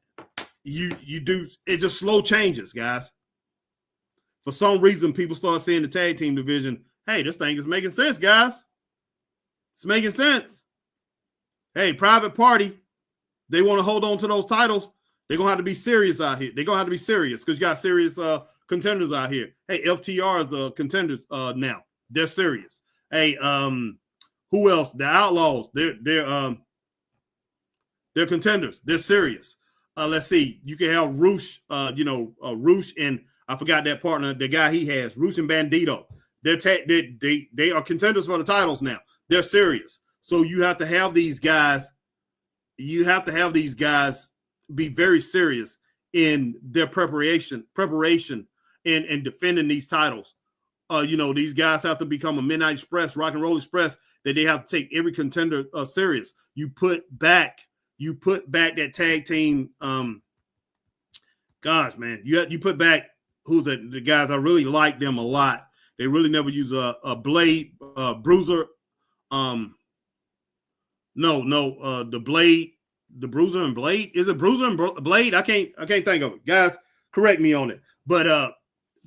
it's just slow changes, guys. For some reason, people start seeing the tag team division. Hey, this thing is making sense, guys. It's making sense. Hey, Private Party, they want to hold on to those titles. They're going to have to be serious out here. They're going to have to be serious because you got serious contenders out here. Hey, FTR is contenders now. They're serious. Hey, who else? The Outlaws. They're contenders. They're serious. Let's see. You can have Roosh, Roosh and I forgot that partner, the guy he has, Roosh and Bandito. They are contenders for the titles now. They're serious. So you have to have these guys. You have to have these guys be very serious in their preparation and defending these titles. These guys have to become a Midnight Express, Rock and Roll Express, that they have to take every contender serious. You put back that tag team. Gosh, man, you put back who's the guys. I really like them a lot. They really never use a Blade, Bruiser. The Blade, the Bruiser and Blade. Is it Bruiser and Blade? I can't think of it. Guys, correct me on it. But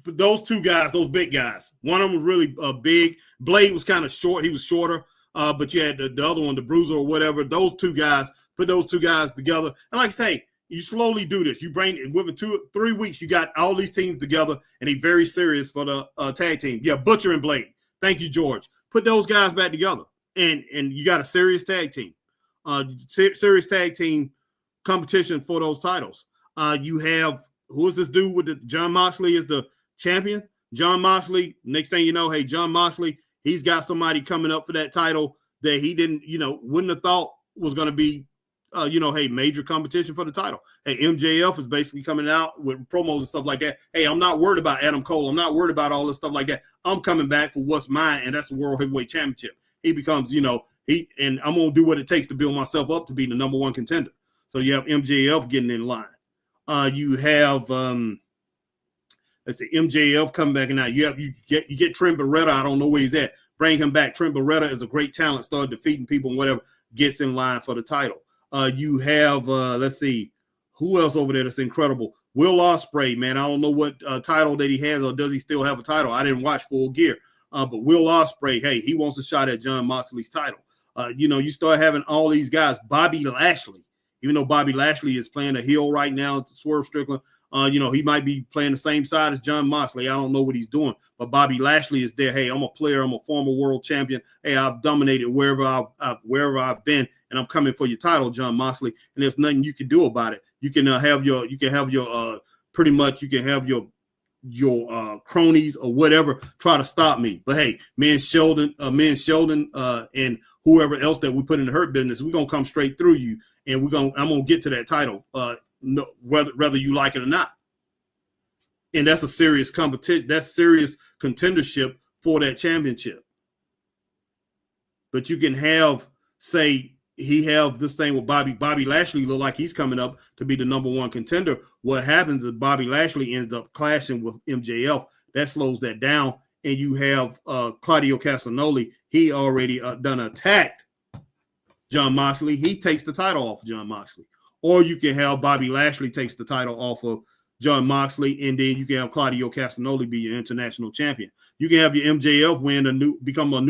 those 2 guys, those big guys. One of them was really big. Blade was kind of short. He was shorter. But you had the other one, the Bruiser or whatever. Those 2 guys, put those 2 guys together. And like I say, you slowly do this. You bring it within 2-3 weeks. You got all these teams together, and they're very serious for the tag team. Yeah, Butcher and Blade. Thank you, George. Put those guys back together, and you got a serious tag team, serious tag team competition for those titles. You have who is this dude with the John Moxley is the champion? Jon Moxley, next thing you know, hey, Jon Moxley, he's got somebody coming up for that title that he didn't, wouldn't have thought was going to be, hey, major competition for the title. Hey, MJF is basically coming out with promos and stuff like that. Hey, I'm not worried about Adam Cole. I'm not worried about all this stuff like that. I'm coming back for what's mine, and that's the World Heavyweight Championship. He becomes, and I'm going to do what it takes to build myself up to be the number one contender. So you have MJF getting in line. You have, let's see, MJF coming back, and now you get Trent Beretta. I don't know where he's at. Bring him back. Trent Beretta is a great talent. Start defeating people and whatever, gets in line for the title. You have, let's see, who else over there that's incredible? Will Ospreay, man. I don't know what title that he has, or does he still have a title? I didn't watch Full Gear. But Will Ospreay, hey, he wants a shot at Jon Moxley's title. You start having all these guys. Bobby Lashley, even though Bobby Lashley is playing a heel right now, Swerve Strickland, he might be playing the same side as Jon Moxley. I don't know what he's doing, but Bobby Lashley is there. Hey, I'm a player. I'm a former world champion. Hey, I've dominated wherever I've been, and I'm coming for your title, Jon Moxley. And there's nothing you can do about it. You can have your cronies or whatever try to stop me. But hey, me and Sheldon, and whoever else that we put in the Hurt Business, we're gonna come straight through you, and I'm gonna get to that title. No, whether you like it or not. And that's a serious competition. That's serious contendership for that championship. But you can have, say, he have this thing with Bobby Lashley look like he's coming up to be the number one contender. What happens is Bobby Lashley ends up clashing with MJF. That slows that down. And you have Claudio Castagnoli. He already done attacked Jon Moxley. He takes the title off of Jon Moxley. Or you can have Bobby Lashley takes the title off of Jon Moxley, and then you can have Claudio Castagnoli be your international champion. You can have your MJF become a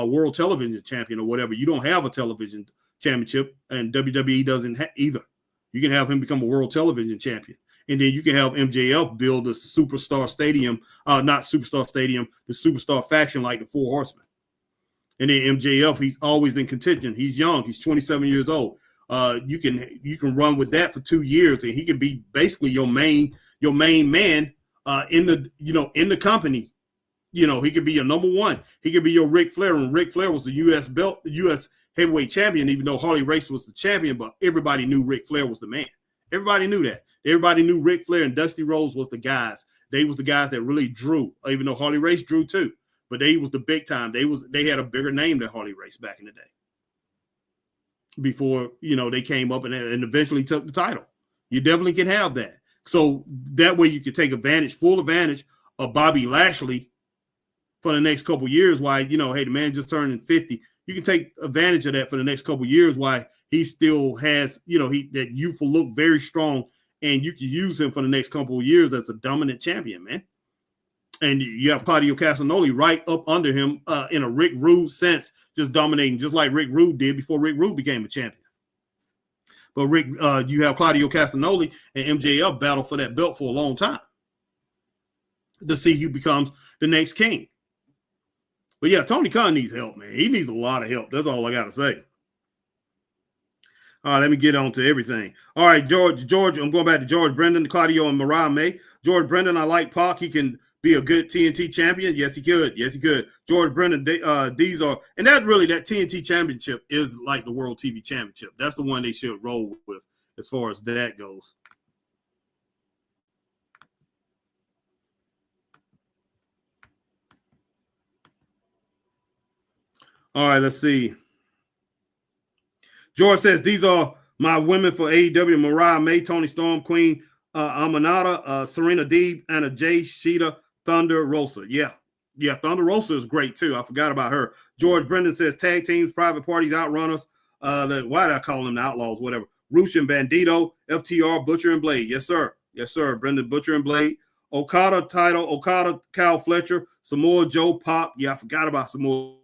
world television champion or whatever. You don't have a television championship, and WWE doesn't either. You can have him become a world television champion, and then you can have MJF build a superstar stadium, not superstar stadium, the superstar faction like the Four Horsemen. And then MJF, he's always in contention. He's young. He's 27 years old. You can run with that for 2 years, and he can be basically your main man in the company. He could be your number one. He could be your Ric Flair, and Ric Flair was the U.S. heavyweight champion, even though Harley Race was the champion. But everybody knew Ric Flair was the man. Everybody knew that. Everybody knew Ric Flair and Dusty Rhodes was the guys. They was the guys that really drew, even though Harley Race drew too. But they was the big time. They had a bigger name than Harley Race back in the day. Before, they came up and eventually took the title. You definitely can have that. So that way you can take full advantage of Bobby Lashley for the next couple of years. Why, hey, the man just turned 50. You can take advantage of that for the next couple of years. Why he still has, that youthful look, very strong, and you can use him for the next couple of years as a dominant champion, man. And you have Claudio Castagnoli right up under him in a Rick Rude sense, just dominating, just like Rick Rude did before Rick Rude became a champion. But you have Claudio Castagnoli and MJF battle for that belt for a long time to see who becomes the next king. But yeah, Tony Khan needs help, man. He needs a lot of help. That's all I got to say. All right, let me get on to everything. All right, George, I'm going back to George Brendan, Claudio, and Mariah May. George Brendan, I like Pac. He can be a good TNT champion. Yes, he could. George Brendan, these are, and that TNT championship is like the World TV Championship. That's the one they should roll with as far as that goes. All right, let's see. George says, these are my women for AEW: Mariah May, Toni Storm, Queen Aminata, Serena Deeb, Anna Jay, Sheeta, Thunder Rosa. Yeah, Thunder Rosa is great too. I forgot about her. George Brendan says tag teams, private parties, outrunners. Why did I call them the Outlaws? Whatever. Roosh and Bandito, FTR, Butcher and Blade. Yes, sir. Brendan, Butcher and Blade. Okada title, Okada, Kyle Fletcher, Samoa Joe, Pop. Yeah, I forgot about Samoa.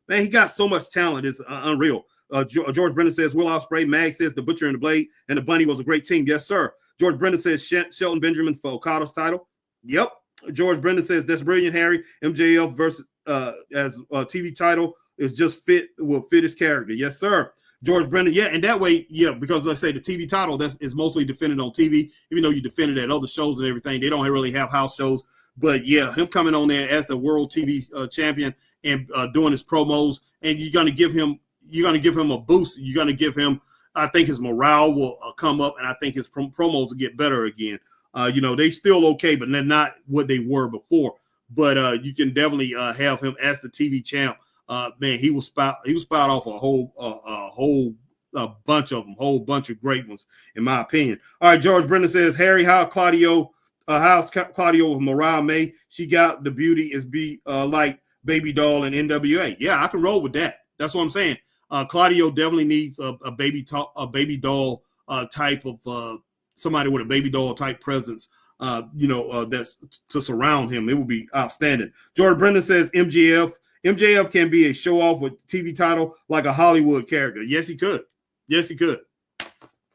Man, he got so much talent. It's unreal. George Brendan says Will Ospreay. Mag says the Butcher and the Blade and the Bunny was a great team. Yes, sir. George Brendan says Shelton Benjamin for Okada's title. Yep. George Brendan says that's brilliant, Harry. MJF versus as a TV title is just will fit his character. Yes, sir. George Brennan, yeah, and that way, yeah, because let's say the TV title is mostly defended on TV, even though you defended at other shows and everything, they don't really have house shows. But yeah, him coming on there as the world TV champion and doing his promos, and you're gonna give him a boost. You're gonna give him, I think his morale will come up, and I think his promos will get better again. They still okay, but they're not what they were before. But you can definitely have him as the TV champ. Man, he will spout off a whole bunch of them, whole bunch of great ones, in my opinion. All right, George Brennan says, Harry, how's Claudio with Mariah May? She got the beauty is like Baby Doll and NWA. Yeah, I can roll with that. That's what I'm saying. Claudio definitely needs a baby doll type of somebody with a baby doll type presence. That's to surround him. It would be outstanding. George Brennan says MJF can be a show off with TV title like a Hollywood character. Yes, he could.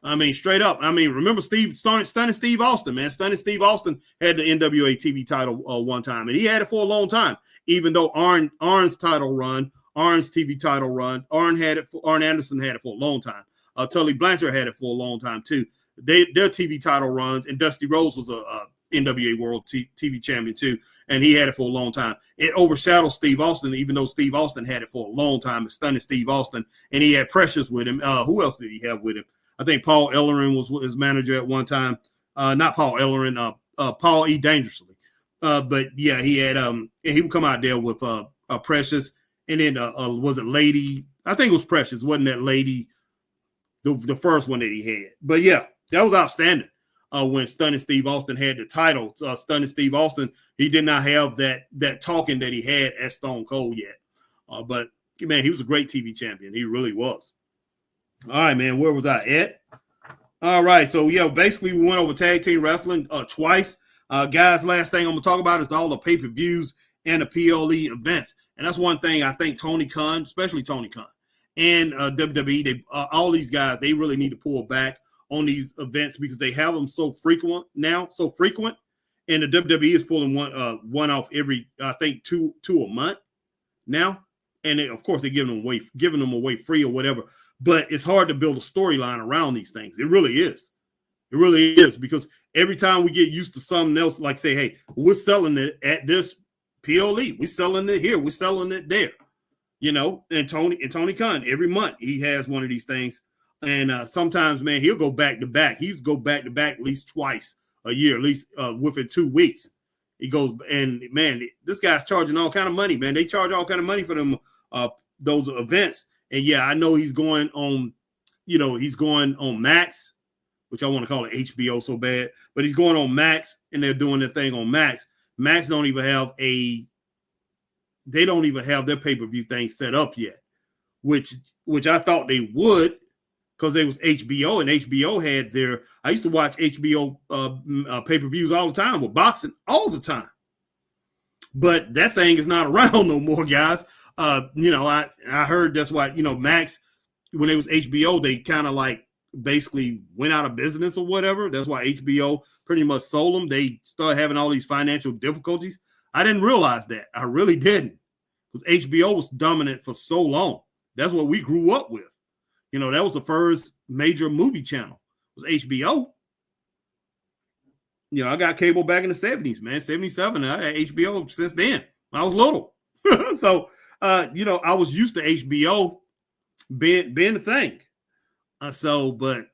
I mean, straight up. I mean, remember Stunning Steve Austin, man. Stunning Steve Austin had the NWA TV title one time, and he had it for a long time. Even though Arn's TV title run, Arn Anderson had it for a long time. Tully Blanchard had it for a long time too. Their TV title runs, and Dusty Rhodes was a NWA World TV champion too, and he had it for a long time. It overshadowed Steve Austin, even though Steve Austin had it for a long time. It's Stunning Steve Austin, and he had Precious with him. Who else did he have with him? I think Paul Ellering was his manager at one time. Not Paul Ellering, Paul E. Dangerously. But yeah, he had he would come out there with Precious, and then was it Lady? I think it was Precious, wasn't that Lady? The first one that he had. But yeah, that was outstanding. When Stunning Steve Austin had the title, Stunning Steve Austin, he did not have that talking that he had at Stone Cold yet. But man, he was a great TV champion. He really was. All right, man. Where was I at? All right. So yeah, basically we went over tag team wrestling twice. Guys, last thing I'm gonna talk about is all the pay-per-views and the PLE events. And that's one thing I think Tony Khan, especially Tony Khan, and WWE, all these guys, they really need to pull back on these events because they have them so frequent, and the WWE is pulling one off every, I think, two a month now, and of course they're giving them away free or whatever. But it's hard to build a storyline around these things. It really is. It really is, because every time we get used to something else, like say, hey, we're selling it at this PLE, we're selling it here, we're selling it there, and Tony Khan, every month he has one of these things. And sometimes, man, he'll go back to back. He's go back to back at least twice a year, at least within 2 weeks. He goes, and man, this guy's charging all kind of money, man. They charge all kind of money for them those events. And yeah, I know he's going on, he's going on Max, which I want to call it HBO so bad, but he's going on Max, and they're doing their thing on Max. Max don't even have their pay-per-view thing set up yet, which I thought they would, because they was HBO, and HBO had I used to watch HBO pay-per-views all the time with boxing all the time. But that thing is not around no more, guys. I heard that's why, Max, when it was HBO, they kind of like basically went out of business or whatever. That's why HBO pretty much sold them. They started having all these financial difficulties. I didn't realize that. I really didn't, because HBO was dominant for so long. That's what we grew up with. That was the first major movie channel, was HBO. I got cable back in the 70s, man. 77. I had HBO since then. I was little. So, I was used to HBO being the thing. But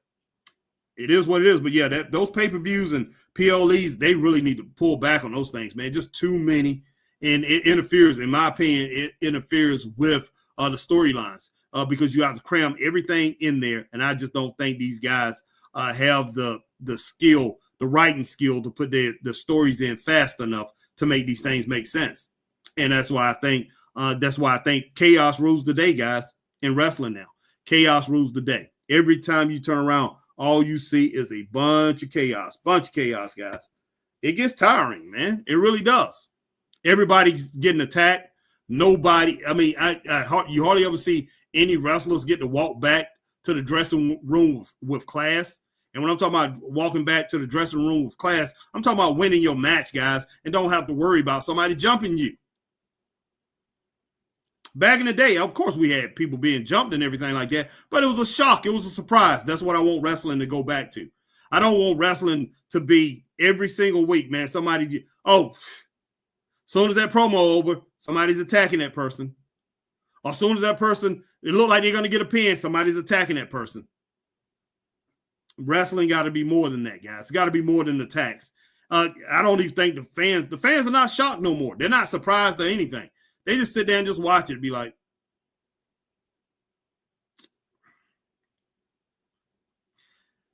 it is what it is. But yeah, those pay-per-views and PLEs, they really need to pull back on those things, man. Just too many. And it interferes, in my opinion, it interferes with the storylines. Because you have to cram everything in there, and I just don't think these guys have the skill, the writing skill, to put the stories in fast enough to make these things make sense. And that's why I think chaos rules the day, guys, in wrestling now. Chaos rules the day. Every time you turn around, all you see is a bunch of chaos, guys. It gets tiring, man. It really does. Everybody's getting attacked. Nobody, you hardly ever see any wrestlers get to walk back to the dressing room with class. And when I'm talking about walking back to the dressing room with class, I'm talking about winning your match, guys, and don't have to worry about somebody jumping you. Back in the day, of course, we had people being jumped and everything like that, but it was a shock. It was a surprise. That's what I want wrestling to go back to. I don't want wrestling to be every single week, man. Somebody, as soon as that promo over, somebody's attacking that person. Or as soon as that person, it look like they're going to get a pin, somebody's attacking that person. Wrestling got to be more than that, guys. It's got to be more than attacks. I don't even think the fans are not shocked no more. They're not surprised or anything. They just sit there and just watch it and be like,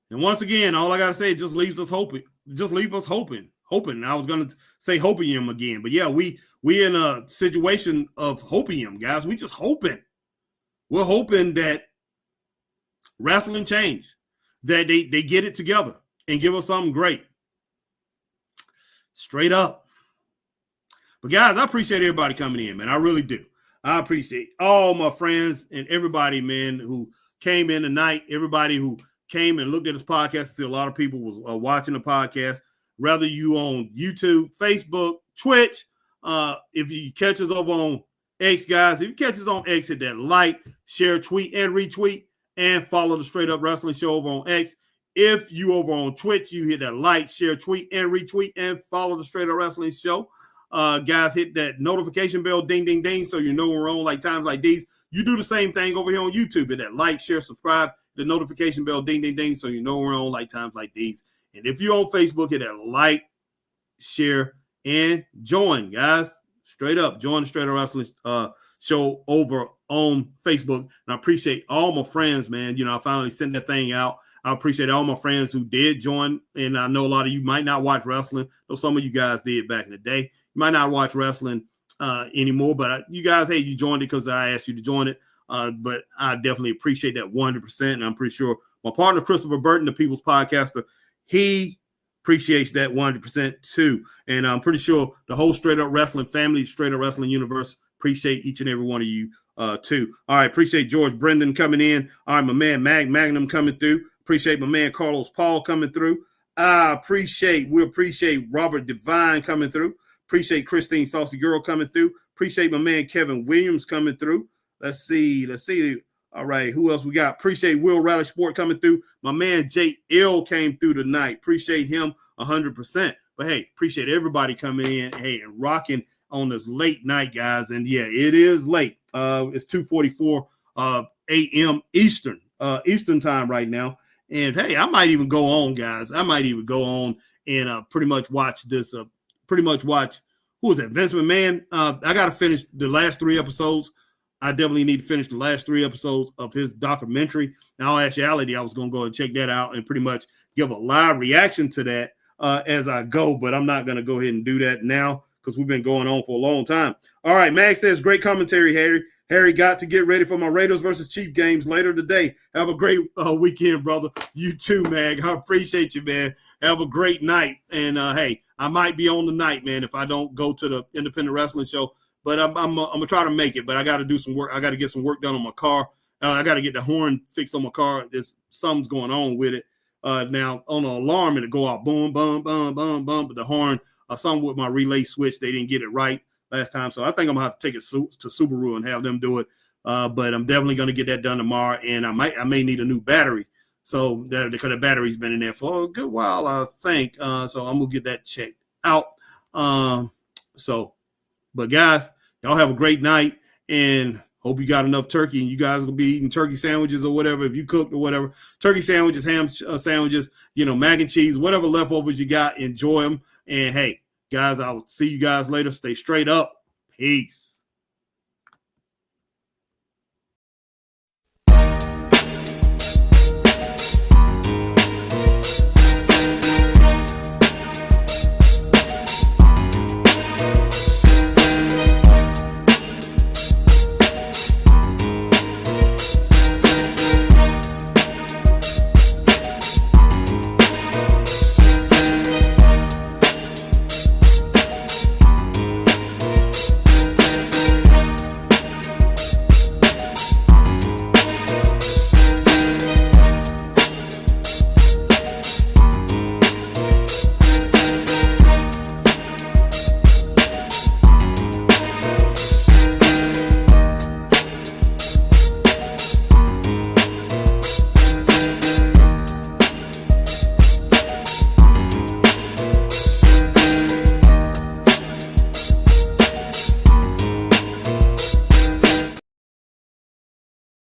and once again, all I got to say, it just leaves us hoping. Just leave us hoping. I was going to say hopium again. But yeah, we in a situation of hopium, guys. We just hoping. We're hoping that wrestling change, that they get it together and give us something great. Straight up. But guys, I appreciate everybody coming in, man. I really do. I appreciate all my friends and everybody, man, who came in tonight. Everybody who came and looked at this podcast. I see a lot of people was watching the podcast. Whether you on YouTube, Facebook, Twitch, if you catch us over on X, guys, if you catch us on X, hit that like, share, tweet, and retweet, and follow the Straight Up Wrestling Show over on X. If you over on Twitch, you hit that like, share, tweet, and retweet, and follow the Straight Up Wrestling Show. Guys, hit that notification bell, ding, ding, ding, so you know we're on like times like these. You do the same thing over here on YouTube. Hit that like, share, subscribe, the notification bell, ding, ding, ding, so you know we're on like times like these. And if you're on Facebook, hit that like, share, and join, guys. Straight up, join the Straight Up Wrestling Show over on Facebook. And I appreciate all my friends, man. You know, I finally sent that thing out. I appreciate all my friends who did join. And I know a lot of you might not watch wrestling, though some of you guys did back in the day. You might not watch wrestling anymore, but you guys, hey, you joined it because I asked you to join it. But I definitely appreciate that 100%. And I'm pretty sure my partner, Christopher Burton, the People's Podcaster, he appreciates that 100% too. And I'm pretty sure the whole Straight Up Wrestling family, Straight Up Wrestling universe, appreciate each and every one of you too. All right, appreciate George Brendan coming in. All right, my man Magnum coming through. Appreciate my man Carlos Paul coming through. We appreciate Robert Devine coming through. Appreciate Christine Saucy Girl coming through. Appreciate my man Kevin Williams coming through. Let's see. All right, who else we got? Appreciate Will Rally Sport coming through. My man Jay Ill came through tonight. Appreciate him 100%. But hey, appreciate everybody coming in, hey, and rocking on this late night, guys. And yeah, it is late. It's 2:44 a.m. Eastern time right now. And hey, I might even go on, guys. I might even go on and pretty much watch this. Who is that? Vince McMahon. I got to finish the last 3 episodes. I definitely need to finish the last 3 episodes of his documentary. In all actuality, I was going to go and check that out and pretty much give a live reaction to that as I go. But I'm not going to go ahead and do that now because we've been going on for a long time. All right, Mag says, great commentary, Harry. Harry, got to get ready for my Raiders versus Chiefs games later today. Have a great weekend, brother. You too, Mag. I appreciate you, man. Have a great night. And, hey, I might be on tonight, man, if I don't go to the independent wrestling show. But I'm going to try to make it. But I got to do some work. I got to get some work done on my car. I got to get the horn fixed on my car. There's something's going on with it. Now, on the alarm, it'll go out, boom, boom, boom, boom, boom. But the horn, something with my relay switch, they didn't get it right last time. So I think I'm going to have to take it to Subaru and have them do it. But I'm definitely going to get that done tomorrow. And I may need a new battery. So because the battery's been in there for a good while, I think. So I'm going to get that checked out. But guys, y'all have a great night and hope you got enough turkey and you guys will be eating turkey sandwiches or whatever. If you cooked or whatever, turkey sandwiches, ham sandwiches, mac and cheese, whatever leftovers you got, enjoy them. And hey, guys, I'll see you guys later. Stay straight up. Peace.